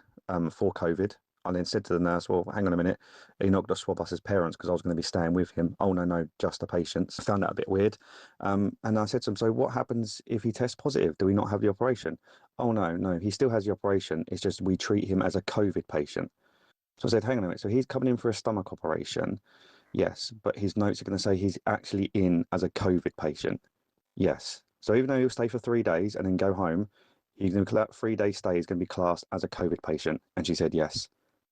for COVID. I then said to the nurse, well, hang on a minute, are you not going to swab us as parents because I was going to be staying with him? Oh, no, just a patient. I found that a bit weird. And I said to him, so what happens if he tests positive? Do we not have the operation? Oh, no, he still has the operation. It's just we treat him as a COVID patient. So I said, hang on a minute, so he's coming in for a stomach operation. Yes, but his notes are going to say he's actually in as a COVID patient. Yes. So even though he'll stay for 3 days and then go home, he's going to, that 3-day stay is going to be classed as a COVID patient. And she said, yes.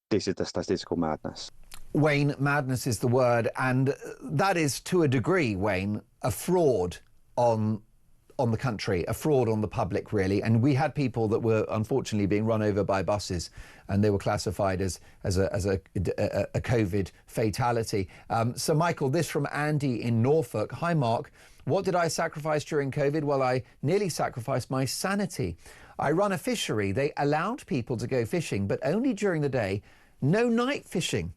This is the statistical madness. Wayne, madness is the word, and that is, to a degree, Wayne, a fraud on the country, a fraud on the public, really. And we had people that were unfortunately being run over by buses, and they were classified as a COVID fatality. So, Michael, this from Andy in Norfolk. Hi, Mark. What did I sacrifice during COVID? Well, I nearly sacrificed my sanity. I run a fishery. They allowed people to go fishing, but only during the day. No night fishing.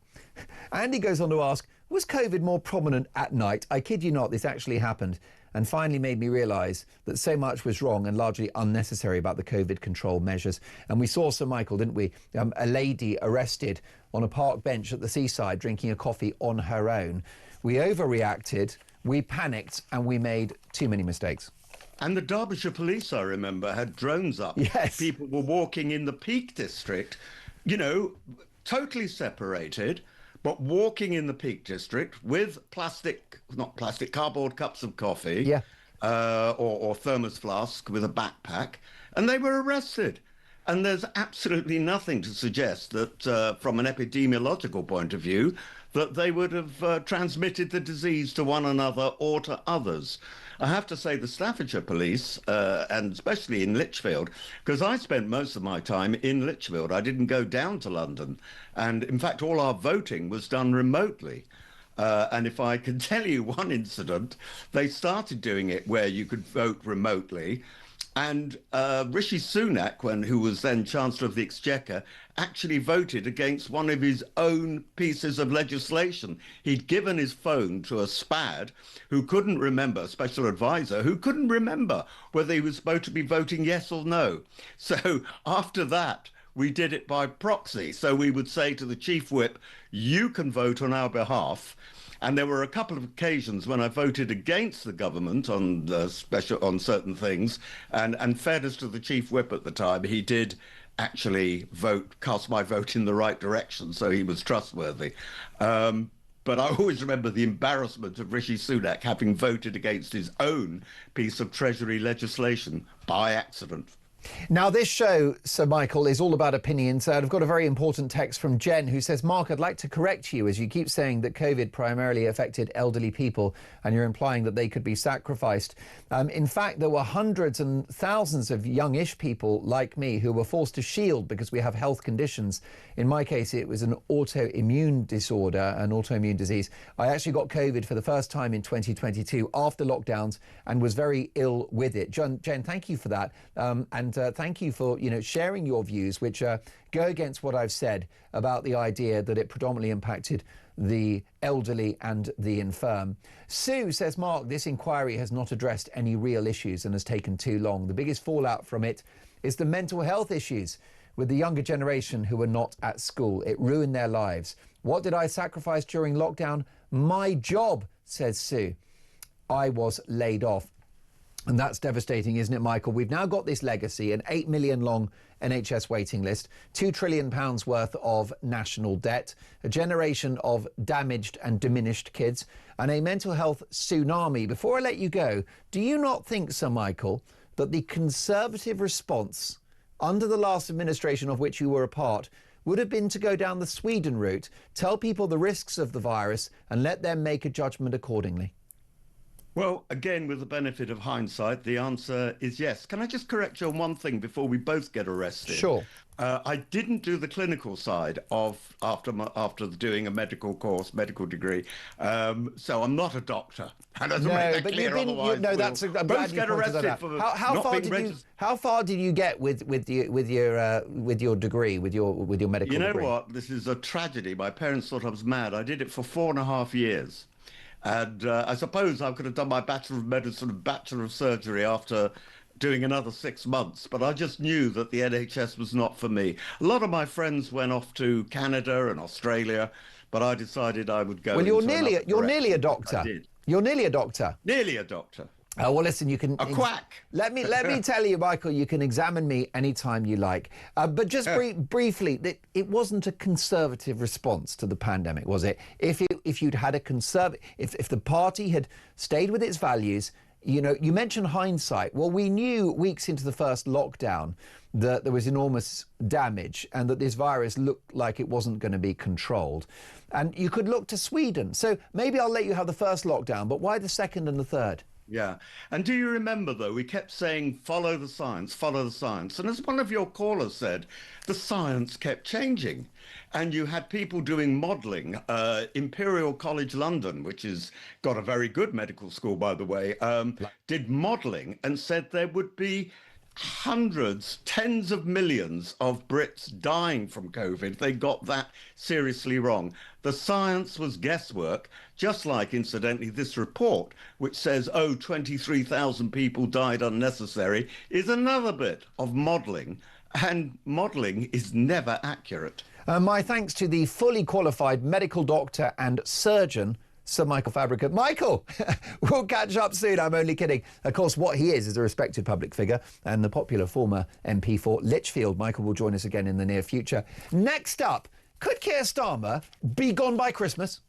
Andy goes on to ask, was COVID more prominent at night? I kid you not, this actually happened, and finally made me realise that so much was wrong and largely unnecessary about the COVID control measures. And we saw, Sir Michael, didn't we? A lady arrested on a park bench at the seaside drinking a coffee on her own. We overreacted, we panicked, and we made too many mistakes. And the Derbyshire police, I remember, had drones up. Yes. People were walking in the Peak District, you know, totally separated, but walking in the Peak District with cardboard cups of coffee, yeah, or thermos flask with a backpack, and they were arrested. And there's absolutely nothing to suggest that, from an epidemiological point of view, that they would have transmitted the disease to one another or to others. I have to say the Staffordshire police, and especially in Lichfield, because I spent most of my time in Lichfield. I didn't go down to London. And in fact, all our voting was done remotely. And if I can tell you one incident, they started doing it where you could vote remotely. And Rishi Sunak, who was then Chancellor of the Exchequer, actually voted against one of his own pieces of legislation. He'd given his phone to a SPAD who couldn't remember, a special advisor, who couldn't remember whether he was supposed to be voting yes or no. So after that, we did it by proxy. So we would say to the Chief Whip, you can vote on our behalf. And there were a couple of occasions when I voted against the government on certain things. And fairness to the Chief Whip at the time, he did actually cast my vote in the right direction, so he was trustworthy. But I always remember the embarrassment of Rishi Sunak having voted against his own piece of Treasury legislation by accident. Now, this show, Sir Michael, is all about opinions. I've got a very important text from Jen who says, Mark, I'd like to correct you as you keep saying that COVID primarily affected elderly people and you're implying that they could be sacrificed. In fact, there were hundreds and thousands of youngish people like me who were forced to shield because we have health conditions. In my case, it was an autoimmune disorder, an autoimmune disease. I actually got COVID for the first time in 2022 after lockdowns and was very ill with it. Jen, thank you for that. And thank you for sharing your views, which go against what I've said about the idea that it predominantly impacted the elderly and the infirm. Sue says, Mark, this inquiry has not addressed any real issues and has taken too long. The biggest fallout from it is the mental health issues with the younger generation who were not at school. It ruined their lives. What did I sacrifice during lockdown? My job, says Sue. I was laid off. And that's devastating, isn't it, Michael? We've now got this legacy, an 8 million long NHS waiting list, £2 trillion worth of national debt, a generation of damaged and diminished kids, and a mental health tsunami. Before I let you go, do you not think, Sir Michael, that the Conservative response under the last administration of which you were a part would have been to go down the Sweden route, tell people the risks of the virus and let them make a judgment accordingly? Well, again, with the benefit of hindsight, the answer is yes. Can I just correct you on one thing before we both get arrested? Sure. I didn't do the clinical side of after doing a medical course, medical degree. So I'm not a doctor. And No, but you've been. I'm glad you pointed that out. How far did you get with your degree, with your medical degree? You know what? This is a tragedy. My parents thought I was mad. I did it for 4.5 years. And I suppose I could have done my Bachelor of Medicine and Bachelor of Surgery after doing another 6 months, but I just knew that the NHS was not for me. A lot of my friends went off to Canada and Australia, but I decided I would go. Well, you're nearly a doctor. I did. You're nearly a doctor. Nearly a doctor. Oh, well, listen, you can... A quack. Let me tell you, Michael, you can examine me anytime you like. But just briefly, it wasn't a Conservative response to the pandemic, was it? If you'd had a if the party had stayed with its values, you know, you mentioned hindsight. Well, we knew weeks into the first lockdown that there was enormous damage and that this virus looked like it wasn't going to be controlled. And you could look to Sweden. So maybe I'll let you have the first lockdown, but why the second and the third? Yeah. And do you remember, though, we kept saying, follow the science, follow the science. And as one of your callers said, the science kept changing. And you had people doing modelling. Imperial College London, which has got a very good medical school, by the way, did modelling and said there would be hundreds, tens of millions of Brits dying from COVID. They got that seriously wrong. The science was guesswork, just like, incidentally, this report, which says, 23,000 people died unnecessary, is another bit of modelling, and modelling is never accurate. My thanks to the fully qualified medical doctor and surgeon, Sir Michael Fabricant. Michael, we'll catch up soon. I'm only kidding. Of course, what he is a respected public figure and the popular former MP for Lichfield. Michael will join us again in the near future. Next up, could Keir Starmer be gone by Christmas?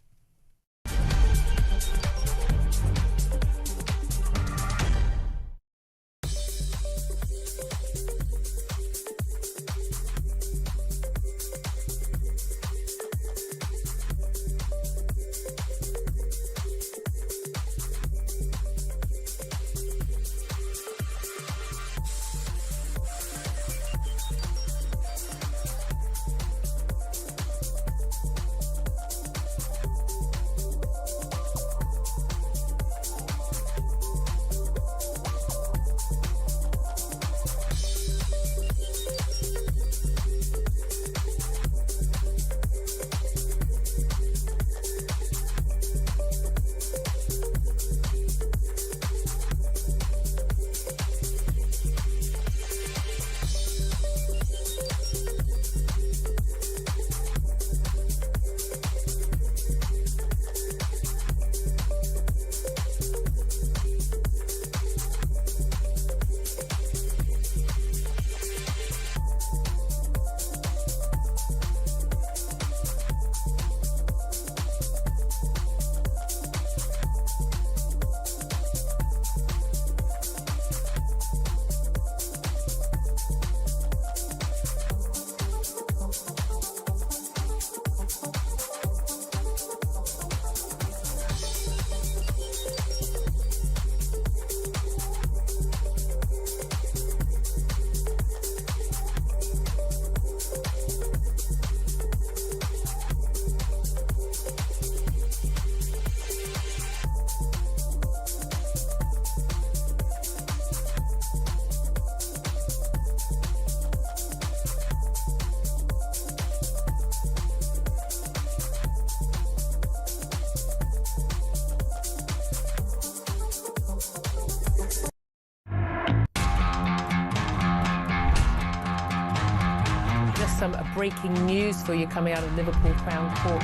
Some breaking news for you coming out of Liverpool Crown Court.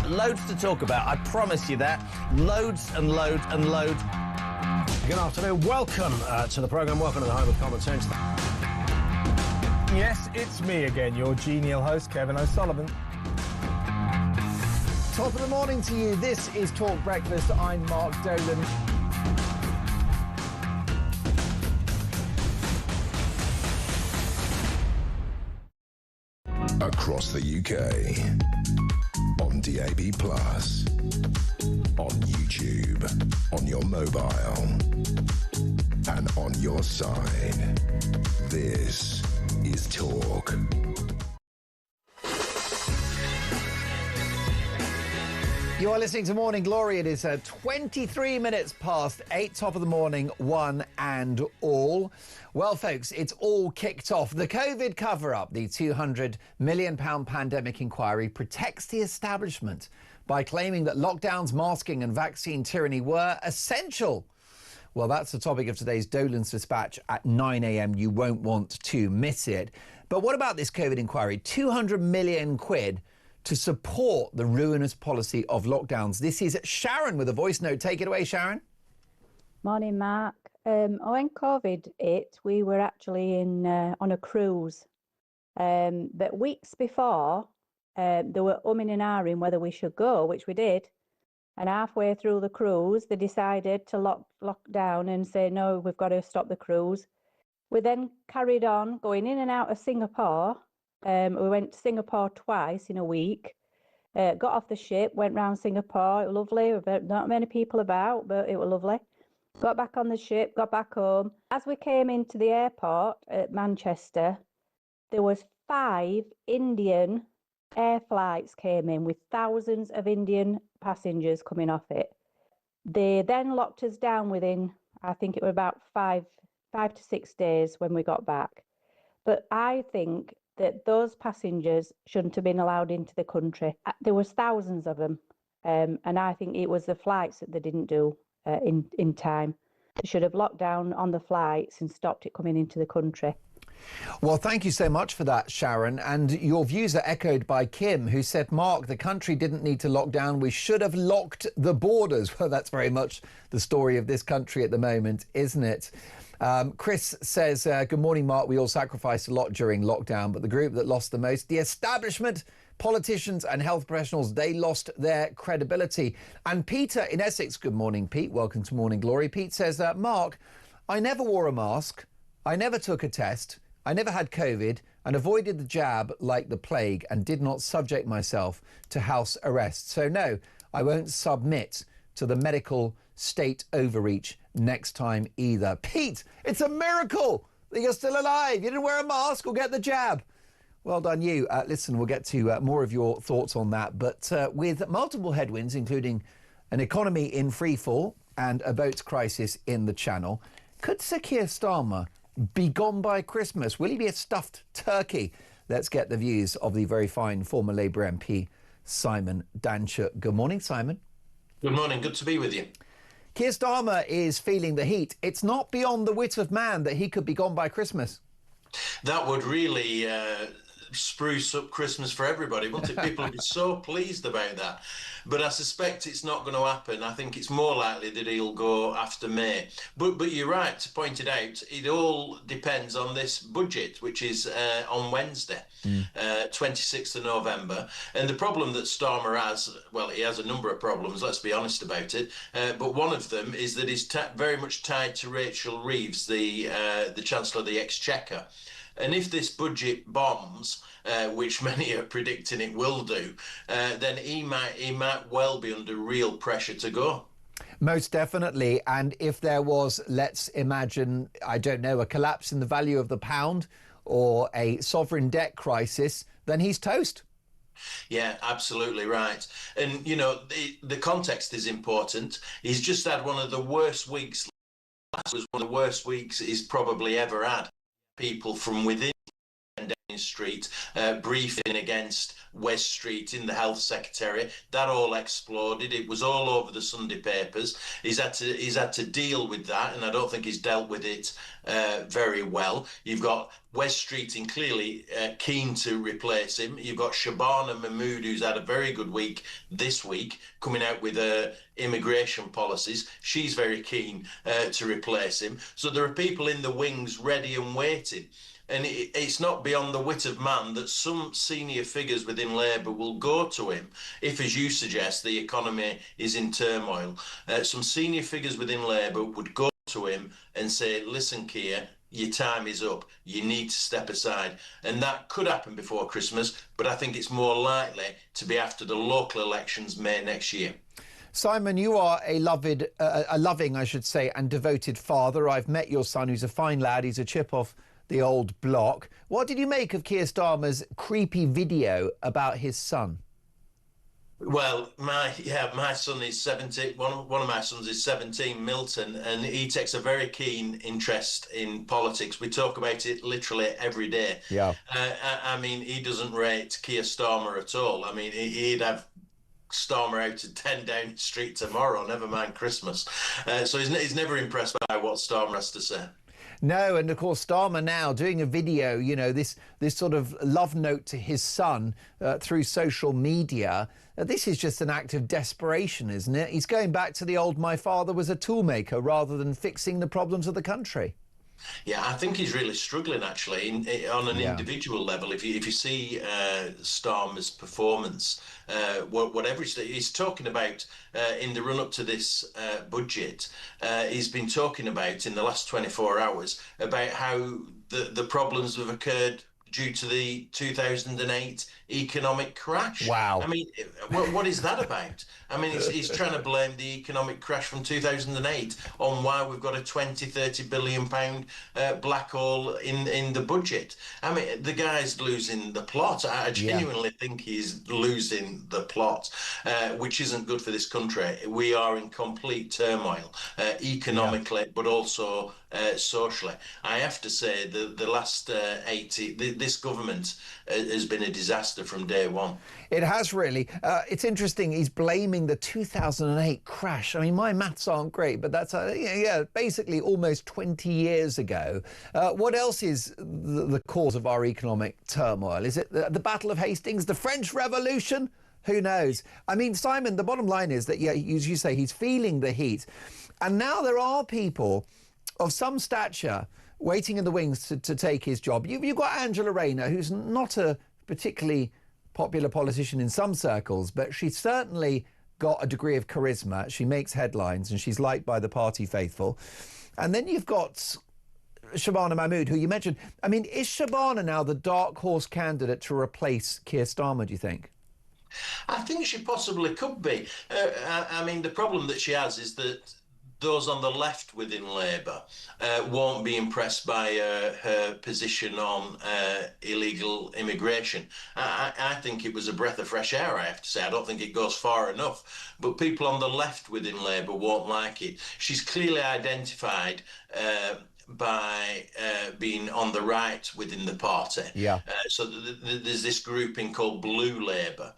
Loads to talk about, I promise you that. Loads and loads and loads. Good afternoon. Welcome to the programme. Welcome to the Home of Common Sense. Yes, it's me again, your genial host, Kevin O'Sullivan. Top of the morning to you. This is Talk Breakfast. I'm Mark Dolan. Across the UK, on DAB+, on YouTube, on your mobile, and on your side. This is Talk. You are listening to Morning Glory. It is 23 minutes past 8, top of the morning, one and all. Well, folks, it's all kicked off. The COVID cover-up, the £200 million pandemic inquiry, protects the establishment by claiming that lockdowns, masking and vaccine tyranny were essential. Well, that's the topic of today's Dolan's Dispatch at 9 a.m. You won't want to miss it. But what about this COVID inquiry? 200 million quid to support the ruinous policy of lockdowns. This is Sharon with a voice note. Take it away, Sharon. Morning, Mark. When COVID hit, we were actually on a cruise. But weeks before, they were umming and ahhing whether we should go, which we did. And halfway through the cruise, they decided to lock down and say, no, we've got to stop the cruise. We then carried on going in and out of Singapore. We went to Singapore twice in a week, got off the ship, went round Singapore. It was lovely. Not many people about, but it was lovely. Got back on the ship, got back home. As we came into the airport at Manchester, there was 5 Indian air flights came in with thousands of Indian passengers coming off it. They then locked us down within, I think it was about 5 to 6 days when we got back. But I think that those passengers shouldn't have been allowed into the country. There was thousands of them, and I think it was the flights that they didn't do in time. They should have locked down on the flights and stopped it coming into the country. Well, thank you so much for that, Sharon. And your views are echoed by Kim, who said, Mark, the country didn't need to lock down. We should have locked the borders. Well, that's very much the story of this country at the moment, isn't it? Chris says, good morning, Mark. We all sacrificed a lot during lockdown, but the group that lost the most, the establishment, politicians and health professionals, they lost their credibility. And Peter in Essex, good morning, Pete. Welcome to Morning Glory. Pete says, Mark, I never wore a mask. I never took a test. I never had COVID and avoided the jab like the plague and did not subject myself to house arrest. So no, I won't submit to the medical state overreach next time either. Pete, it's a miracle that you're still alive. You didn't wear a mask or get the jab. Well done you. Listen, we'll get to more of your thoughts on that. But with multiple headwinds, including an economy in freefall and a boats crisis in the Channel, could Sir Keir Starmer be gone by Christmas? Will he be a stuffed turkey? Let's get the views of the very fine former Labour MP, Simon Danchuk. Good morning, Simon. Good morning. Good to be with you. Keir Starmer is feeling the heat. It's not beyond the wit of man that he could be gone by Christmas. That would really spruce up Christmas for everybody, wouldn't it? People would be so pleased about that. But I suspect it's not going to happen. I think it's more likely that he'll go after May. But you're right to point it out. It all depends on this budget, which is on Wednesday, 26th of November. And the problem that Starmer has, well, he has a number of problems, let's be honest about it. But one of them is that he's very much tied to Rachel Reeves, the Chancellor of the Exchequer. And if this budget bombs, which many are predicting it will do, then he might well be under real pressure to go. Most definitely. And if there was, let's imagine, I don't know, a collapse in the value of the pound or a sovereign debt crisis, then he's toast. Yeah, absolutely right. And, you know, the context is important. He's just had one of the worst weeks. Last was one of the worst weeks he's probably ever had. People from within Downing Street, briefing against Wes Street in the Health Secretary. That all exploded. It was all over the Sunday papers. He's had to deal with that, and I don't think he's dealt with it very well. You've got Wes Street clearly keen to replace him. You've got Shabana Mahmood, who's had a very good week this week, coming out with immigration policies. She's very keen to replace him. So there are people in the wings ready and waiting. And it's not beyond the wit of man that some senior figures within Labour will go to him if, as you suggest, the economy is in turmoil. Some senior figures within Labour would go to him and say, listen, Keir, your time is up. You need to step aside. And that could happen before Christmas, but I think it's more likely to be after the local elections May next year. Simon, you are a loving, I should say, and devoted father. I've met your son, who's a fine lad. He's a chip off the old block. What did you make of Keir Starmer's creepy video about his son? Well, my son is 17. One of my sons is 17, Milton, and he takes a very keen interest in politics. We talk about it literally every day. Yeah. I mean, he doesn't rate Keir Starmer at all. I mean, he'd have Starmer out at 10 Downing Street tomorrow, never mind Christmas. So he's never impressed by what Starmer has to say. No, and of course Starmer now doing a video, you know, this sort of love note to his son through social media. This is just an act of desperation, isn't it? He's going back to the old "my father was a toolmaker" rather than fixing the problems of the country. Yeah, I think he's really struggling actually on an individual level. If you see Starmer's performance, whatever he's talking about in the run up to this budget, he's been talking about in the last 24 hours about how the problems have occurred due to the 2008 economic crash. Wow. I mean, what is that about? I mean, he's trying to blame the economic crash from 2008 on why we've got a 20-30 billion pound black hole in the budget. I mean, the guy's losing the plot. I genuinely think he's losing the plot, which isn't good for this country. We are in complete turmoil economically, but also socially. I have to say the last 80, this government has been a disaster from day one. It has really. It's interesting. He's blaming the 2008 crash. I mean, my maths aren't great, but that's basically almost 20 years ago. What else is the cause of our economic turmoil? Is it the Battle of Hastings, the French Revolution? Who knows? I mean, Simon, the bottom line is that, as you say, he's feeling the heat. And now there are people of some stature waiting in the wings to take his job. You've got Angela Rayner, who's not a particularly popular politician in some circles, but she's certainly got a degree of charisma. She makes headlines and she's liked by the party faithful. And then you've got Shabana Mahmood, who you mentioned. I mean, is Shabana now the dark horse candidate to replace Keir Starmer, do you think? I think she possibly could be. I mean, the problem that she has is that those on the left within Labour won't be impressed by her position on illegal immigration. I think it was a breath of fresh air, I have to say. I don't think it goes far enough. But people on the left within Labour won't like it. She's clearly identified by being on the right within the party. Yeah. So there's this grouping called Blue Labour,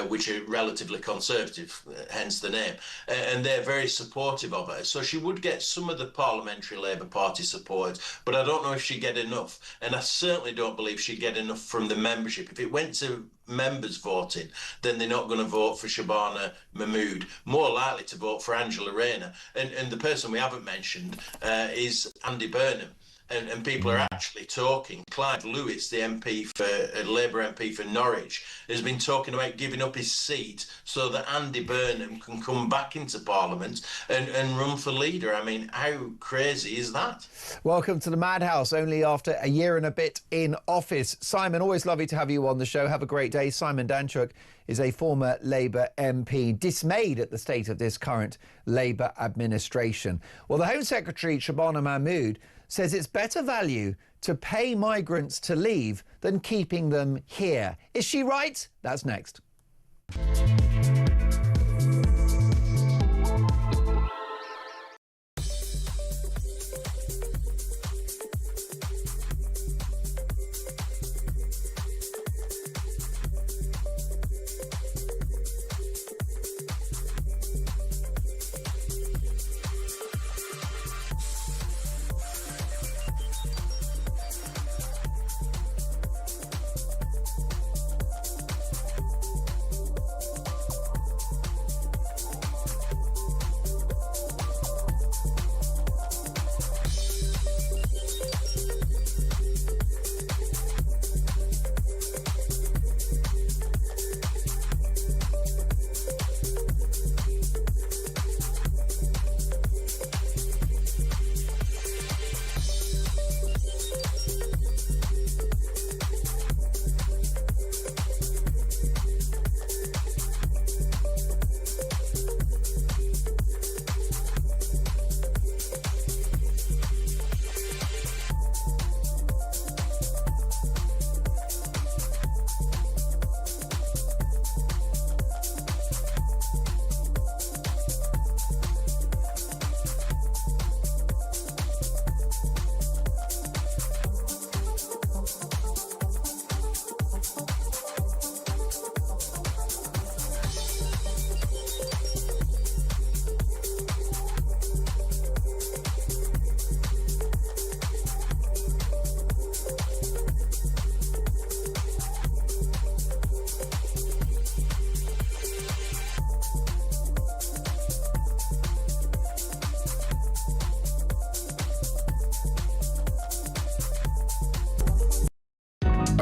which are relatively conservative, hence the name, and they're very supportive of her. So she would get some of the Parliamentary Labour Party support, but I don't know if she'd get enough. And I certainly don't believe she'd get enough from the membership. If it went to members voting, then they're not going to vote for Shabana Mahmood, more likely to vote for Angela Rayner. And the person we haven't mentioned is Andy Burnham. And people are actually talking. Clive Lewis, the MP for Labour MP for Norwich, has been talking about giving up his seat so that Andy Burnham can come back into Parliament and run for leader. I mean, how crazy is that? Welcome to the Madhouse, only after a year and a bit in office. Simon, always lovely to have you on the show. Have a great day. Simon Danchuk is a former Labour MP, dismayed at the state of this current Labour administration. Well, the Home Secretary, Shabana Mahmood, says it's better value to pay migrants to leave than keeping them here. Is she right? That's next.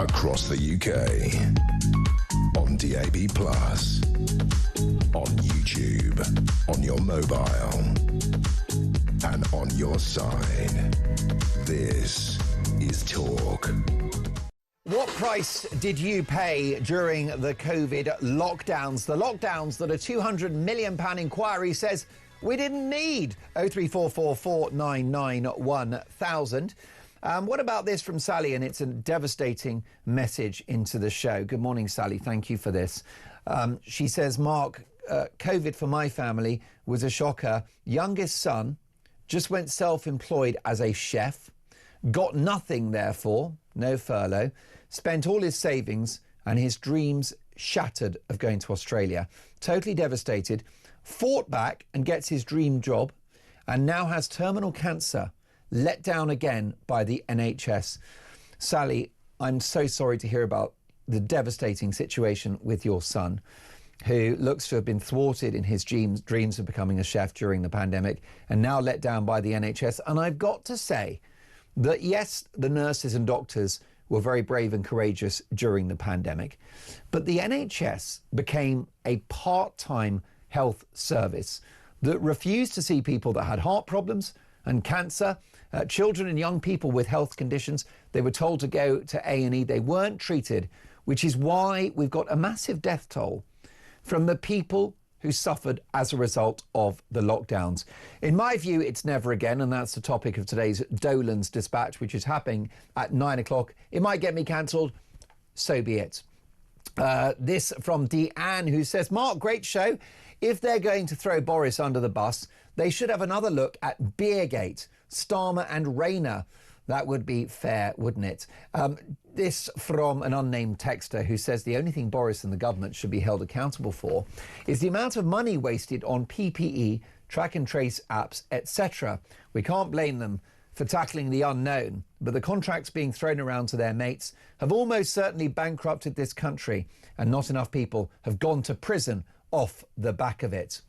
across the UK, on DAB+, on YouTube, on your mobile, and on your side. This is Talk. What price did you pay during the COVID lockdowns? The lockdowns that a £200 million inquiry says we didn't need. 03444991000. What about this from Sally? And it's a devastating message into the show. Good morning, Sally. Thank you for this. She says, Mark, COVID for my family was a shocker. Youngest son just went self-employed as a chef, got nothing therefore, no furlough, spent all his savings and his dreams shattered of going to Australia. Totally devastated, fought back and gets his dream job and now has terminal cancer, let down again by the NHS. Sally, I'm so sorry to hear about the devastating situation with your son, who looks to have been thwarted in his dreams of becoming a chef during the pandemic and now let down by the NHS. And I've got to say that, yes, the nurses and doctors were very brave and courageous during the pandemic, but the NHS became a part-time health service that refused to see people that had heart problems and cancer, children and young people with health conditions. They were told to go to A&E. They weren't treated, which is why we've got a massive death toll from the people who suffered as a result of the lockdowns. In my view, it's never again, and that's the topic of today's Dolan's Dispatch, which is happening at 9 o'clock. It might get me cancelled, so be it. This from Deanne, who says, Mark, great show. If they're going to throw Boris under the bus, they should have another look at Beergate, Starmer and Rayner. That would be fair, wouldn't it? This from an unnamed texter who says the only thing Boris and the government should be held accountable for is the amount of money wasted on PPE, track and trace apps, etc. We can't blame them for tackling the unknown, but the contracts being thrown around to their mates have almost certainly bankrupted this country, and not enough people have gone to prison off the back of it.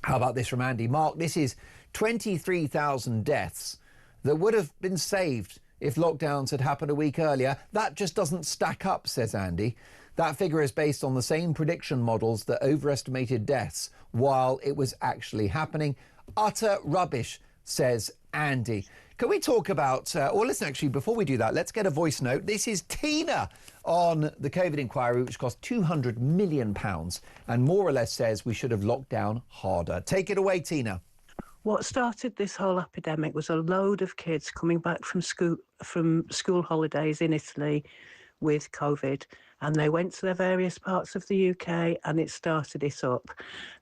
How about this from Andy? Mark, this is 23,000 deaths that would have been saved if lockdowns had happened a week earlier. That just doesn't stack up, says Andy. That figure is based on the same prediction models that overestimated deaths while it was actually happening. Utter rubbish, says Andy. Can we talk about, or listen, actually, before we do that, let's get a voice note. This is Tina on the COVID inquiry, which cost £200 million and more or less says we should have locked down harder. Take it away, Tina. What started this whole epidemic was a load of kids coming back from school holidays in Italy with COVID, and they went to their various parts of the UK and it started it up.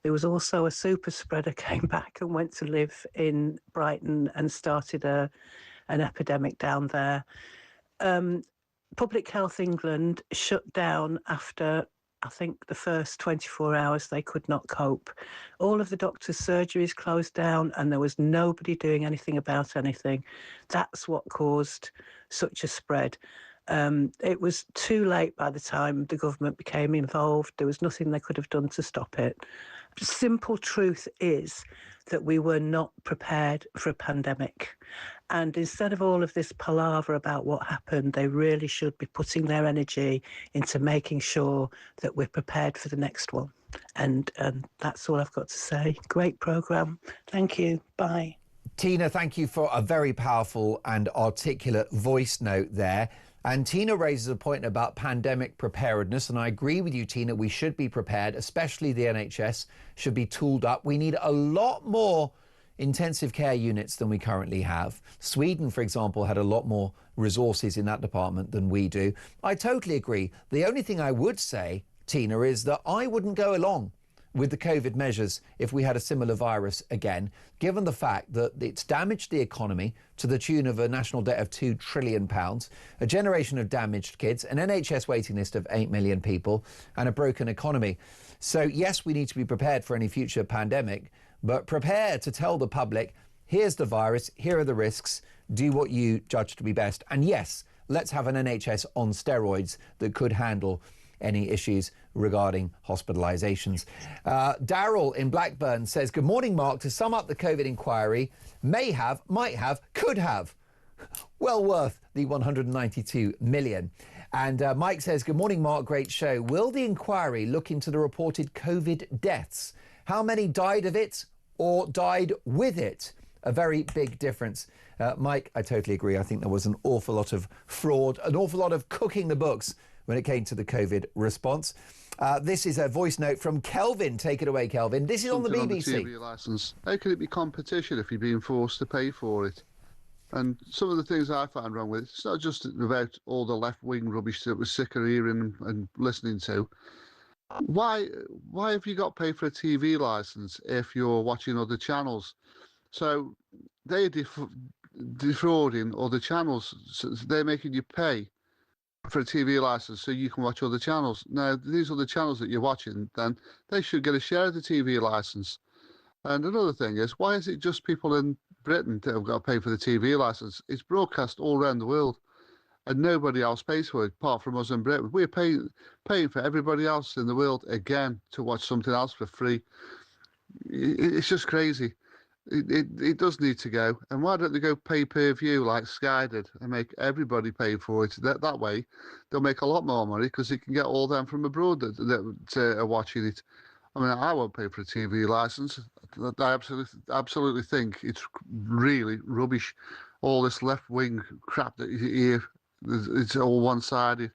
There was also a super spreader came back and went to live in Brighton and started an epidemic down there. Public Health England shut down after, I think, the first 24 hours. They could not cope. All of the doctors' surgeries closed down and there was nobody doing anything about anything. That's what caused such a spread. It was too late by the time the government became involved. There was nothing they could have done to stop it. The simple truth is that we were not prepared for a pandemic. And instead of all of this palaver about what happened, they really should be putting their energy into making sure that we're prepared for the next one. And that's all I've got to say. Great programme. Thank you. Bye. Tina, thank you for a very powerful and articulate voice note there. And Tina raises a point about pandemic preparedness, and I agree with you, Tina. We should be prepared, especially the NHS should be tooled up. We need a lot more intensive care units than we currently have. Sweden, for example, had a lot more resources in that department than we do. I totally agree. The only thing I would say, Tina, is that I wouldn't go along with the COVID measures if we had a similar virus again, given the fact that it's damaged the economy to the tune of a national debt of £2 trillion, a generation of damaged kids, an NHS waiting list of 8 million people, and a broken economy. So yes, we need to be prepared for any future pandemic, but prepare to tell the public, here's the virus, here are the risks, do what you judge to be best. And yes, let's have an NHS on steroids that could handle any issues regarding hospitalisations. Daryl in Blackburn says, good morning, Mark. To sum up the COVID inquiry, may have, might have, could have. Well worth the 192 million. And Mike says, good morning, Mark, great show. Will the inquiry look into the reported COVID deaths? How many died of it or died with it? A very big difference. Mike, I totally agree. I think there was an awful lot of fraud, an awful lot of cooking the books when it came to the COVID response. This is a voice note from Kelvin. Take it away, Kelvin. This is on the BBC. On the TV licence. How can it be competition if you're being forced to pay for it? And some of the things I find wrong with it, it's not just about all the left-wing rubbish that we're sick of hearing and listening to. Why have you got to pay for a TV licence if you're watching other channels? So they're defrauding other channels. So they're making you pay for a TV licence so you can watch other channels. Now, these other channels that you're watching, then they should get a share of the TV licence. And another thing is, why is it just people in Britain that have got to pay for the TV licence? It's broadcast all around the world, and nobody else pays for it apart from us in Britain. We're paying for everybody else in the world again to watch something else for free. It's just crazy. It does need to go. And why don't they go pay-per-view like Sky did and make everybody pay for it? That way, they'll make a lot more money because they can get all them from abroad that are watching it. I mean, I won't pay for a TV licence. I absolutely think it's really rubbish. All this left-wing crap that you hear, it's all one-sided.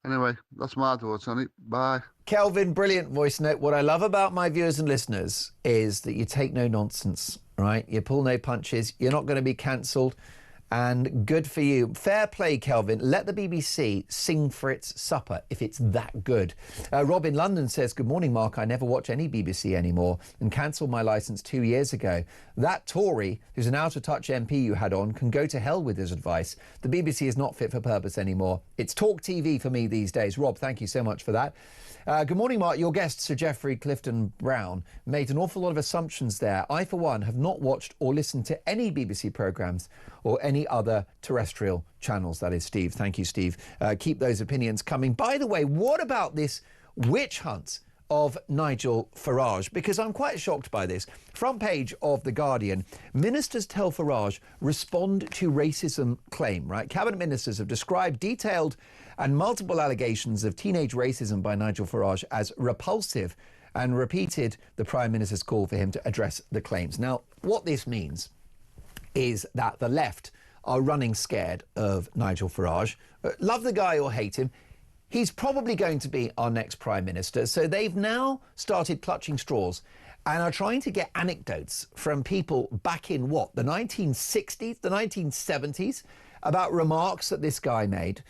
Anyway, that's my thoughts on it. Bye. Kelvin, brilliant voice note. What I love about my viewers and listeners is that you take no nonsense, right? You pull no punches. You're not going to be cancelled. And good for you. Fair play, Kelvin. Let the BBC sing for its supper if it's that good. Rob in London says, good morning, Mark. I never watch any BBC anymore and cancelled my licence 2 years ago. That Tory, who's an out-of-touch MP you had on, can go to hell with his advice. The BBC is not fit for purpose anymore. It's talkTV for me these days. Rob, thank you so much for that. Good morning, Mark. Your guest, Sir Geoffrey Clifton Brown, made an awful lot of assumptions there. I, for one, have not watched or listened to any BBC programmes or any other terrestrial channels. That is Steve. Thank you, Steve. Keep those opinions coming. By the way, what about this witch hunt of Nigel Farage? Because I'm quite shocked by this. Front page of The Guardian, ministers tell Farage respond to racism claim, right? Cabinet ministers have described detailed and multiple allegations of teenage racism by Nigel Farage as repulsive and repeated the Prime Minister's call for him to address the claims. Now, what this means is that the left are running scared of Nigel Farage. Love the guy or hate him, he's probably going to be our next Prime Minister. So they've now started clutching straws and are trying to get anecdotes from people back in, what, the 1960s, the 1970s, about remarks that this guy made.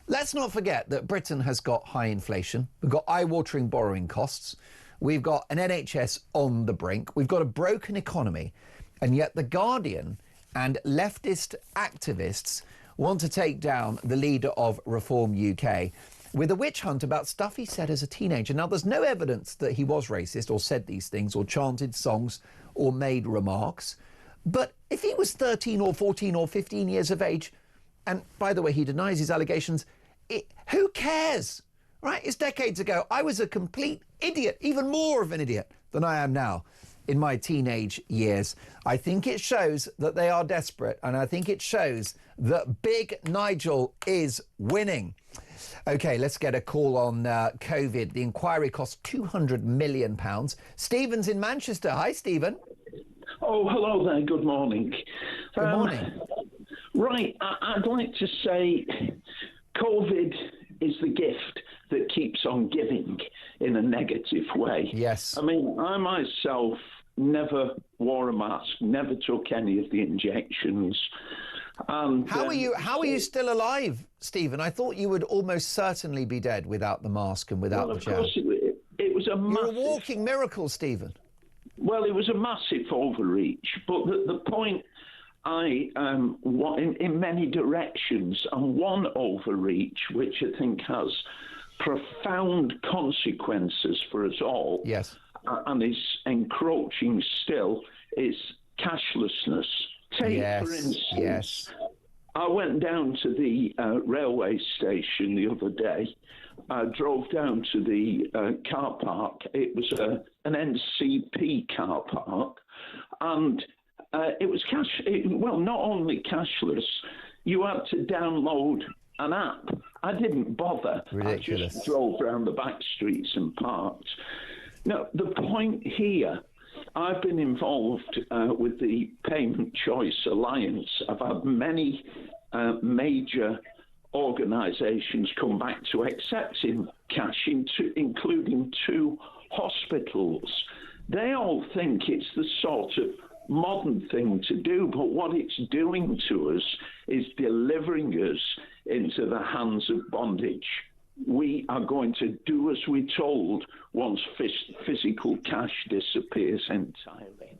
Let's not forget that Britain has got high inflation. We've got eye-watering borrowing costs. We've got an NHS on the brink. We've got a broken economy. And yet The Guardian and leftist activists want to take down the leader of Reform UK with a witch hunt about stuff he said as a teenager. Now, there's no evidence that he was racist or said these things or chanted songs or made remarks. But if he was 13 or 14 or 15 years of age, and by the way, he denies his allegations, who cares, right? It's decades ago. I was a complete idiot, even more of an idiot than I am now in my teenage years. I think it shows that they are desperate, and I think it shows that Big Nigel is winning. OK, let's get a call on COVID. The inquiry cost £200 million. Stephen's in Manchester. Hi, Stephen. Oh, hello there. Good morning. Good morning. Right, I'd like to say COVID is the gift that keeps on giving in a negative way. Yes. I mean, I myself never wore a mask, never took any of the injections. And, how are you still alive, Stephen? I thought you would almost certainly be dead without the mask and without the jab. Of course, it was a massive... You're a walking miracle, Stephen. Well, it was a massive overreach, but the point in many directions, and one overreach, which I think has profound consequences for us all, yes, and is encroaching still, is cashlessness. Take, for instance, I went down to the railway station the other day. I drove down to the car park. It was an NCP car park, and it was not only cashless, you had to download an app, I didn't bother. Ridiculous. I just drove around the back streets and parked. Now, the point here, I've been involved with the Payment Choice Alliance. I've had many major organisations come back to accepting cash, including 2 hospitals. They all think it's the sort of modern thing to do, but what it's doing to us is delivering us into the hands of bondage. We are going to do as we're told once physical cash disappears entirely.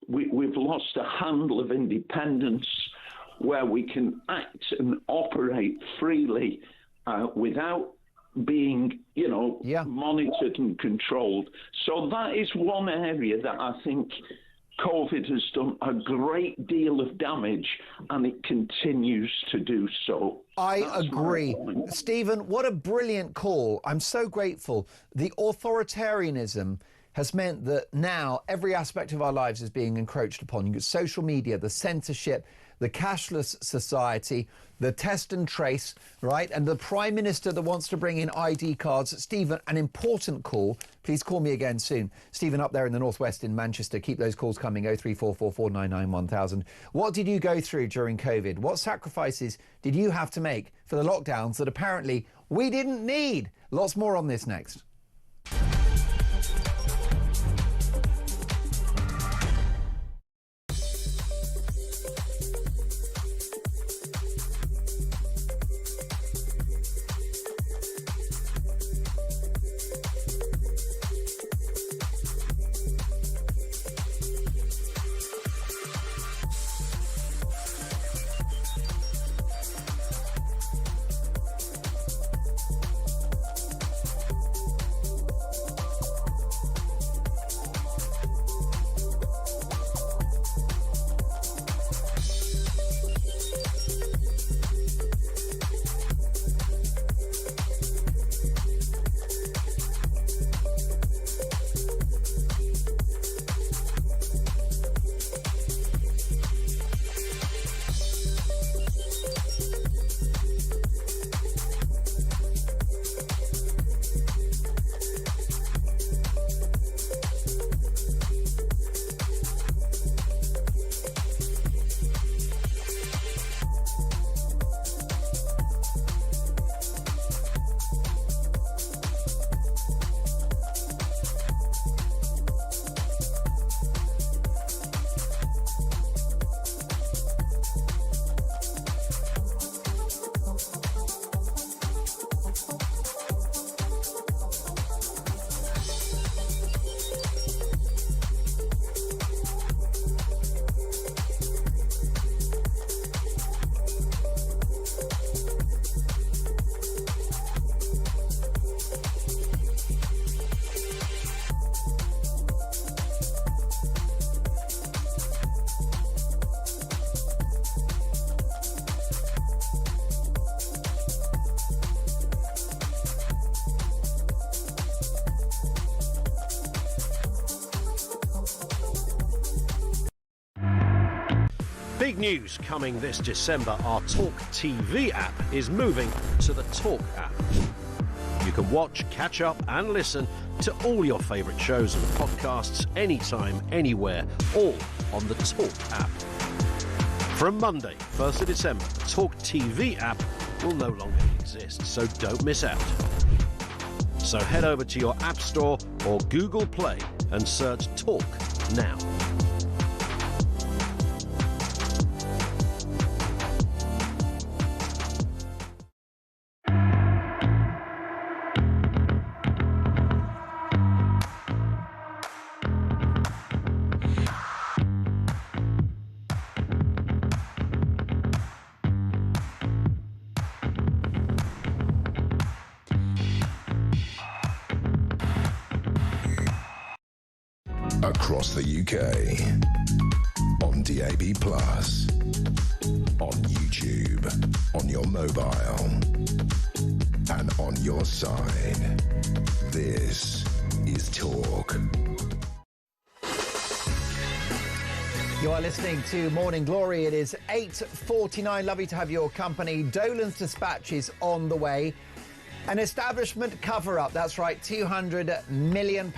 We've lost a handle of independence where we can act and operate freely without being, monitored and controlled. So that is one area that I think COVID has done a great deal of damage, and it continues to do so. I agree. Stephen, what a brilliant call. I'm so grateful. The authoritarianism has meant that now every aspect of our lives is being encroached upon. You've got social media, the censorship, the cashless society, the test and trace, right? And the Prime Minister that wants to bring in ID cards. Stephen, an important call. Please call me again soon. Stephen up there in the northwest in Manchester. Keep those calls coming, 03444991000. What did you go through during COVID? What sacrifices did you have to make for the lockdowns that apparently we didn't need? Lots more on this next. Big news coming this December. Our talkTV app is moving to the Talk app. You can watch, catch up and listen to all your favourite shows and podcasts anytime, anywhere, all on the Talk app. From Monday, 1st of December, the talkTV app will no longer exist, so don't miss out. So head over to your App Store or Google Play and search Talk now. Across the UK, on DAB+, on YouTube, on your mobile, and on your side. This is Talk. You are listening to Morning Glory. It is 8:49. Lovely to have your company. Dolan's dispatch is on the way. An establishment cover-up. That's right, £200 million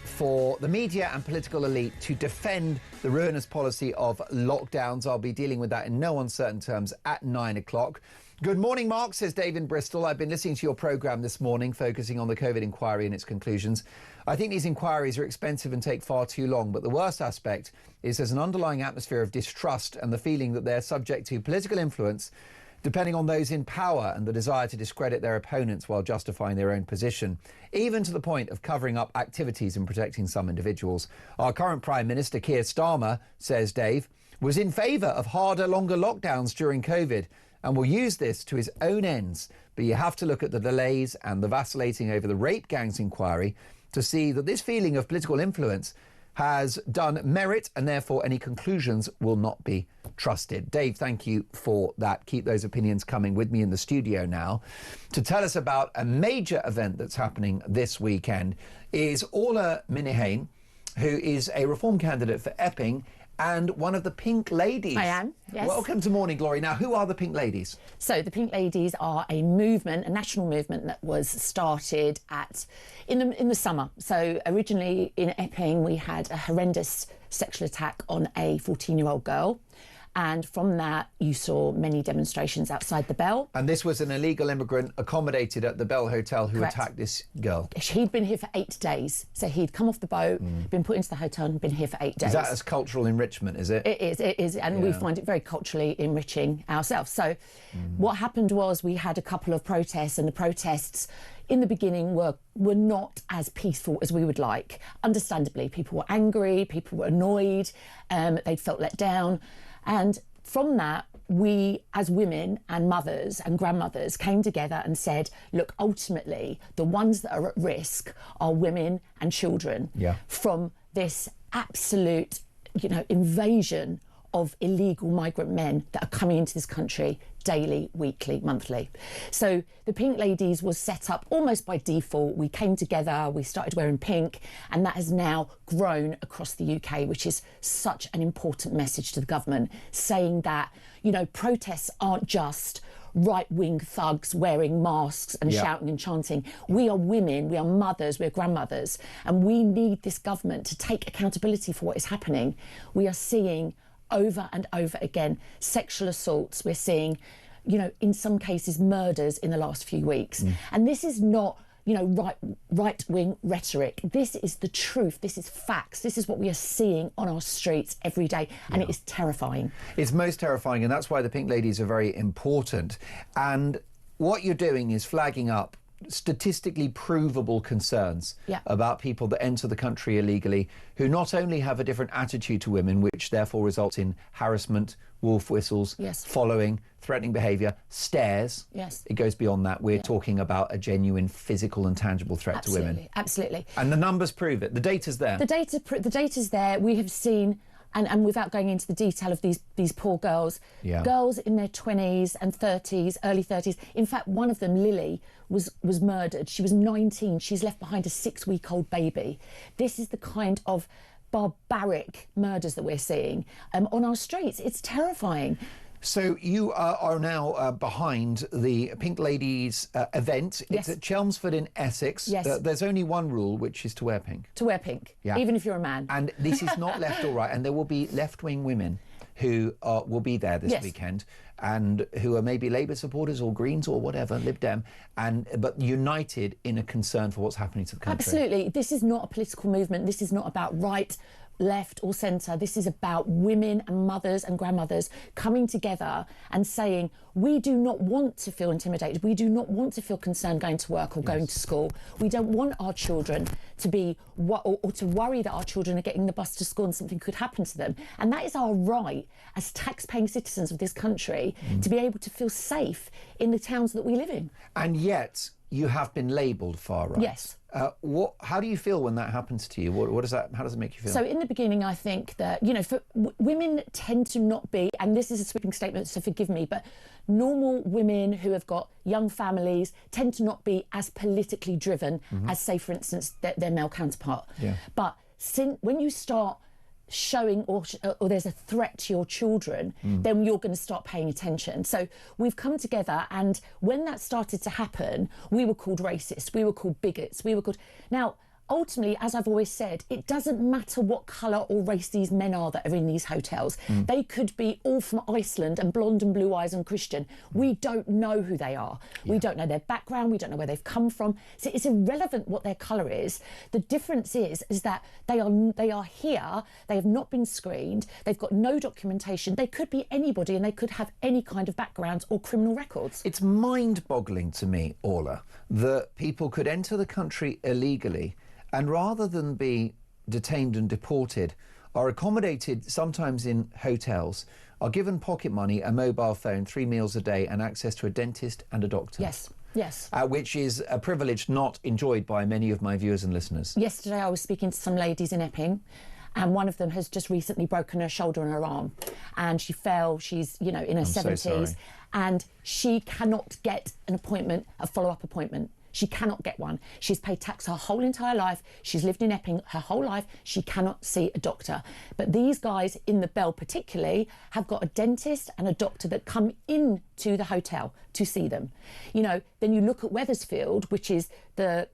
for the media and political elite to defend the ruinous policy of lockdowns. I'll be dealing with that in no uncertain terms at 9 o'clock. Good morning, Mark, says Dave in Bristol. I've been listening to your programme this morning, focusing on the COVID inquiry and its conclusions. I think these inquiries are expensive and take far too long, but the worst aspect is there's an underlying atmosphere of distrust and the feeling that they're subject to political influence, depending on those in power, and the desire to discredit their opponents while justifying their own position, even to the point of covering up activities and protecting some individuals. Our current Prime Minister, Keir Starmer, says Dave, was in favour of harder, longer lockdowns during COVID and will use this to his own ends. But you have to look at the delays and the vacillating over the rape gangs inquiry to see that this feeling of political influence has done merit, and therefore any conclusions will not be trusted. Dave, thank you for that. Keep those opinions coming. With me in the studio now to tell us about a major event that's happening this weekend is Orla Minihane, who is a reform candidate for Epping and one of the Pink Ladies. I am, yes. Welcome to Morning Glory. Now, who are the Pink Ladies? So the Pink Ladies are a movement, a national movement that was started in the summer. So originally in Epping, we had a horrendous sexual attack on a 14-year-old girl. And from that, you saw many demonstrations outside the Bell. And this was an illegal immigrant accommodated at the Bell Hotel who attacked this girl. He'd been here for 8 days. So he'd come off the boat, been put into the hotel and been here for 8 days. Is that as cultural enrichment, is it? It is. And we find it very culturally enriching ourselves. So what happened was we had a couple of protests, and the protests in the beginning were not as peaceful as we would like. Understandably, people were angry, people were annoyed, they'd felt let down. And from that, we, as women and mothers and grandmothers, came together and said, look, ultimately, the ones that are at risk are women and children from this absolute, invasion of illegal migrant men that are coming into this country daily, weekly, monthly. So the Pink Ladies was set up almost by default. We came together, we started wearing pink, and that has now grown across the UK, which is such an important message to the government, saying that, protests aren't just right-wing thugs wearing masks and shouting and chanting. We are women, we are mothers, we are grandmothers, and we need this government to take accountability for what is happening. We are seeing over and over again sexual assaults. We're seeing, in some cases, murders in the last few weeks. And this is not, right-wing rhetoric. This is the truth. This is facts. This is what we are seeing on our streets every day. And it is terrifying. It's most terrifying. And that's why the Pink Ladies are very important. And what you're doing is flagging up statistically provable concerns about people that enter the country illegally, who not only have a different attitude to women, which therefore results in harassment, wolf whistles, following, threatening behaviour, stares. It goes beyond that. We're talking about a genuine physical and tangible threat to women. Absolutely. And the numbers prove it. The data's there. The data's there. We have seen, and without going into the detail of these poor girls, girls in their 20s and 30s, early 30s. In fact, one of them, Lily, was murdered. She was 19. She's left behind a 6-week-old baby. This is the kind of barbaric murders that we're seeing on our streets. It's terrifying. So you are now behind the Pink Ladies event. It's at Chelmsford in Essex. There's only one rule, which is to wear pink. To wear pink, even if you're a man. And this is not left or right. And there will be left-wing women who will be there this weekend, and who are maybe Labour supporters or Greens or whatever, Lib Dem, but united in a concern for what's happening to the country. Absolutely. This is not a political movement. This is not about right, left or centre. This is about women and mothers and grandmothers coming together and saying, we do not want to feel intimidated. We do not want to feel concerned going to work or going to school. We don't want our children to be, or to worry that our children are getting the bus to school and something could happen to them. And that is our right as tax-paying citizens of this country to be able to feel safe in the towns that we live in. And yet you have been labelled far right. Yes. How do you feel when that happens to you? How does it make you feel? So in the beginning, I think that, for women tend to not be, and this is a sweeping statement, so forgive me, but normal women who have got young families tend to not be as politically driven as, say, for instance, their male counterpart. But when you start showing or there's a threat to your children, then you're going to start paying attention. So we've come together, and when that started to happen, we were called racist, we were called bigots, we were called... Now, ultimately, as I've always said, it doesn't matter what colour or race these men are that are in these hotels. They could be all from Iceland and blonde and blue eyes and Christian. We don't know who they are. We don't know their background. We don't know where they've come from. So it's irrelevant what their colour is. The difference is that they are here. They have not been screened. They've got no documentation. They could be anybody, and they could have any kind of background or criminal records. It's mind-boggling to me, Orla, that people could enter the country illegally, and rather than be detained and deported, are accommodated sometimes in hotels, are given pocket money, a mobile phone, 3 meals a day, and access to a dentist and a doctor. Yes, yes. Which is a privilege not enjoyed by many of my viewers and listeners. Yesterday I was speaking to some ladies in Epping, and one of them has just recently broken her shoulder and her arm, and she fell. She's, in her 70s, so and she cannot get an appointment, a follow-up appointment. She cannot get one. She's paid tax her whole entire life. She's lived in Epping her whole life. She cannot see a doctor. But these guys in the Bell particularly have got a dentist and a doctor that come into the hotel to see them. Then you look at Wethersfield, which is the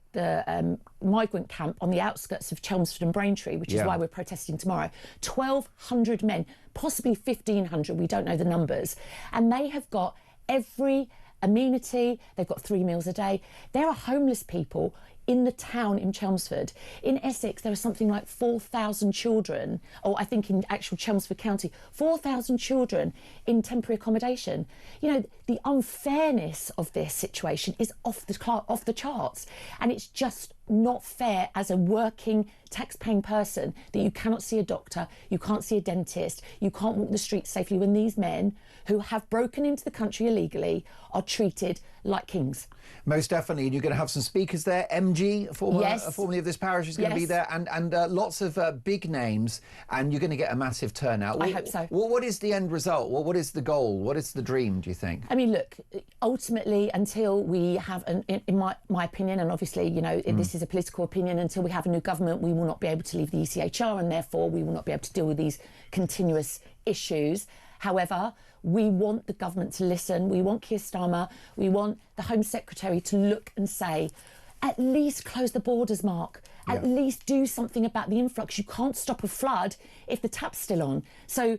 migrant camp on the outskirts of Chelmsford and Braintree, which is why we're protesting tomorrow. 1,200 men, possibly 1,500, we don't know the numbers. And they have got every amenity, they've got 3 meals a day. There are homeless people in the town in Chelmsford. In Essex, there are something like 4,000 children, or I think in actual Chelmsford County, 4,000 children in temporary accommodation. The unfairness of this situation is off the charts, and it's just not fair as a working, tax-paying person that you cannot see a doctor, you can't see a dentist, you can't walk the streets safely when these men who have broken into the country illegally are treated like kings. Most definitely. And you're going to have some speakers there. MG, formerly of this parish, is going to be there, and lots of big names, and you're going to get a massive turnout. I hope so. What is the end result? What is the goal? What is the dream, do you think? I mean, look, ultimately, until we have, in my opinion, and obviously, this is a political opinion, until we have a new government, we will not be able to leave the ECHR, and therefore we will not be able to deal with these continuous issues. However, we want the government to listen. We want Keir Starmer, we want the Home Secretary to look and say, at least close the borders, Mark. At least do something about the influx. You can't stop a flood if the tap's still on. So,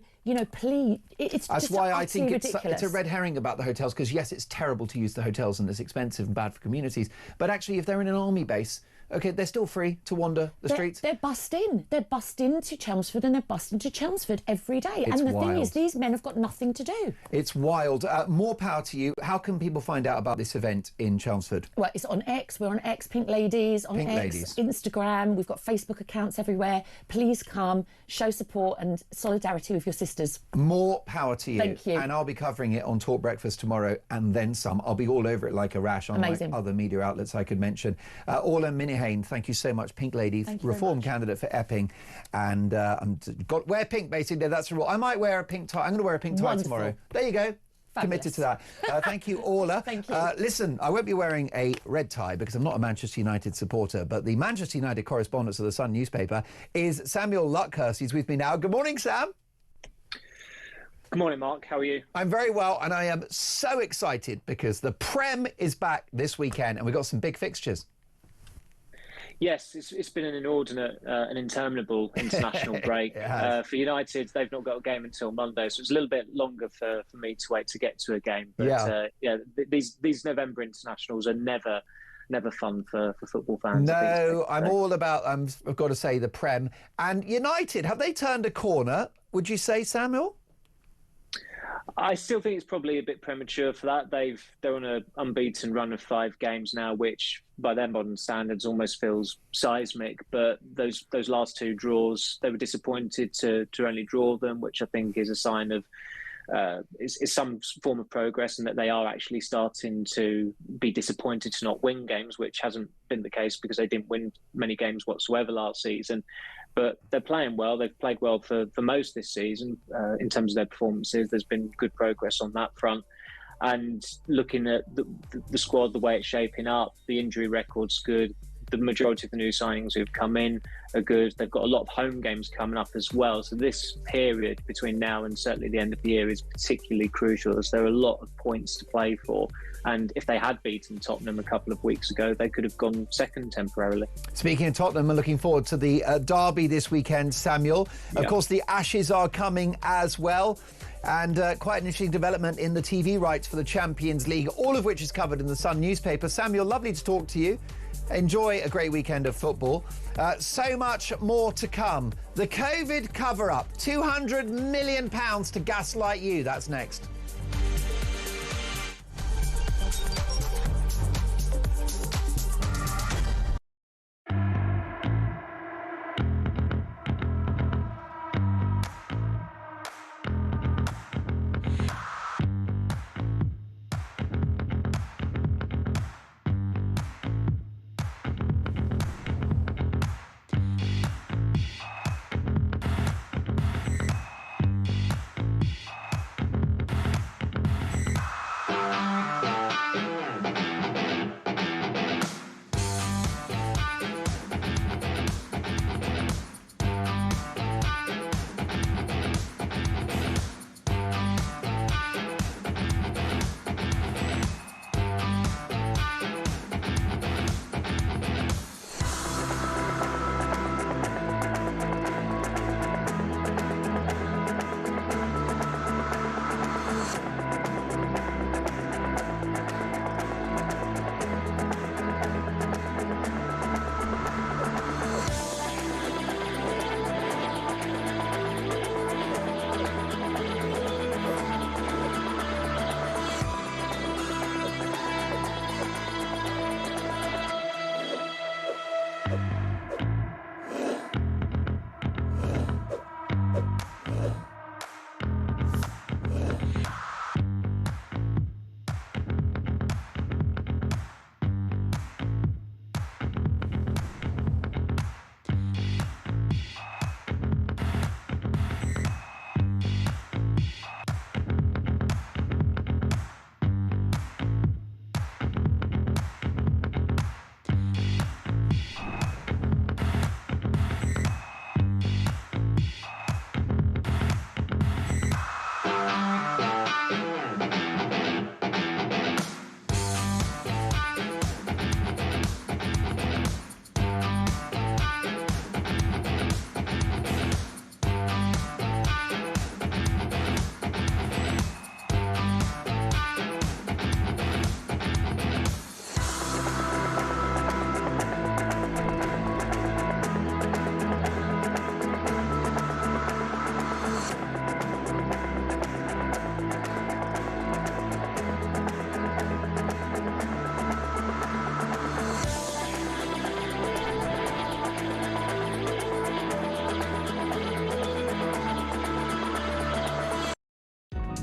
please, it's That's just why I think ridiculous. it's a red herring about the hotels, because yes, it's terrible to use the hotels and it's expensive and bad for communities. But actually, if they're in an army base, OK, they're still free to wander the streets. They're bussed in. They're bussed into Chelmsford, and they're bussed into Chelmsford every day. It's and the wild. thing is, these men have got nothing to do. It's wild. More power to you. How can people find out about this event in Chelmsford? Well, it's on X. We're on X, Pink Ladies, on Pink X, Ladies. Instagram. We've got Facebook accounts everywhere. Please come, show support and solidarity with your sisters. More power to you. Thank you. And I'll be covering it on Talk Breakfast tomorrow, and then some. I'll be all over it like a rash on like other media outlets I could mention. Orla Minihane, thank you so much. Pink Lady, Reform candidate for Epping, and wear pink. Basically, that's the rule. I might wear a pink tie. I'm going to wear a pink tie tomorrow. There you go. Fabulous. Committed to that. Thank you, Orla. Thank you. Listen, I won't be wearing a red tie because I'm not a Manchester United supporter, but the Manchester United correspondent of the Sun newspaper is Samuel Luckhurst. He's with me now. Good morning, Sam. Good morning, Mark. How are you? I'm very well, and I am so excited because the Prem is back this weekend, and we've got some big fixtures. Yes, it's been an inordinate and interminable international break. For United, they've not got a game until Monday, so it's a little bit longer for me to wait to get to a game. But these November internationals are never fun for football fans. No, I'm all about, I've got to say, the Prem. And United, have they turned a corner, would you say, Samuel? I still think it's probably a bit premature for that. They're on an unbeaten run of 5 games now, which by their modern standards almost feels seismic. But those last 2 draws, they were disappointed to only draw them, which I think is a sign of is some form of progress, and that they are actually starting to be disappointed to not win games, which hasn't been the case because they didn't win many games whatsoever last season. But they're playing well. They've played well for most this season in terms of their performances. There's been good progress on that front. And looking at the squad, the way it's shaping up, the injury record's good. the majority of the new signings who've come in are good. They've got a lot of home games coming up as well. So this period between now and certainly the end of the year is particularly crucial, as there are a lot of points to play for. And if they had beaten Tottenham a couple of weeks ago, they could have gone second temporarily. Speaking of Tottenham, we're looking forward to the derby this weekend, Samuel. Of course, the Ashes are coming as well. And quite an interesting development in the TV rights for the Champions League, all of which is covered in the Sun newspaper. Samuel, lovely to talk to you. Enjoy a great weekend of football. So much more to come. The COVID cover-up, £200 million to gaslight you. That's next.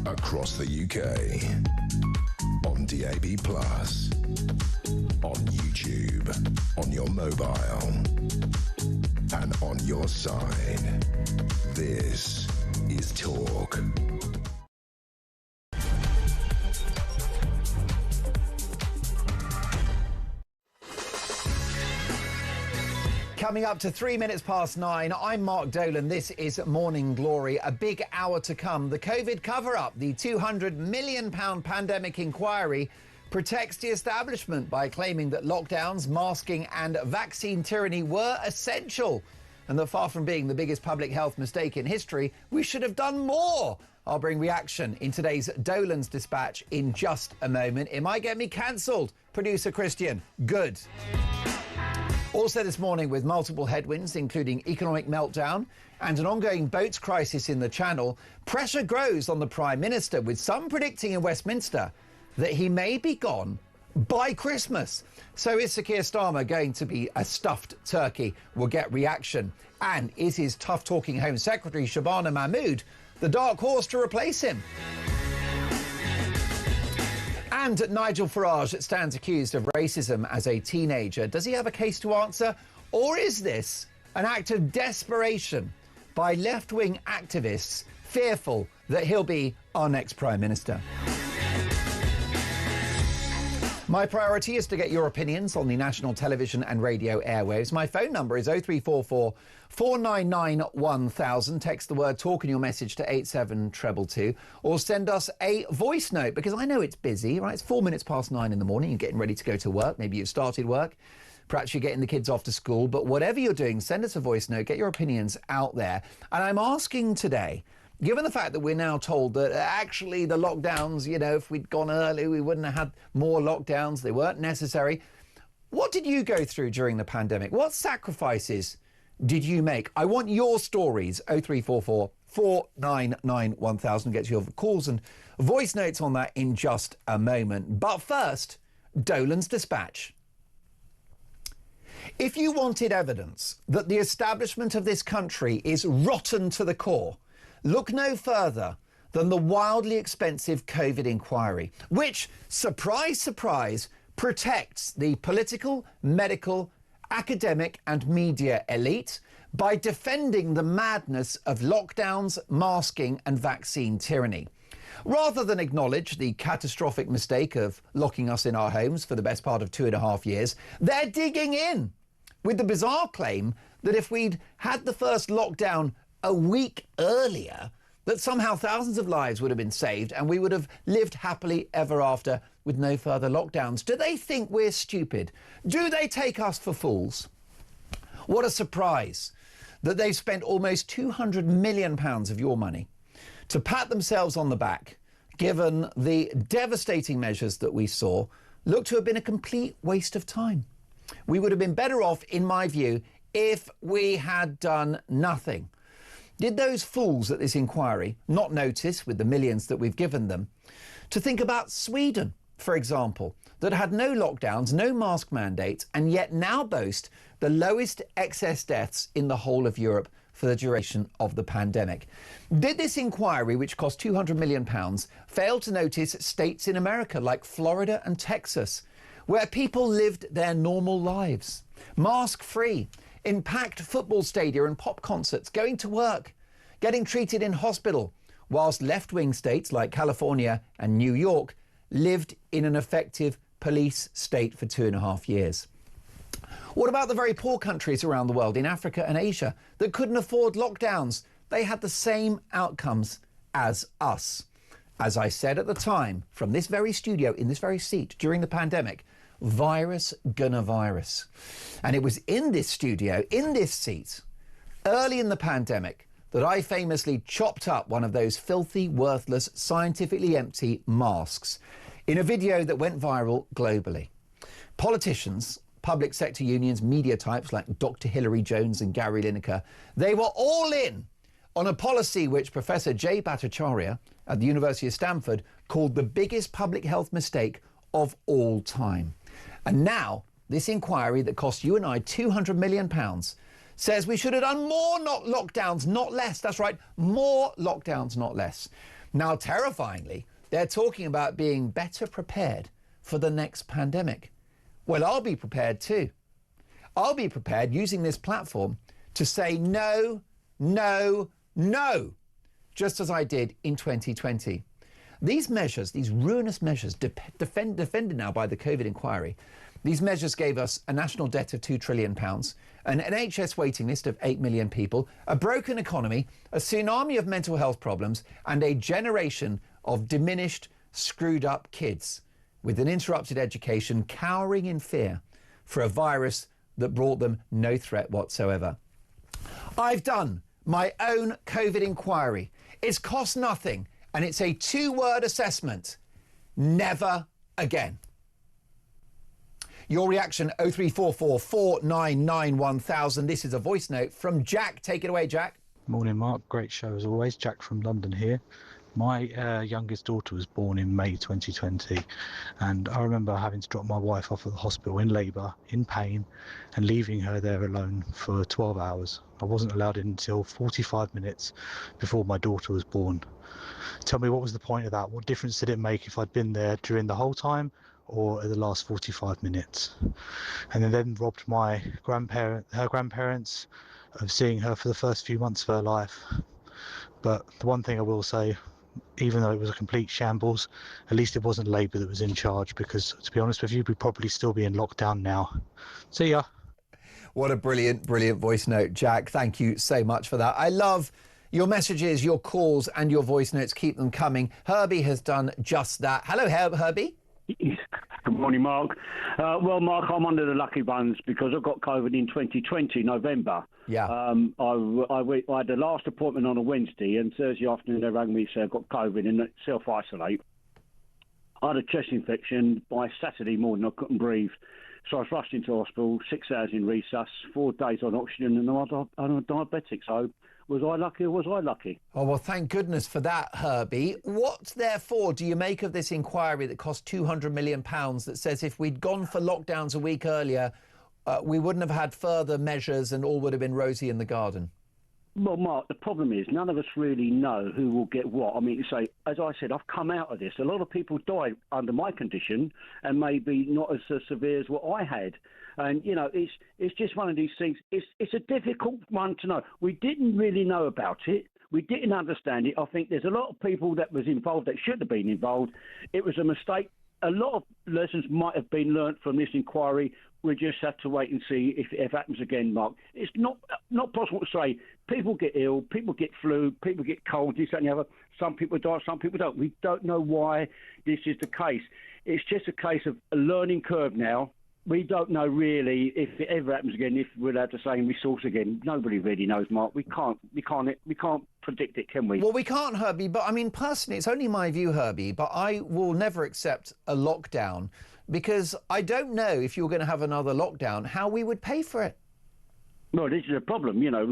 Across the UK, on DAB+, on YouTube, on your mobile, and on your side. This is Talk. Coming up to 3 minutes past 9, I'm Mark Dolan. This is Morning Glory. A big hour to come. The COVID cover-up, the £200 million pandemic inquiry, protects the establishment by claiming that lockdowns, masking and vaccine tyranny were essential, and that far from being the biggest public health mistake in history, we should have done more. I'll bring reaction in today's Dolan's Dispatch in just a moment. It might get me cancelled. Producer Christian, good. Also this morning, with multiple headwinds, including economic meltdown and an ongoing boats crisis in the Channel, pressure grows on the Prime Minister, with some predicting in Westminster that he may be gone by Christmas. So is Sir Keir Starmer going to be a stuffed turkey? We'll get reaction. And is his tough-talking Home Secretary, Shabana Mahmood, the dark horse to replace him? And Nigel Farage stands accused of racism as a teenager. Does he have a case to answer? Or is this an act of desperation by left-wing activists fearful that he'll be our next Prime Minister? My priority is to get your opinions on the national television and radio airwaves. My phone number is 0344 499 1000. Text the word talk and your message to 87222, or send us a voice note, because I know it's busy, right? It's 4 minutes past 9 in the morning. You're getting ready to go to work. Maybe you've started work. Perhaps you're getting the kids off to school. But whatever you're doing, send us a voice note. Get your opinions out there. And I'm asking today, given the fact that we're now told that actually the lockdowns, you know, if we'd gone early, we wouldn't have had more lockdowns. They weren't necessary. What did you go through during the pandemic? What sacrifices did you make? I want your stories. 0344 499 1000. Get your calls and voice notes on that in just a moment. But first, Dolan's Dispatch. If you wanted evidence that the establishment of this country is rotten to the core, look no further than the wildly expensive COVID inquiry, which, surprise, surprise, protects the political, medical, academic and media elite by defending the madness of lockdowns, masking and vaccine tyranny. Rather than acknowledge the catastrophic mistake of locking us in our homes for the best part of 2.5 years, they're digging in with the bizarre claim that if we'd had the first lockdown a week earlier, that somehow thousands of lives would have been saved and we would have lived happily ever after with no further lockdowns. Do they think we're stupid? Do they take us for fools? What a surprise that they've spent almost £200 million of your money to pat themselves on the back, given the devastating measures that we saw look to have been a complete waste of time. We would have been better off, in my view, if we had done nothing. Did those fools at this inquiry not notice, with the millions that we've given them, to think about Sweden, for example, that had no lockdowns, no mask mandates, and yet now boast the lowest excess deaths in the whole of Europe for the duration of the pandemic? Did this inquiry, which cost £200 million, fail to notice states in America like Florida and Texas, where people lived their normal lives, mask-free, in packed football stadia and pop concerts, going to work, getting treated in hospital, whilst left-wing states like California and New York lived in an effective police state for 2.5 years? What about the very poor countries around the world in Africa and Asia that couldn't afford lockdowns? They had the same outcomes as us. As I said at the time, from this very studio, in this very seat, during the pandemic, virus gonna virus. And it was in this studio, in this seat, early in the pandemic, that I famously chopped up one of those filthy, worthless, scientifically empty masks in a video that went viral globally. Politicians, public sector unions, media types like Dr. Hilary Jones and Gary Lineker, they were all in on a policy which Professor Jay Bhattacharya at the University of Stanford called the biggest public health mistake of all time. And now, this inquiry that cost you and I £200 million says we should have done more lockdowns, not less. That's right, more lockdowns, not less. Now, terrifyingly, they're talking about being better prepared for the next pandemic. Well, I'll be prepared too. I'll be prepared using this platform to say no, no, no, just as I did in 2020. These measures, these ruinous measures, defended now by the COVID inquiry, these measures gave us a national debt of £2 trillion, an NHS waiting list of 8 million people, a broken economy, a tsunami of mental health problems, and a generation of diminished, screwed up kids with an interrupted education, cowering in fear for a virus that brought them no threat whatsoever. I've done my own COVID inquiry. It's cost nothing, and it's a 2-word assessment: never again. Your reaction, 0344 499 1000. This is a voice note from Jack. Take it away, Jack. Morning, Mark. Great show as always. Jack from London here. My youngest daughter was born in May 2020, and I remember having to drop my wife off at the hospital in labour, in pain, and leaving her there alone for 12 hours. I wasn't allowed in until 45 minutes before my daughter was born. Tell me, what was the point of that? What difference did it make if I'd been there during the whole time or at the last 45 minutes? And then robbed her grandparents of seeing her for the first few months of her life. But the one thing I will say, even though it was a complete shambles, at least it wasn't Labour that was in charge, because, to be honest with you, we'd probably still be in lockdown now. See ya. What a brilliant, brilliant voice note, Jack. Thank you so much for that. I love your messages, your calls and your voice notes. Keep them coming. Herbie has done just that. Hello, Herbie. Good morning, Mark. Well, Mark, I'm under the lucky ones because I got COVID in 2020, November. Yeah. I had the last appointment on a Wednesday, and Thursday afternoon they rang me and said I got COVID and self-isolate. I had a chest infection. By Saturday morning, I couldn't breathe. So I was rushed into hospital, 6 hours in resus, 4 days on oxygen, and I'm a diabetic. So was I lucky or was I lucky? Oh, well, thank goodness for that, Herbie. What, therefore, do you make of this inquiry that cost £200 million that says if we'd gone for lockdowns a week earlier, we wouldn't have had further measures and all would have been rosy in the garden? Well, Mark, the problem is none of us really know who will get what. I mean, say, as I said, I've come out of this. A lot of people died under my condition and maybe not as severe as what I had. And, you know, it's just one of these things. It's a difficult one to know. We didn't really know about it. We didn't understand it. I think there's a lot of people that was involved that should have been involved. It was a mistake. A lot of lessons might have been learnt from this inquiry. We just have to wait and see if it happens again, Mark. It's not possible to say. People get ill, people get flu, people get cold, this, that and the other. Some people die, some people don't. We don't know why this is the case. It's just a case of a learning curve now. We don't know really if it ever happens again, if we'll have the same resource again. Nobody really knows, Mark. We can't predict it, can we? Well, we can't, Herbie, but I mean, personally, it's only my view, Herbie, but I will never accept a lockdown because I don't know if you're going to have another lockdown, how we would pay for it. Well, this is a problem, you know.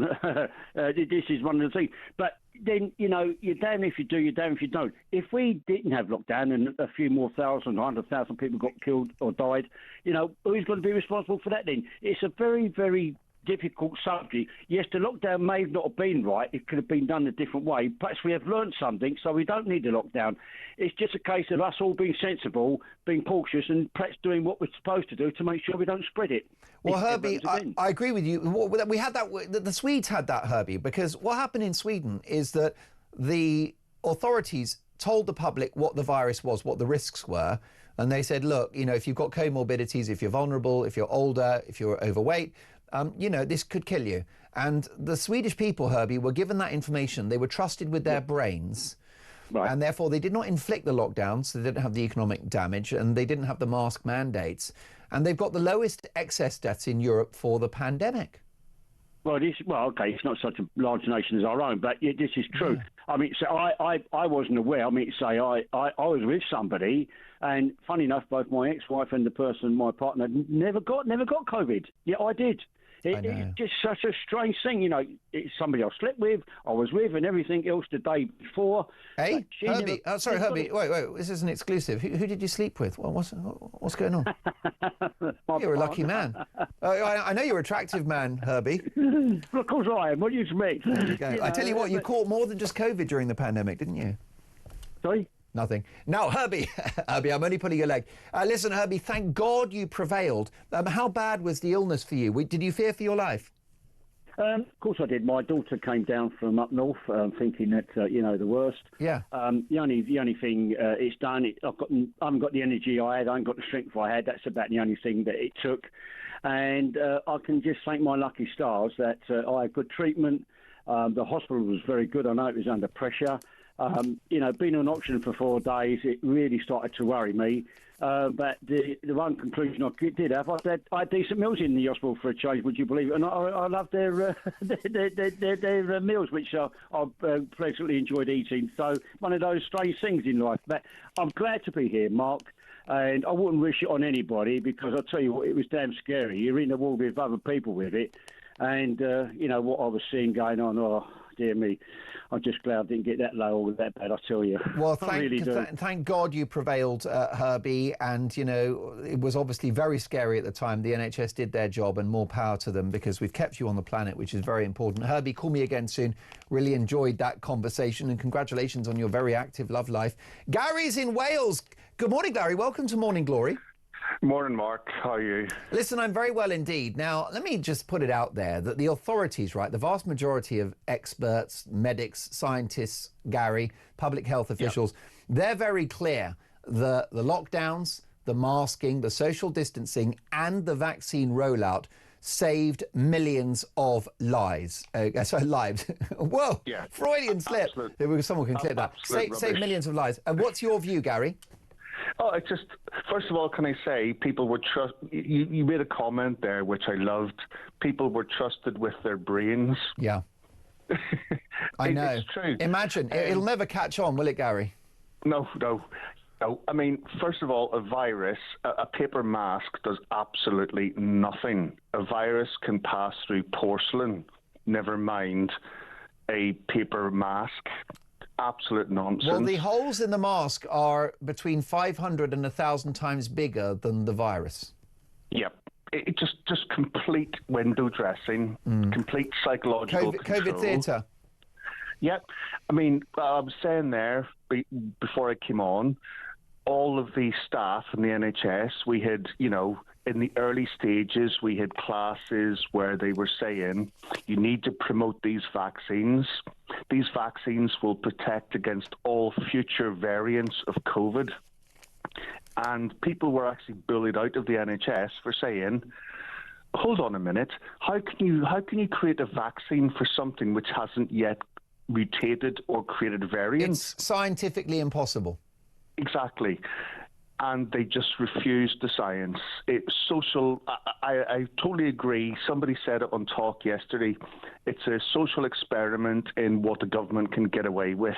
This is one of the things. But then, you know, you're damned if you do, you're damned if you don't. If we didn't have lockdown and a few more 100,000 people got killed or died, you know, who's going to be responsible for that then? It's a very, very difficult subject. Yes, the lockdown may not have been right. It could have been done a different way. Perhaps we have learned something, so we don't need a lockdown. It's just a case of us all being sensible, being cautious, and perhaps doing what we're supposed to do to make sure we don't spread it. Well, Herbie, I agree with you. We had that. The Swedes had that, Herbie, because what happened in Sweden is that the authorities told the public what the virus was, what the risks were, and they said, look, you know, if you've got comorbidities, if you're vulnerable, if you're older, if you're overweight, you know, this could kill you. And the Swedish people, Herbie, were given that information. They were trusted with their brains. Right. And therefore, they did not inflict the lockdowns. So they didn't have the economic damage and they didn't have the mask mandates. And they've got the lowest excess deaths in Europe for the pandemic. Well, okay, it's not such a large nation as our own, but this is true. Yeah. I mean, so I wasn't aware. I mean, say I was with somebody, and funny enough, both my ex-wife and the person, my partner, never got COVID. Yeah, I did. It's just such a strange thing, you know. It's somebody I slept with, I was with, and everything else the day before. Hey, Herbie. Sorry, Herbie. Wait. This is an exclusive. Who did you sleep with? What's going on? You're a lucky man. I know you're an attractive man, Herbie. Well, of course I am. What do you expect? There you go. I tell you what, you caught more than just COVID during the pandemic, didn't you? Sorry? Nothing. Now, Herbie, I'm only pulling your leg. Listen, Herbie, thank God you prevailed. How bad was the illness for you? Did you fear for your life? Of course I did. My daughter came down from up north thinking that, you know, the worst. Yeah. The only thing it's done, I haven't got the energy I had, I haven't got the strength I had. That's about the only thing that it took. And I can just thank my lucky stars that I had good treatment. The hospital was very good. I know it was under pressure. You know, being on oxygen for 4 days, it really started to worry me. But the one conclusion I did have, I had decent meals in the hospital for a change, would you believe it? And I love their meals, which I pleasantly enjoyed eating. So one of those strange things in life. But I'm glad to be here, Mark. And I wouldn't wish it on anybody because I'll tell you what, it was damn scary. You're in the wall with other people with it. And, you know, what I was seeing going on, oh, dear me. I'm just glad I didn't get that low or that bad, I tell you. Well, thank God you prevailed, Herbie. And, you know, it was obviously very scary at the time. The NHS did their job and more power to them because we've kept you on the planet, which is very important. Herbie, call me again soon. Really enjoyed that conversation and congratulations on your very active love life. Gary's in Wales. Good morning, Gary. Welcome to Morning Glory. Morning, Mark. How are you? Listen, I'm very well indeed. Now, let me just put it out there that the authorities, right, the vast majority of experts, medics, scientists, Gary, public health officials, they're very clear that the lockdowns, the masking, the social distancing and the vaccine rollout saved millions of lives. Lives. Whoa, Yeah. Freudian slip. Someone can clip that. Save millions of lives. And what's your view, Gary? Oh, it's just, first of all, can I say, people were you made a comment there, which I loved. People were trusted with their brains. Yeah. I know. It's true. Imagine, it'll never catch on, will it, Gary? No. I mean, first of all, a virus, a paper mask does absolutely nothing. A virus can pass through porcelain, never mind a paper mask. Absolute nonsense. Well, the holes in the mask are between 500 and 1,000 times bigger than the virus. Yep. It just complete window dressing, complete psychological control. COVID theatre. Yep. I mean, I was saying there before I came on, all of the staff in the NHS, we had, in the early stages, we had classes where they were saying, you need to promote these vaccines. These vaccines will protect against all future variants of COVID. And people were actually bullied out of the NHS for saying, hold on a minute, how can you create a vaccine for something which hasn't yet mutated or created variants? It's scientifically impossible. Exactly. And they just refused the science. It's social. I totally agree. Somebody said it on Talk yesterday. It's a social experiment in what the government can get away with.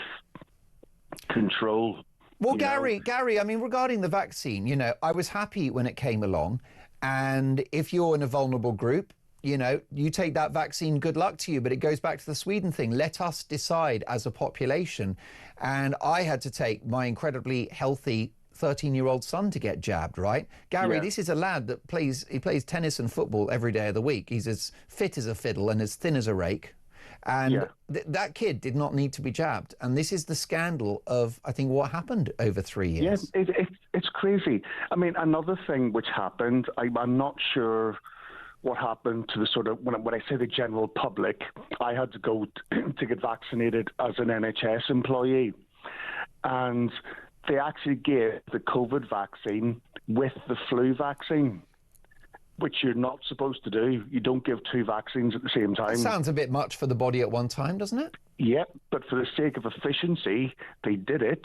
Control. Well, Gary, I mean, regarding the vaccine, I was happy when it came along. And if you're in a vulnerable group, you take that vaccine, good luck to you. But it goes back to the Sweden thing. Let us decide as a population. And I had to take my incredibly healthy 13-year-old son to get jabbed, right? Gary, This is a lad that plays tennis and football every day of the week. He's as fit as a fiddle and as thin as a rake. And that kid did not need to be jabbed. And this is the scandal of, I think, what happened over 3 years. Yeah, it's crazy. I mean, another thing which happened, I'm not sure what happened to the sort of, when I say the general public, I had to go to get vaccinated as an NHS employee. And they actually gave the COVID vaccine with the flu vaccine, which you're not supposed to do. You don't give two vaccines at the same time. That sounds a bit much for the body at one time, doesn't it? Yeah, but for the sake of efficiency, they did it.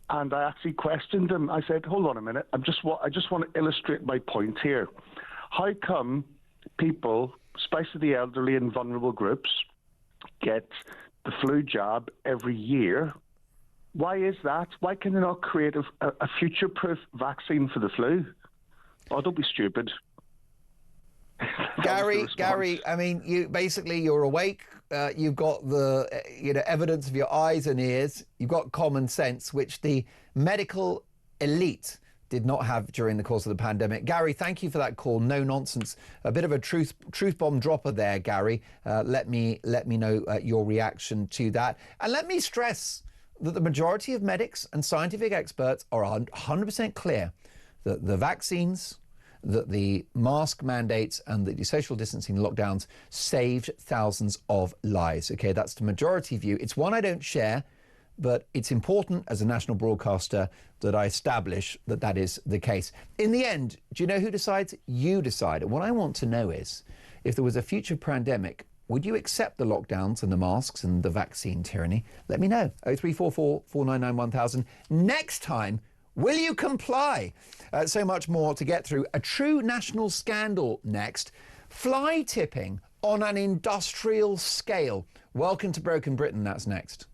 And I actually questioned them. I said, hold on a minute. I just want to illustrate my point here. How come people, especially the elderly and vulnerable groups, get the flu jab every year? Why is that? Why can they not create a future-proof vaccine for the flu? Oh, don't be stupid. Gary, I mean, you're awake. You've got the evidence of your eyes and ears. You've got common sense, which the medical elite did not have during the course of the pandemic. Gary, thank you for that call. No nonsense. A bit of a truth bomb dropper there, Gary. Let me know your reaction to that. And let me stress that the majority of medics and scientific experts are 100% clear that the vaccines, that the mask mandates and the social distancing lockdowns saved thousands of lives. Okay, that's the majority view. It's one I don't share, but it's important as a national broadcaster that I establish that that is the case. In the end, do you know who decides? You decide. And what I want to know is, if there was a future pandemic, would you accept the lockdowns and the masks and the vaccine tyranny? Let me know. 0344 499 1000. Next time, will you comply? So much more to get through. A true national scandal next. Fly tipping on an industrial scale. Welcome to Broken Britain. That's next.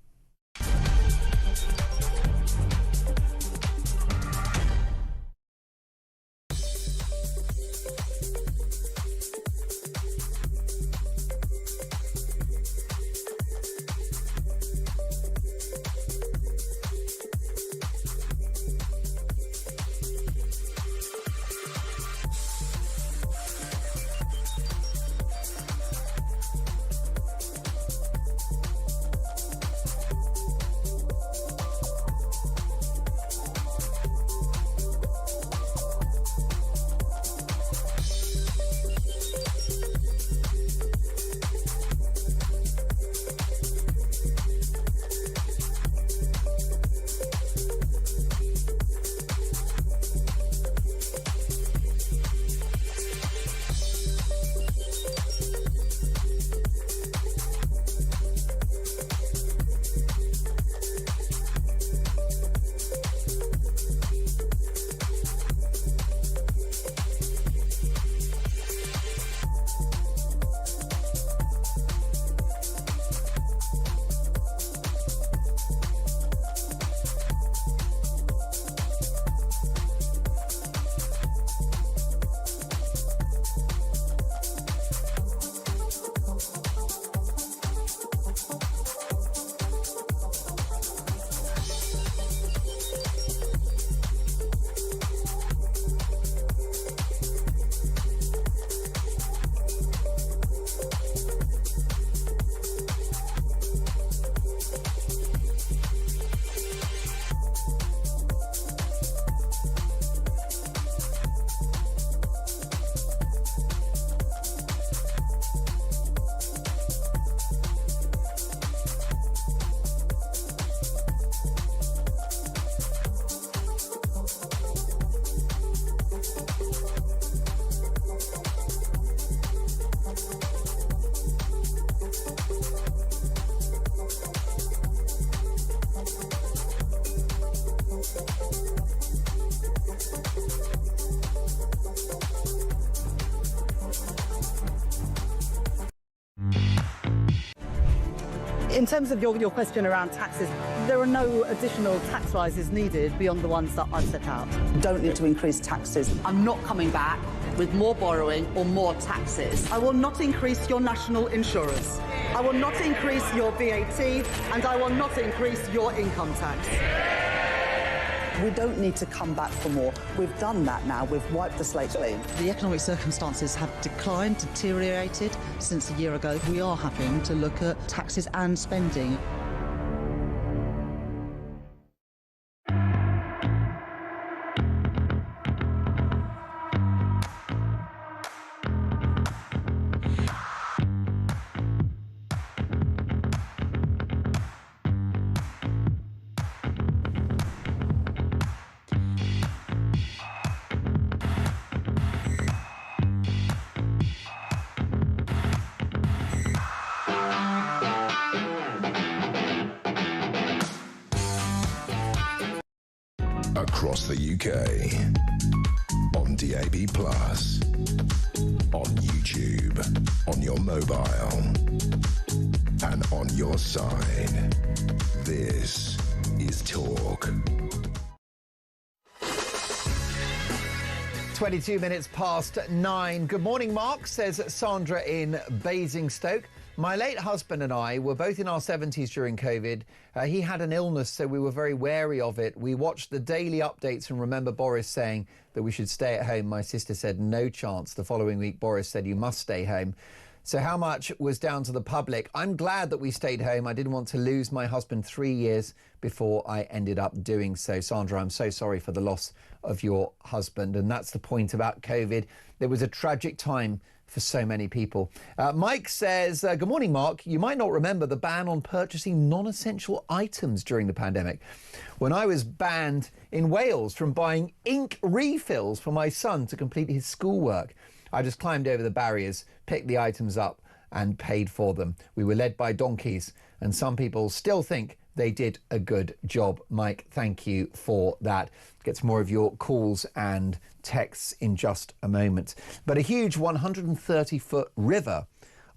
In terms of your question around taxes, there are no additional tax rises needed beyond the ones that I've set out. Don't need to increase taxes. I'm not coming back with more borrowing or more taxes. I will not increase your national insurance. I will not increase your VAT, and I will not increase your income tax. We don't need to come back for more. We've done that now. We've wiped the slate clean. The economic circumstances have declined, deteriorated since a year ago. We are having to look at taxes and spending. Across the UK, on DAB+, on YouTube, on your mobile, and on your side. This is Talk. 22 minutes past 9. Good morning, Mark, says Sandra in Basingstoke. My late husband and I were both in our 70s during COVID. He had an illness, so we were very wary of it. We watched the daily updates and remember Boris saying that we should stay at home. My sister said no chance. The following week, Boris said you must stay home. So how much was down to the public? I'm glad that we stayed home. I didn't want to lose my husband 3 years before I ended up doing so. Sandra, I'm so sorry for the loss of your husband. And that's the point about COVID. There was a tragic time for so many people. Mike says, good morning, Mark. You might not remember the ban on purchasing non-essential items during the pandemic. When I was banned in Wales from buying ink refills for my son to complete his schoolwork, I just climbed over the barriers, picked the items up and paid for them. We were led by donkeys, and some people still think they did a good job. Mike, thank you for that. Get some more of your calls and texts in just a moment. But a huge 130-foot river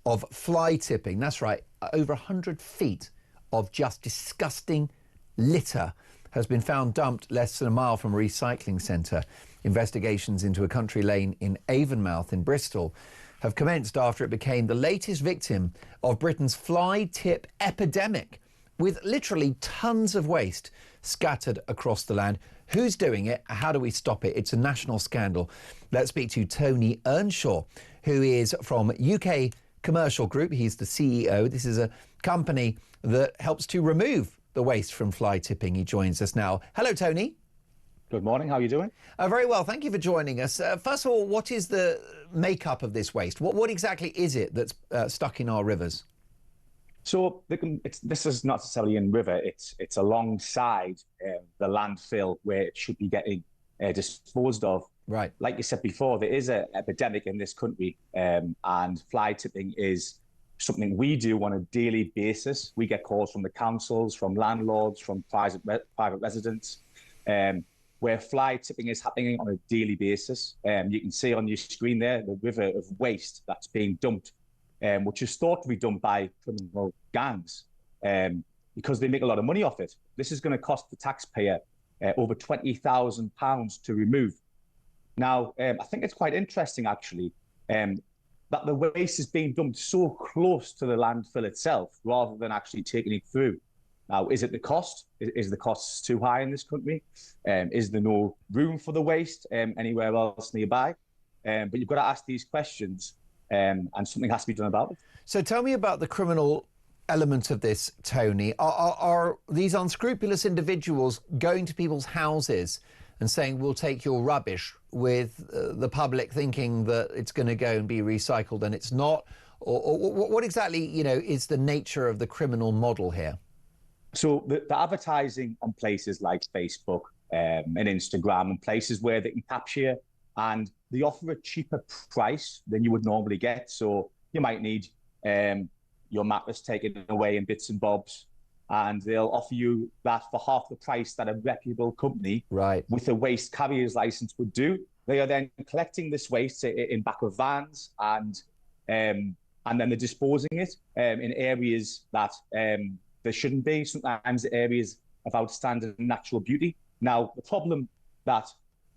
of fly tipping, that's right, over 100 feet of just disgusting litter has been found dumped less than a mile from a recycling centre. Investigations into a country lane in Avonmouth in Bristol have commenced after it became the latest victim of Britain's fly tip epidemic, with literally tons of waste scattered across the land. Who's doing it? How do we stop it? It's a national scandal. Let's speak to Tony Earnshaw, who is from UK Commercial Group. He's the CEO. This is a company that helps to remove the waste from fly tipping. He joins us now. Hello, Tony. Good morning. How are you doing? Very well. Thank you for joining us. First of all, what is the makeup of this waste? What exactly is it that's stuck in our rivers? So this is not necessarily in river. It's alongside the landfill where it should be getting disposed of. Right. Like you said before, there is an epidemic in this country, and fly tipping is something we do on a daily basis. We get calls from the councils, from landlords, from private residents, where fly tipping is happening on a daily basis. You can see on your screen there the river of waste that's being dumped, which is thought to be done by criminal gangs because they make a lot of money off it. This is going to cost the taxpayer over £20,000 to remove. Now, I think it's quite interesting, actually, that the waste is being dumped so close to the landfill itself rather than actually taking it through. Now, is it the cost? Is the cost too high in this country? Is there no room for the waste anywhere else nearby? But you've got to ask these questions, and something has to be done about it. So tell me about the criminal element of this, Tony. Are these unscrupulous individuals going to people's houses and saying, we'll take your rubbish, with the public thinking that it's going to go and be recycled and it's not? Or what exactly, is the nature of the criminal model here? So the advertising on places like Facebook and Instagram and places where they can capture and they offer a cheaper price than you would normally get. So you might need your mattress taken away in bits and bobs, and they'll offer you that for half the price that a reputable company with a waste carrier's license would do. They are then collecting this waste in back of vans and and then they're disposing it in areas that there shouldn't be, sometimes areas of outstanding natural beauty. Now, the problem that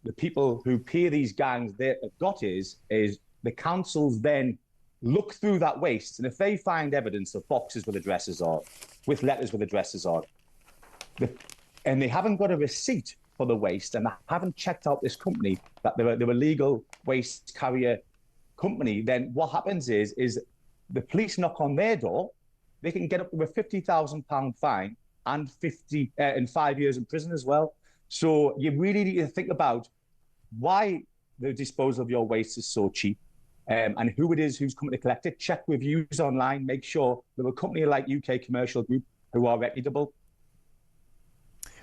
the people who pay these gangs have got is the councils then look through that waste, and if they find evidence of boxes with addresses on, with letters with addresses on, and they haven't got a receipt for the waste, and they haven't checked out this company, that they're a legal waste carrier company, then what happens is the police knock on their door, they can get up to a £50,000 fine and 5 years in prison as well. So you really need to think about why the disposal of your waste is so cheap, and who it is who's coming to collect it. Check reviews online, make sure that a company like UK Commercial Group who are reputable.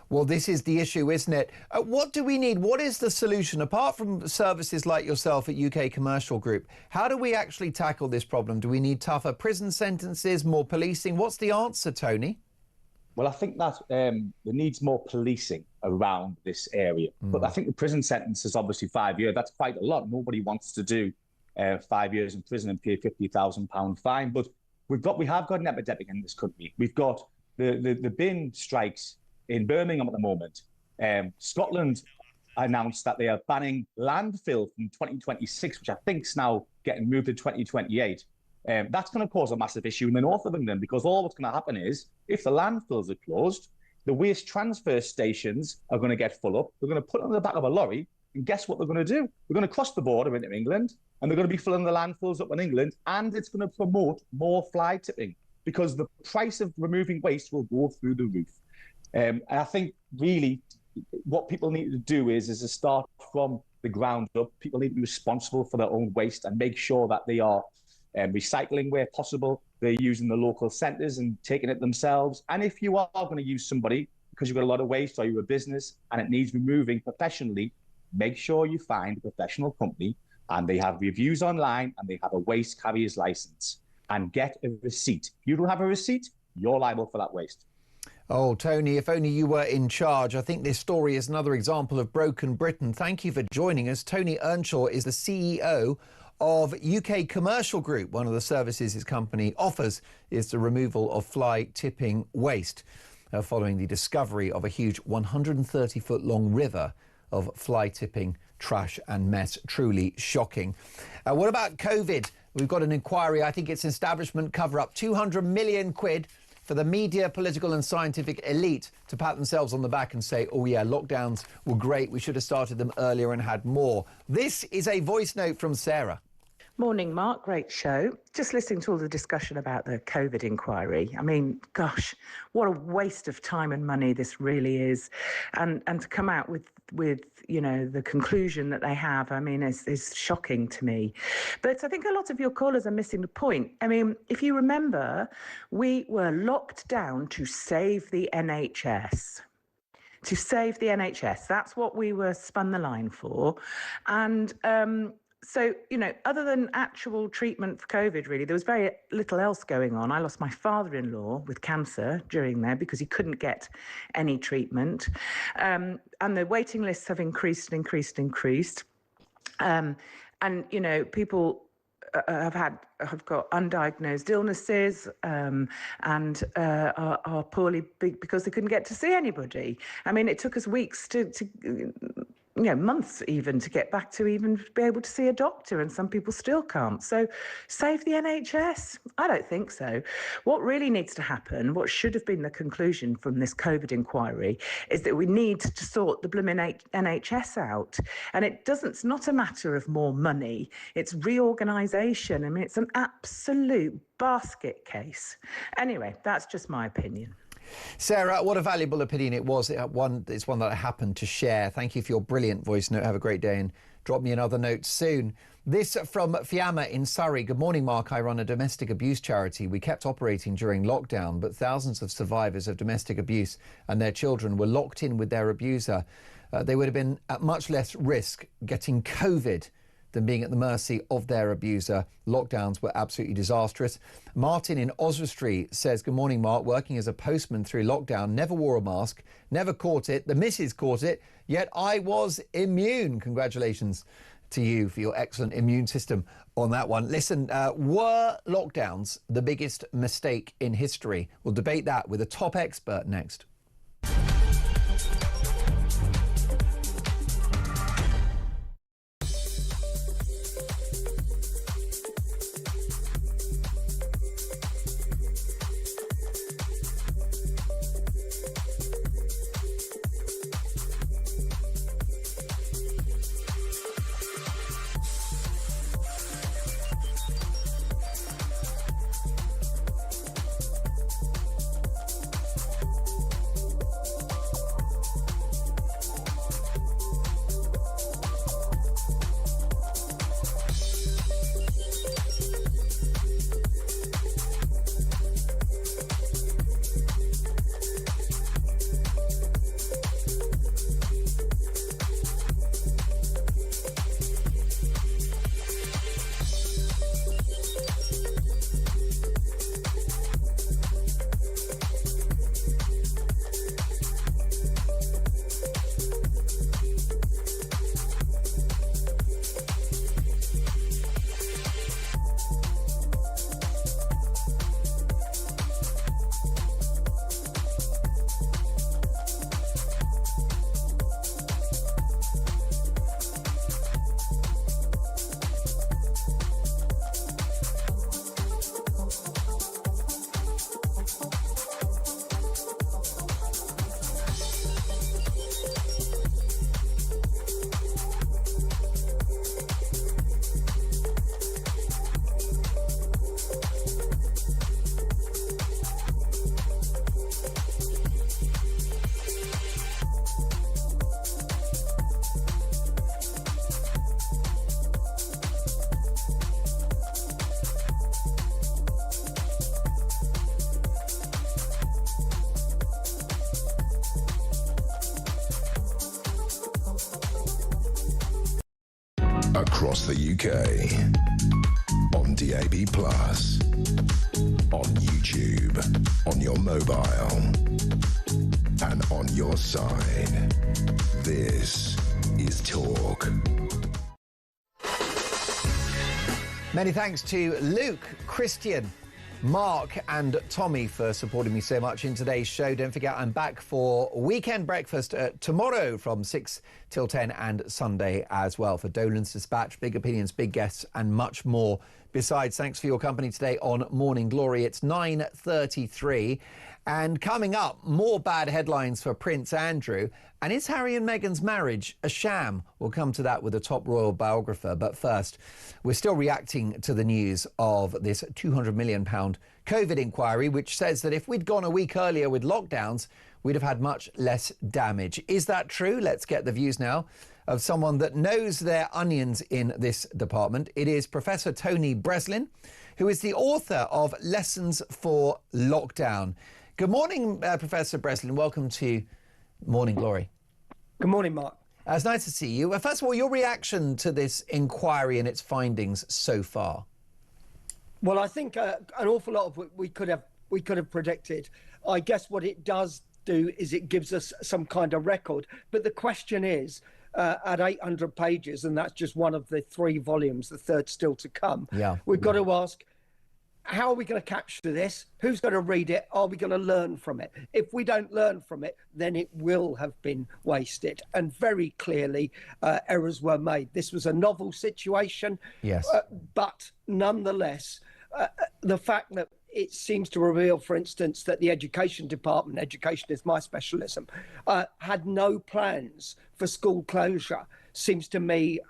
Well, this is the issue, isn't it? What do we need? What is the solution? Apart from services like yourself at UK Commercial Group, how do we actually tackle this problem? Do we need tougher prison sentences, more policing? What's the answer, Tony? Well, I think that there needs more policing around this area. But I think the prison sentence is obviously 5 years. That's quite a lot. Nobody wants to do 5 years in prison and pay a £50,000 fine. But we have got an epidemic in this country. We've got the bin strikes in Birmingham at the moment. Scotland announced that they are banning landfill from 2026, which I think is now getting moved to 2028. That's going to cause a massive issue in the north of England, because all what's going to happen is, if the landfills are closed, the waste transfer stations are going to get full up. They're going to put it on the back of a lorry, and guess what they're going to do? They're going to cross the border into England, and they're going to be filling the landfills up in England, and it's going to promote more fly tipping, because the price of removing waste will go through the roof. And I think really what people need to do is to start from the ground up. People need to be responsible for their own waste and make sure that they are recycling where possible. They're using the local centres and taking it themselves. And if you are going to use somebody because you've got a lot of waste, or you're a business and it needs removing professionally, make sure you find a professional company and they have reviews online and they have a waste carrier's licence, and get a receipt. If you don't have a receipt, you're liable for that waste. Oh, Tony, if only you were in charge. I think this story is another example of broken Britain. Thank you for joining us. Tony Earnshaw is the CEO of UK Commercial Group. One of the services his company offers is the removal of fly tipping waste, following the discovery of a huge 130-foot long river of fly tipping trash and mess. Truly shocking. What about COVID? We've got an inquiry. I think it's establishment cover-up. 200 million quid for the media, political and scientific elite to pat themselves on the back and say, oh yeah, lockdowns were great, we should have started them earlier and had more. This is a voice note from Sarah. Morning, Mark. Great show. Just listening to all the discussion about the COVID inquiry. I mean, gosh, what a waste of time and money this really is. And to come out with you know, the conclusion that they have, I mean, is shocking to me. But I think a lot of your callers are missing the point. I mean, if you remember, we were locked down to save the NHS. To save the NHS. That's what we were spun the line for. And so, you know, other than actual treatment for COVID, really, there was very little else going on. I lost my father-in-law with cancer during there because he couldn't get any treatment. And the waiting lists have increased and increased and increased. And, you know, people have got undiagnosed illnesses and are poorly because they couldn't get to see anybody. I mean, it took us weeks to you know, months even to get back to even be able to see a doctor, and some people still can't. So save the NHS? I don't think so. What really needs to happen, what should have been the conclusion from this COVID inquiry, is that we need to sort the blooming NHS out. And it's not a matter of more money, it's reorganisation. I mean, it's an absolute basket case. Anyway, that's just my opinion. Sarah, what a valuable opinion it was. It's one that I happened to share. Thank you for your brilliant voice note. Have a great day and drop me another note soon. This from Fiamma in Surrey. Good morning, Mark. I run a domestic abuse charity. We kept operating during lockdown, but thousands of survivors of domestic abuse and their children were locked in with their abuser. They would have been at much less risk getting COVID than being at the mercy of their abuser. Lockdowns were absolutely disastrous. Martin in Oswestry says, good morning, Mark. Working as a postman through lockdown, never wore a mask, never caught it. The missus caught it, yet I was immune. Congratulations to you for your excellent immune system on that one. Listen, were lockdowns the biggest mistake in history? We'll debate that with a top expert next. Across the UK, on DAB+, on YouTube, on your mobile, and on your side. This is Talk. Many thanks to Luke, Christian, Mark and Tommy for supporting me so much in today's show. Don't forget, I'm back for Weekend Breakfast tomorrow from 6 till 10 and Sunday as well for Dolan's Dispatch, big opinions, big guests and much more. Besides, thanks for your company today on Morning Glory. It's 9:33 and coming up, more bad headlines for Prince Andrew. And is Harry and Meghan's marriage a sham? We'll come to that with a top royal biographer. But first, we're still reacting to the news of this £200 million COVID inquiry, which says that if we'd gone a week earlier with lockdowns, we'd have had much less damage. Is that true? Let's get the views now of someone that knows their onions in this department. It is Professor Tony Breslin, who is the author of Lessons for Lockdown. Good morning, Professor Breslin. Welcome to Morning Glory. Good morning, Mark. It's nice to see you. First of all, your reaction to this inquiry and its findings so far. Well, I think an awful lot of what we could have predicted. I guess what it does do is it gives us some kind of record. But the question is, at 800 pages, and that's just one of the 3 volumes, the third still to come. Yeah. We've got to ask, how are we going to capture this? Who's going to read it? Are we going to learn from it? If we don't learn from it, then it will have been wasted. And very clearly, errors were made. This was a novel situation. Yes. But nonetheless, the fact that it seems to reveal, for instance, that the education department, education is my specialism, had no plans for school closure seems to me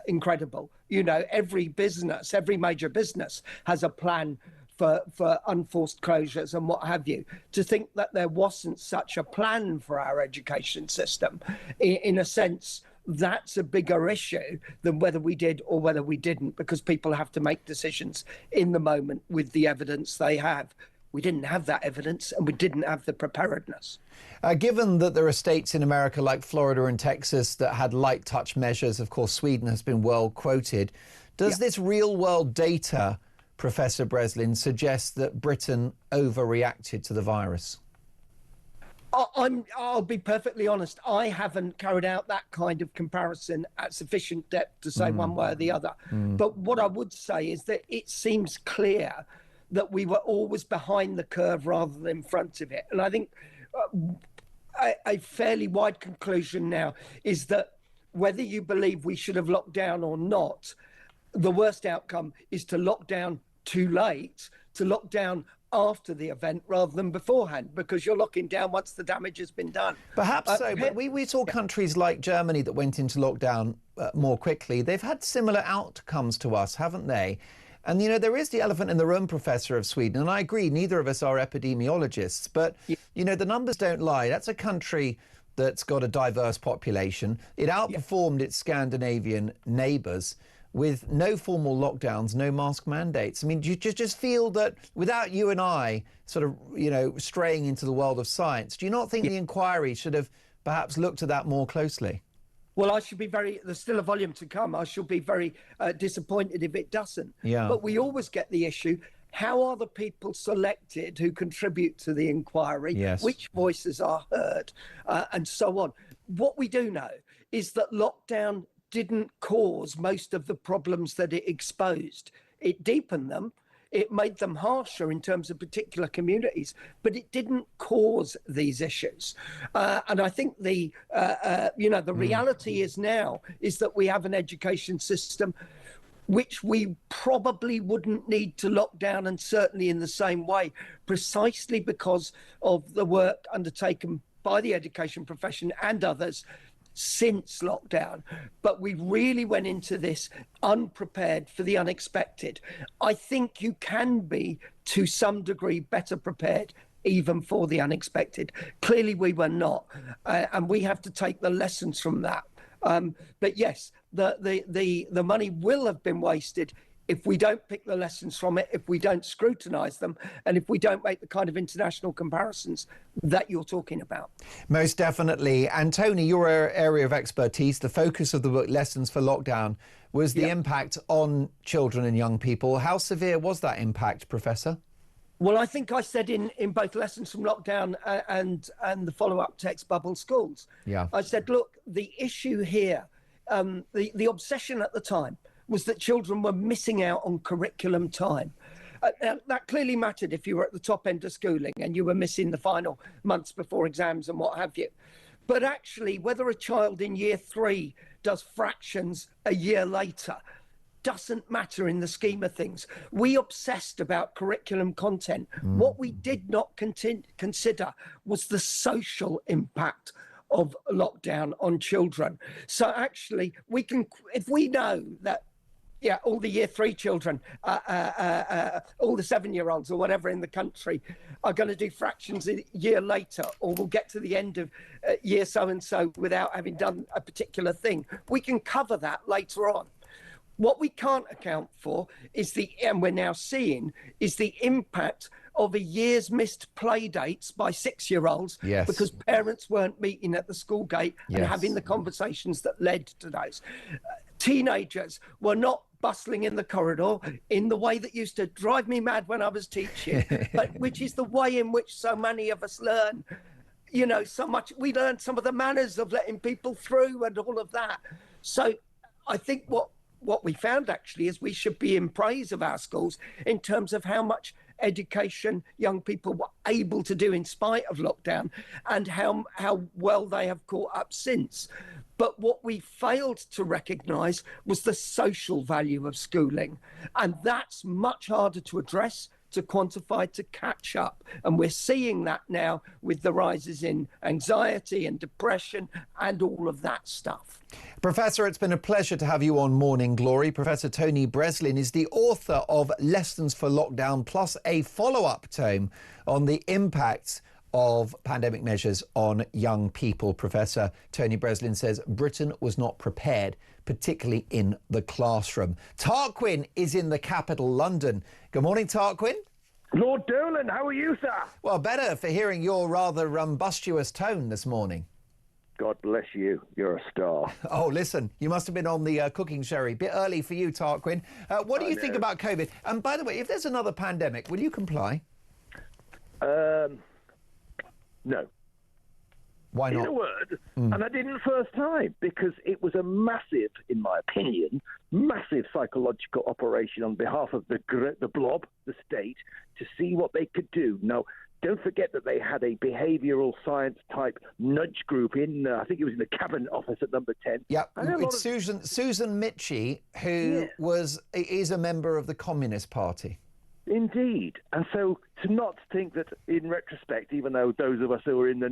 incredible. You know, every business, every major business has a plan for unforced closures and what have you. To think that there wasn't such a plan for our education system, in a sense, that's a bigger issue than whether we did or whether we didn't, because people have to make decisions in the moment with the evidence they have. We didn't have that evidence and we didn't have the preparedness. Given that there are states in America like Florida and Texas that had light touch measures, of course, Sweden has been well quoted. Does this real world data, Professor Breslin, suggest that Britain overreacted to the virus? I'll be perfectly honest. I haven't carried out that kind of comparison at sufficient depth to say one way or the other. But what I would say is that it seems clear that we were always behind the curve rather than in front of it. And I think a fairly wide conclusion now is that whether you believe we should have locked down or not, the worst outcome is to lock down too late, to lock down after the event rather than beforehand, because you're locking down once the damage has been done. Perhaps so, but we saw countries like Germany that went into lockdown more quickly. They've had similar outcomes to us, haven't they? And, you know, there is the elephant in the room, Professor, of Sweden. And I agree, neither of us are epidemiologists. But, you know, the numbers don't lie. That's a country that's got a diverse population. It outperformed its Scandinavian neighbours with no formal lockdowns, no mask mandates. I mean, do you just feel that without you and I sort of, you know, straying into the world of science, do you not think the inquiry should have perhaps looked at that more closely? Well, I should be there's still a volume to come. I shall be very disappointed if it doesn't. Yeah. But we always get the issue, how are the people selected who contribute to the inquiry? Yes. Which voices are heard? And so on. What we do know is that lockdown didn't cause most of the problems that it exposed. It deepened them. It made them harsher in terms of particular communities, but it didn't cause these issues. And I think the reality is now is that we have an education system which we probably wouldn't need to lock down, and certainly in the same way, precisely because of the work undertaken by the education profession and others since lockdown. But we really went into this unprepared for the unexpected. I think you can be, to some degree, better prepared even for the unexpected. Clearly we were not, and we have to take the lessons from that. But yes, the money will have been wasted if we don't pick the lessons from it, if we don't scrutinise them, and if we don't make the kind of international comparisons that you're talking about. Most definitely. And Tony, your area of expertise, the focus of the book, Lessons for Lockdown, was the impact on children and young people. How severe was that impact, Professor? Well, I think I said in both Lessons from Lockdown and the follow-up text, Bubble Schools, I said, look, the issue here, the obsession at the time was that children were missing out on curriculum time. Now, that clearly mattered if you were at the top end of schooling and you were missing the final months before exams and what have you. But actually, whether a child in year 3 does fractions a year later doesn't matter in the scheme of things. We obsessed about curriculum content. What we did not consider was the social impact of lockdown on children. So actually, if we know that all the year 3 children, all the 7-year-olds or whatever in the country are going to do fractions a year later, or will get to the end of year so-and-so without having done a particular thing, we can cover that later on. What we can't account for is and we're now seeing, is the impact of a year's missed play dates by 6-year-olds because parents weren't meeting at the school gate and having the conversations that led to those. Teenagers were not bustling in the corridor in the way that used to drive me mad when I was teaching, but which is the way in which so many of us learn, you know, so much. We learned some of the manners of letting people through and all of that. So I think what we found actually is we should be in praise of our schools in terms of how much education young people were able to do in spite of lockdown, and how well they have caught up since. But what we failed to recognise was the social value of schooling. And that's much harder to address, to quantify, to catch up. And we're seeing that now with the rises in anxiety and depression and all of that stuff. Professor, it's been a pleasure to have you on Morning Glory. Professor Tony Breslin is the author of Lessons for Lockdown, plus a follow-up tome on the impact of pandemic measures on young people. Professor Tony Breslin says Britain was not prepared, particularly in the classroom. Tarquin is in the capital, London. Good morning, Tarquin. Lord Dolan, how are you, sir? Well, better for hearing your rather rumbustious tone this morning. God bless you. You're a star. Oh, listen, you must have been on the cooking sherry. Bit early for you, Tarquin. What do you think about COVID? And by the way, if there's another pandemic, will you comply? No. Why in not? a word, and I didn't first time because it was a massive, in my opinion, massive psychological operation on behalf of the blob, the state, to see what they could do. Now, don't forget that they had a behavioural science type nudge group in, I think it was in the cabinet office at number 10. Yeah, it's Susan Mitchie, who is a member of the Communist Party. Indeed. And so to not think that in retrospect, even though those of us who are in the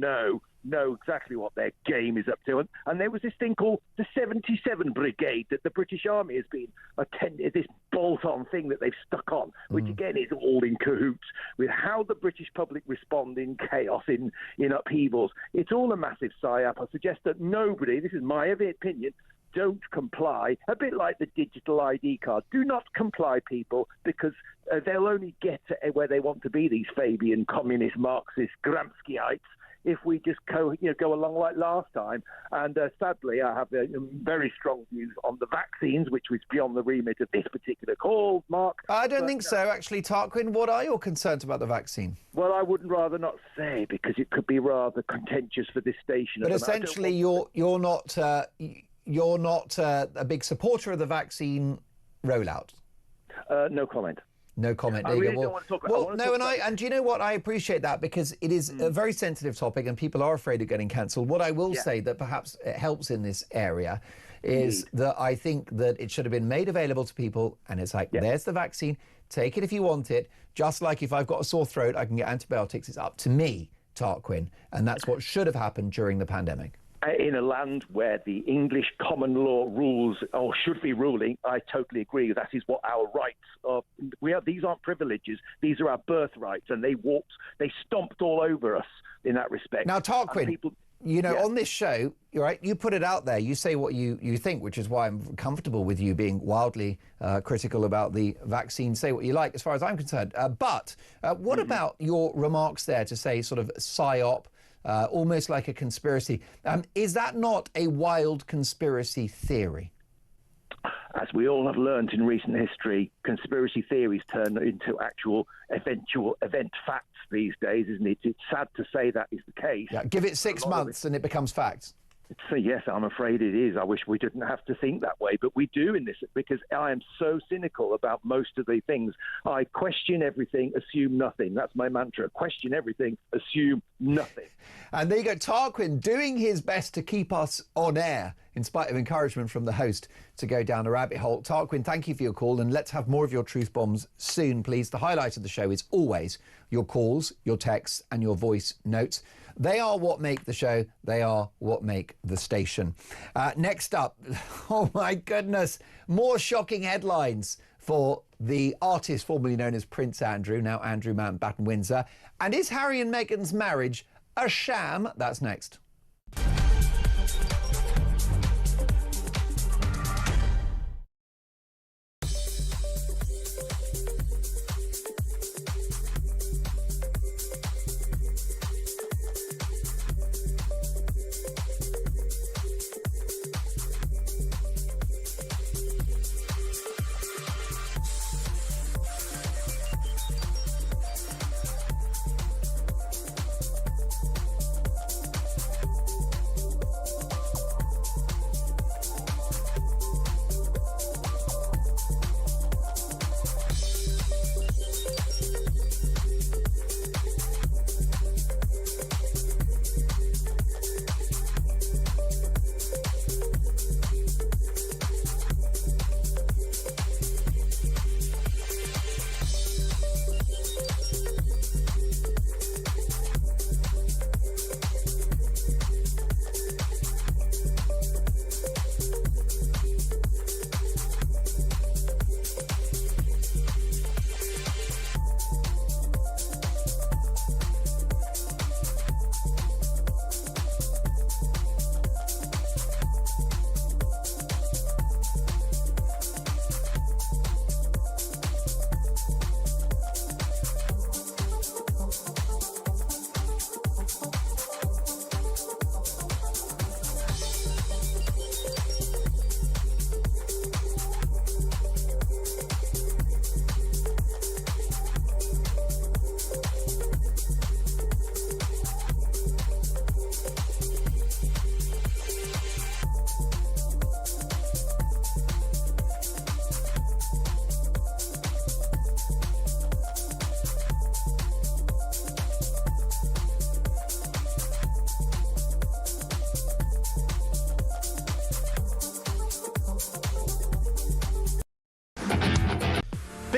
know exactly what their game is up to. And there was this thing called the 77 Brigade that the British Army has been attending, this bolt-on thing that they've stuck on, which again is all in cahoots with how the British public respond in chaos, in upheavals. It's all a massive psyop. I suggest that nobody, this is my opinion, don't comply, a bit like the digital ID card. Do not comply, people, because they'll only get to where they want to be, these Fabian, communist, Marxist, Gramsciites, if we just go along like last time. And sadly, I have very strong views on the vaccines, which was beyond the remit of this particular call, Mark. I don't think so, actually, Tarquin. What are your concerns about the vaccine? Well, I would rather not say, because it could be rather contentious for this station. But essentially, you're not a big supporter of the vaccine rollout. No comment. No comment. I really don't want to talk about it. And do you know what? I appreciate that because it is a very sensitive topic and people are afraid of getting cancelled. What I will say that perhaps it helps in this area is that I think that it should have been made available to people, and it's like, there's the vaccine, take it if you want it. Just like if I've got a sore throat, I can get antibiotics. It's up to me, Tarquin, and that's what should have happened during the pandemic. In a land where the English common law rules, or should be ruling, I totally agree. That is what our rights are. These aren't privileges. These are our birthrights, and they stomped all over us in that respect. Now, Tarquin, on this show, you put it out there. You say what you think, which is why I'm comfortable with you being wildly critical about the vaccine. Say what you like, as far as I'm concerned. But what about your remarks there to say sort of psyop, almost like a conspiracy? Is that not a wild conspiracy theory? As we all have learned in recent history, conspiracy theories turn into actual eventual event facts these days, isn't it? It's sad to say that is the case. Yeah, give it 6 months and it becomes fact. So yes, I'm afraid it is. I wish we didn't have to think that way, but we do in this, because I am so cynical about most of the things. I question everything, assume nothing. That's my mantra. Question everything, assume nothing. And there you go, Tarquin doing his best to keep us on air, in spite of encouragement from the host to go down a rabbit hole. Tarquin, thank you for your call, and let's have more of your truth bombs soon, please. The highlight of the show is always your calls, your texts, and your voice notes. They are what make the show. They are what make the station. Next up, oh my goodness, more shocking headlines for the artist formerly known as Prince Andrew, now Andrew Mountbatten Windsor. And is Harry and Meghan's marriage a sham? That's next.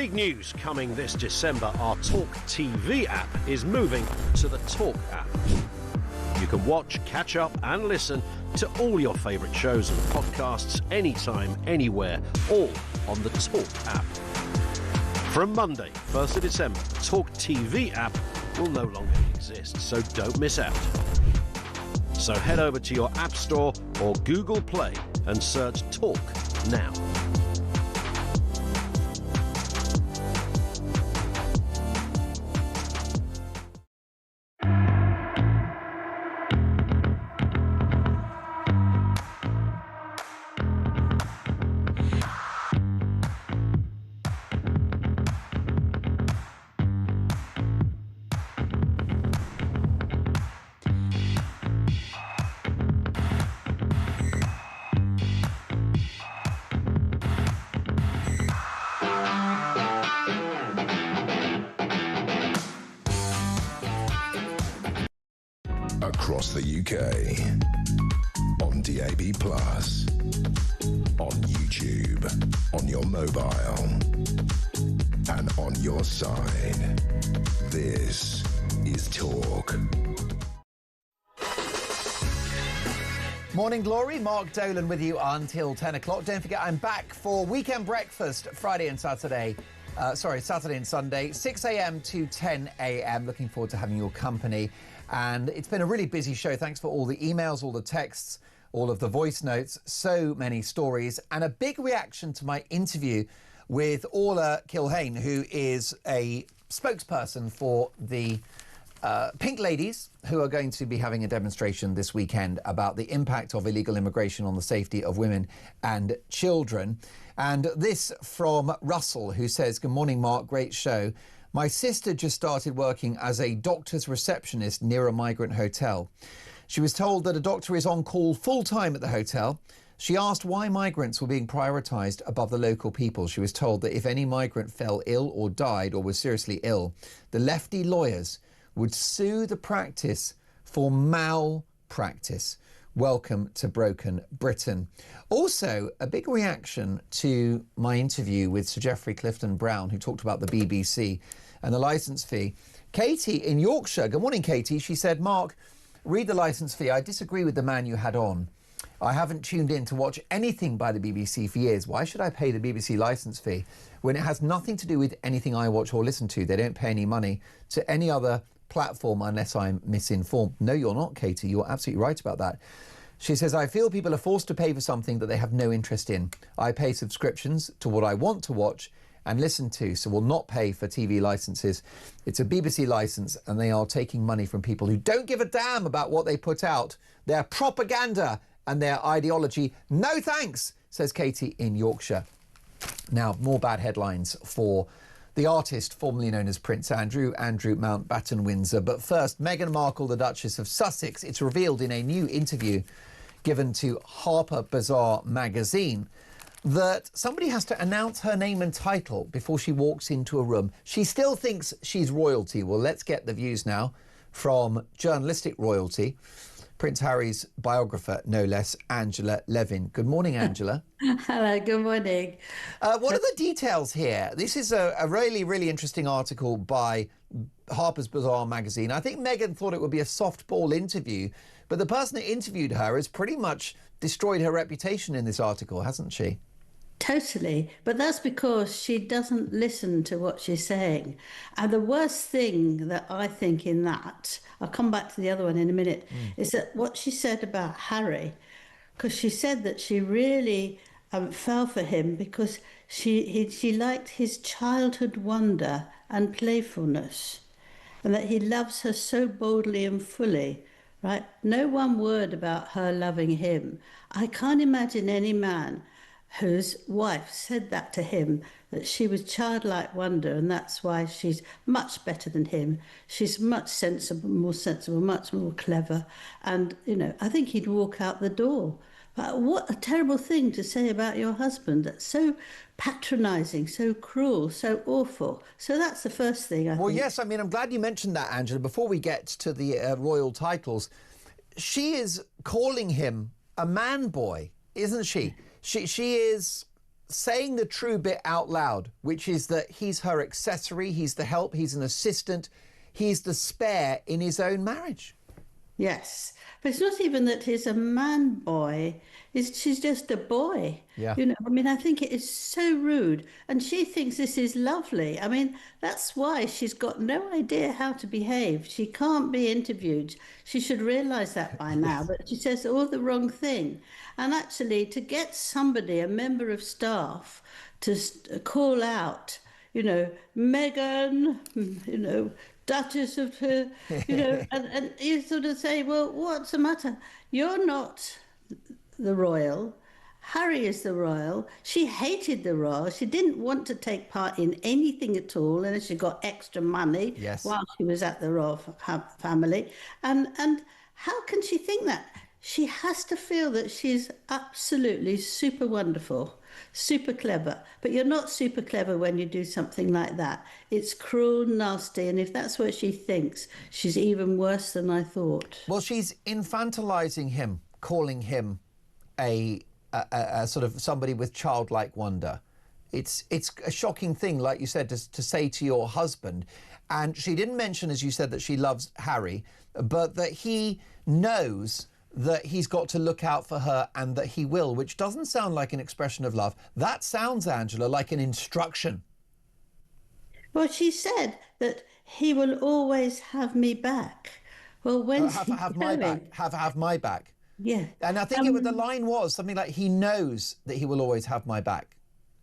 Big news coming this December. Our talkTV app is moving to the Talk app. You can watch, catch up and listen to all your favourite shows and podcasts anytime, anywhere, all on the Talk app. From Monday, 1st of December, the talkTV app will no longer exist, so don't miss out. So head over to your App Store or Google Play and search Talk now. Across the UK, on DAB+, on YouTube, on your mobile, and on your side. This is Talk. Morning Glory, Mark Dolan with you until 10 o'clock. Don't forget, I'm back for Weekend Breakfast, Friday and Saturday. Saturday and Sunday, 6 a.m. to 10 a.m. Looking forward to having your company. And it's been a really busy show. Thanks for all the emails, all the texts, all of the voice notes, so many stories, and a big reaction to my interview with Orla Kilhane, who is a spokesperson for the Pink Ladies, who are going to be having a demonstration this weekend about the impact of illegal immigration on the safety of women and children. And this from Russell, who says, "Good morning, Mark, great show. My sister just started working as a doctor's receptionist near a migrant hotel. She was told that a doctor is on call full-time at the hotel. She asked why migrants were being prioritised above the local people. She was told that if any migrant fell ill or died or was seriously ill, the lefty lawyers would sue the practice for malpractice. Welcome to Broken Britain." Also, a big reaction to my interview with Sir Geoffrey Clifton-Brown, who talked about the BBC and the licence fee. Katie in Yorkshire, good morning, Katie. She said, "Mark, read the licence fee. I disagree with the man you had on. I haven't tuned in to watch anything by the BBC for years. Why should I pay the BBC licence fee when it has nothing to do with anything I watch or listen to? They don't pay any money to any other platform unless I'm misinformed." No, you're not, Katie. You're absolutely right about that. She says, "I feel people are forced to pay for something that they have no interest in. I pay subscriptions to what I want to watch and listen to, so will not pay for TV licenses. It's a BBC licence and they are taking money from people who don't give a damn about what they put out, their propaganda and their ideology. No thanks," says Katie in Yorkshire. Now, more bad headlines for the artist formerly known as Prince Andrew Mountbatten Windsor. But first, Meghan Markle, the Duchess of Sussex. It's revealed in a new interview given to Harper Bazaar magazine that somebody has to announce her name and title before she walks into a room. She still thinks she's royalty. Well, let's get the views now from journalistic royalty. Prince Harry's biographer, no less, Angela Levin. Good morning, Angela. Hello, good morning. What are the details here? This is a really, really interesting article by Harper's Bazaar magazine. I think Meghan thought it would be a softball interview, but the person that interviewed her has pretty much destroyed her reputation in this article, hasn't she? Totally. But that's because she doesn't listen to what she's saying. And the worst thing that I think in that, I'll come back to the other one in a minute, is that what she said about Harry, because she said that she really fell for him because she liked his childhood wonder and playfulness, and that he loves her so boldly and fully, right? No one word about her loving him. I can't imagine any man whose wife said that to him, that she was childlike wonder, and that's why she's much better than him. She's much more sensible, much more clever. And, you know, I think he'd walk out the door. But what a terrible thing to say about your husband. That's so patronising, so cruel, so awful. So that's the first thing, I think. Well, yes, I mean, I'm glad you mentioned that, Angela. Before we get to the royal titles, she is calling him a man boy, isn't she? She is saying the true bit out loud, which is that he's her accessory, he's the help, he's an assistant, he's the spare in his own marriage. Yes, but it's not even that he's a man boy. She's just a boy. Yeah. You know, I mean, I think it is so rude. And she thinks this is lovely. I mean, that's why she's got no idea how to behave. She can't be interviewed. She should realise that by now. But she says all the wrong thing. And actually, to get somebody, a member of staff, to call out, you know, Meghan, you know, Duchess of, you know, and you sort of say, well, what's the matter? You're not the royal. Harry is the royal. She hated the royal. She didn't want to take part in anything at all unless she got extra money while she was at the royal family. And how can she think that? She has to feel that she's absolutely super wonderful, super clever. But you're not super clever when you do something like that. It's cruel, nasty, and if that's what she thinks, she's even worse than I thought. Well, she's infantilizing him, calling him a sort of somebody with childlike wonder. It's a shocking thing, like you said, to say to your husband. And she didn't mention, as you said, that she loves Harry, but that he knows that he's got to look out for her and that he will, which doesn't sound like an expression of love. That sounds, Angela, like an instruction. Well, she said that he will always have me back. Well, when's he have my back? Have my back. Yeah. And I think the line was something like, he knows that he will always have my back.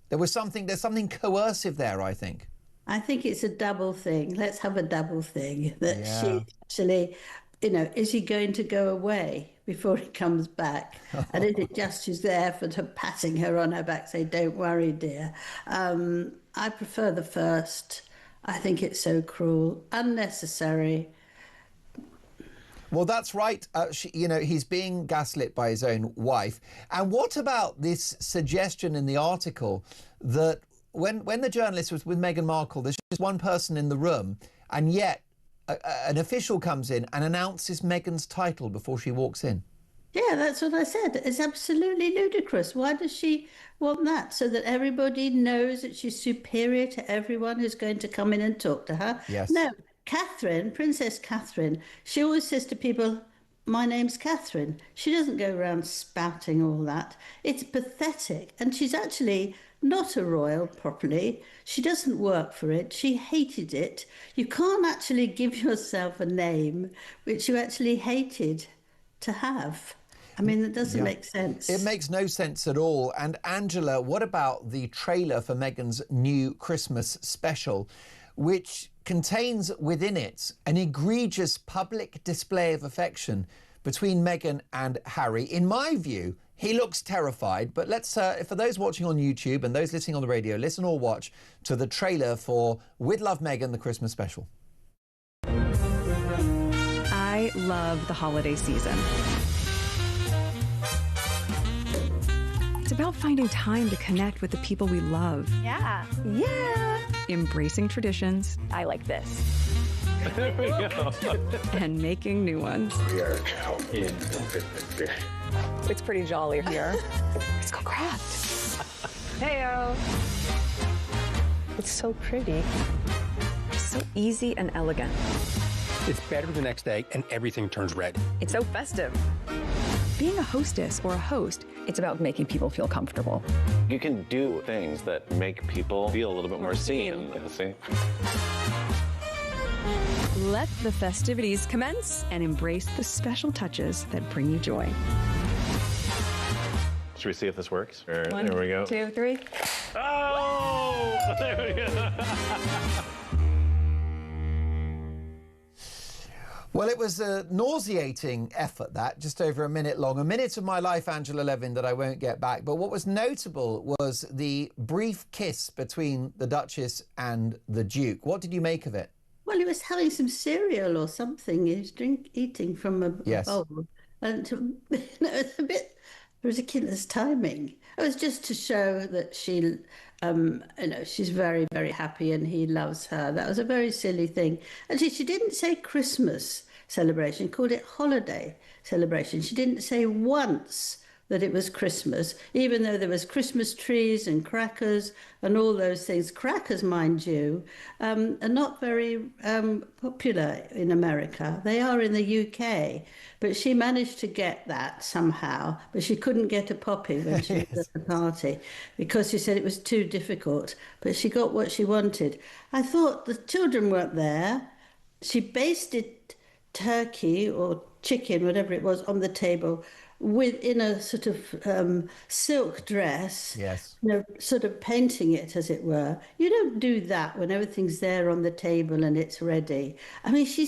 There's something coercive there, I think. I think it's a double thing. Let's have a double thing. That she actually, you know, is he going to go away before he comes back? And is it just she's there for patting her on her back, say, don't worry, dear. I prefer the first. I think it's so cruel, unnecessary. Well, that's right. You know, he's being gaslit by his own wife. And what about this suggestion in the article that when the journalist was with Meghan Markle, there's just one person in the room, and yet an official comes in and announces Meghan's title before she walks in? Yeah, that's what I said. It's absolutely ludicrous. Why does she want that? So that everybody knows that she's superior to everyone who's going to come in and talk to her? Yes. No, Catherine, Princess Catherine, she always says to people, my name's Catherine. She doesn't go around spouting all that. It's pathetic. And she's actually not a royal properly. She doesn't work for it. She hated it. You can't actually give yourself a name which you actually hated to have. I mean, it doesn't make sense. It makes no sense at all. And Angela, what about the trailer for Meghan's new Christmas special, which contains within it an egregious public display of affection between Meghan and Harry? In my view, he looks terrified, but let's, for those watching on YouTube and those listening on the radio, listen or watch to the trailer for With Love Meghan, the Christmas special. I love the holiday season. It's about finding time to connect with the people we love. Yeah. Yeah. Embracing traditions. I like this. There we go. And making new ones. We are now in the It's pretty jolly here. Let's go craft. Heyo. It's so pretty. So easy and elegant. It's better the next day and everything turns red. It's so festive. Being a hostess or a host, it's about making people feel comfortable. You can do things that make people feel a little bit more seen. See? Let the festivities commence and embrace the special touches that bring you joy. Should we see if this works? One, there we go. 2, 3. Oh! There we go. Well, it was a nauseating effort, that, just over a minute long. A minute of my life, Angela Levin, that I won't get back. But what was notable was the brief kiss between the Duchess and the Duke. What did you make of it? Well, he was having some cereal or something. He was eating from a bowl. And it was a bit ridiculous timing. It was just to show that she, she's very, very happy and he loves her. That was a very silly thing. And she didn't say Christmas celebration, called it holiday celebration. She didn't say once that it was Christmas, even though there was Christmas trees and crackers and all those things. Crackers, mind you, are not very popular in America. They are in the UK, but she managed to get that somehow, but she couldn't get a poppy when she was at the party because she said it was too difficult, but she got what she wanted. I thought the children weren't there. She basted turkey or chicken, whatever it was, on the table in a sort of silk dress, yes, sort of painting it, as it were. You don't do that when everything's there on the table and it's ready. I mean, she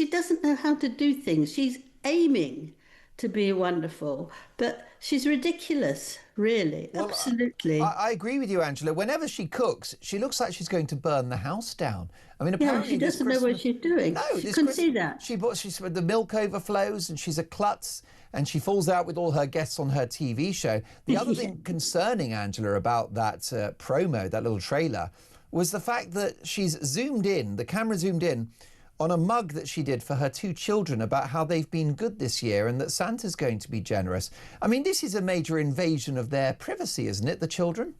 doesn't know how to do things. She's aiming to be wonderful, but she's ridiculous, really. Well, absolutely. I agree with you, Angela. Whenever she cooks, she looks like she's going to burn the house down. I mean, apparently she doesn't know what she's doing. No, she couldn't see that. She's the milk overflows, and she's a klutz, and she falls out with all her guests on her TV show. The other thing concerning Angela about that promo, that little trailer, was the fact that she's zoomed in, the camera zoomed in, on a mug that she did for her 2 children about how they've been good this year and that Santa's going to be generous. I mean, this is a major invasion of their privacy, isn't it, the children?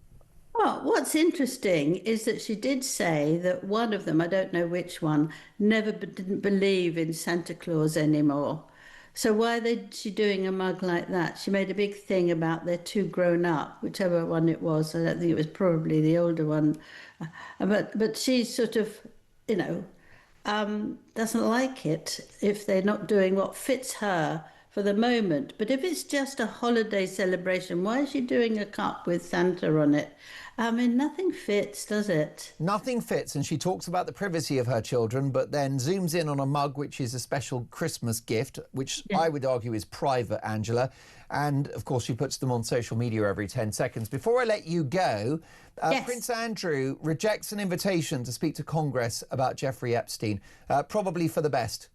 Well, what's interesting is that she did say that one of them, I don't know which one, didn't believe in Santa Claus anymore. So why is she doing a mug like that? She made a big thing about they're too grown up, whichever one it was. I don't think it was probably the older one. But she's sort of, doesn't like it if they're not doing what fits her for the moment. But if it's just a holiday celebration, why is she doing a cup with Santa on it? I mean, nothing fits, does it? Nothing fits, and she talks about the privacy of her children, but then zooms in on a mug, which is a special Christmas gift, which I would argue is private, Angela. And, of course, she puts them on social media every 10 seconds. Before I let you go, Prince Andrew rejects an invitation to speak to Congress about Jeffrey Epstein, probably for the best.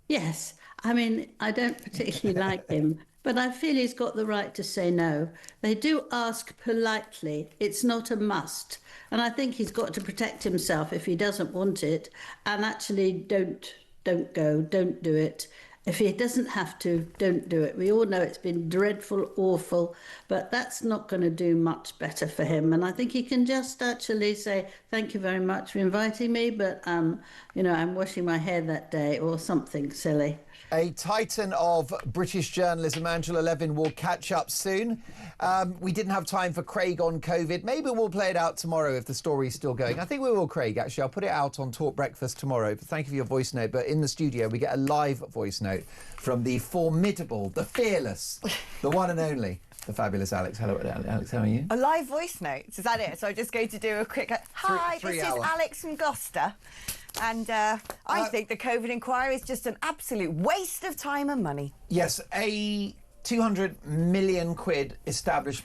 Yes. I mean, I don't particularly like him, but I feel he's got the right to say no. They do ask politely. It's not a must. And I think he's got to protect himself if he doesn't want it. And actually, don't go, don't do it. If he doesn't have to, don't do it. We all know it's been dreadful, awful, but that's not going to do much better for him. And I think he can just actually say, thank you very much for inviting me, but, I'm washing my hair that day, or something silly. A titan of British journalism, Angela Levin, will catch up soon. We didn't have time for Craig on COVID. Maybe we'll play it out tomorrow if the story's still going. I think we will, Craig, actually. I'll put it out on Talk Breakfast tomorrow. Thank you for your voice note. But in the studio, we get a live voice note from the formidable, the fearless, the one and only, the fabulous Alex. Hello, Alex, how are you? A live voice note, is that it? So I'm just going to do a quick... Hi, this is Alex from Gloucester. And I think the COVID inquiry is just an absolute waste of time and money. Yes, a 200 million quid establishment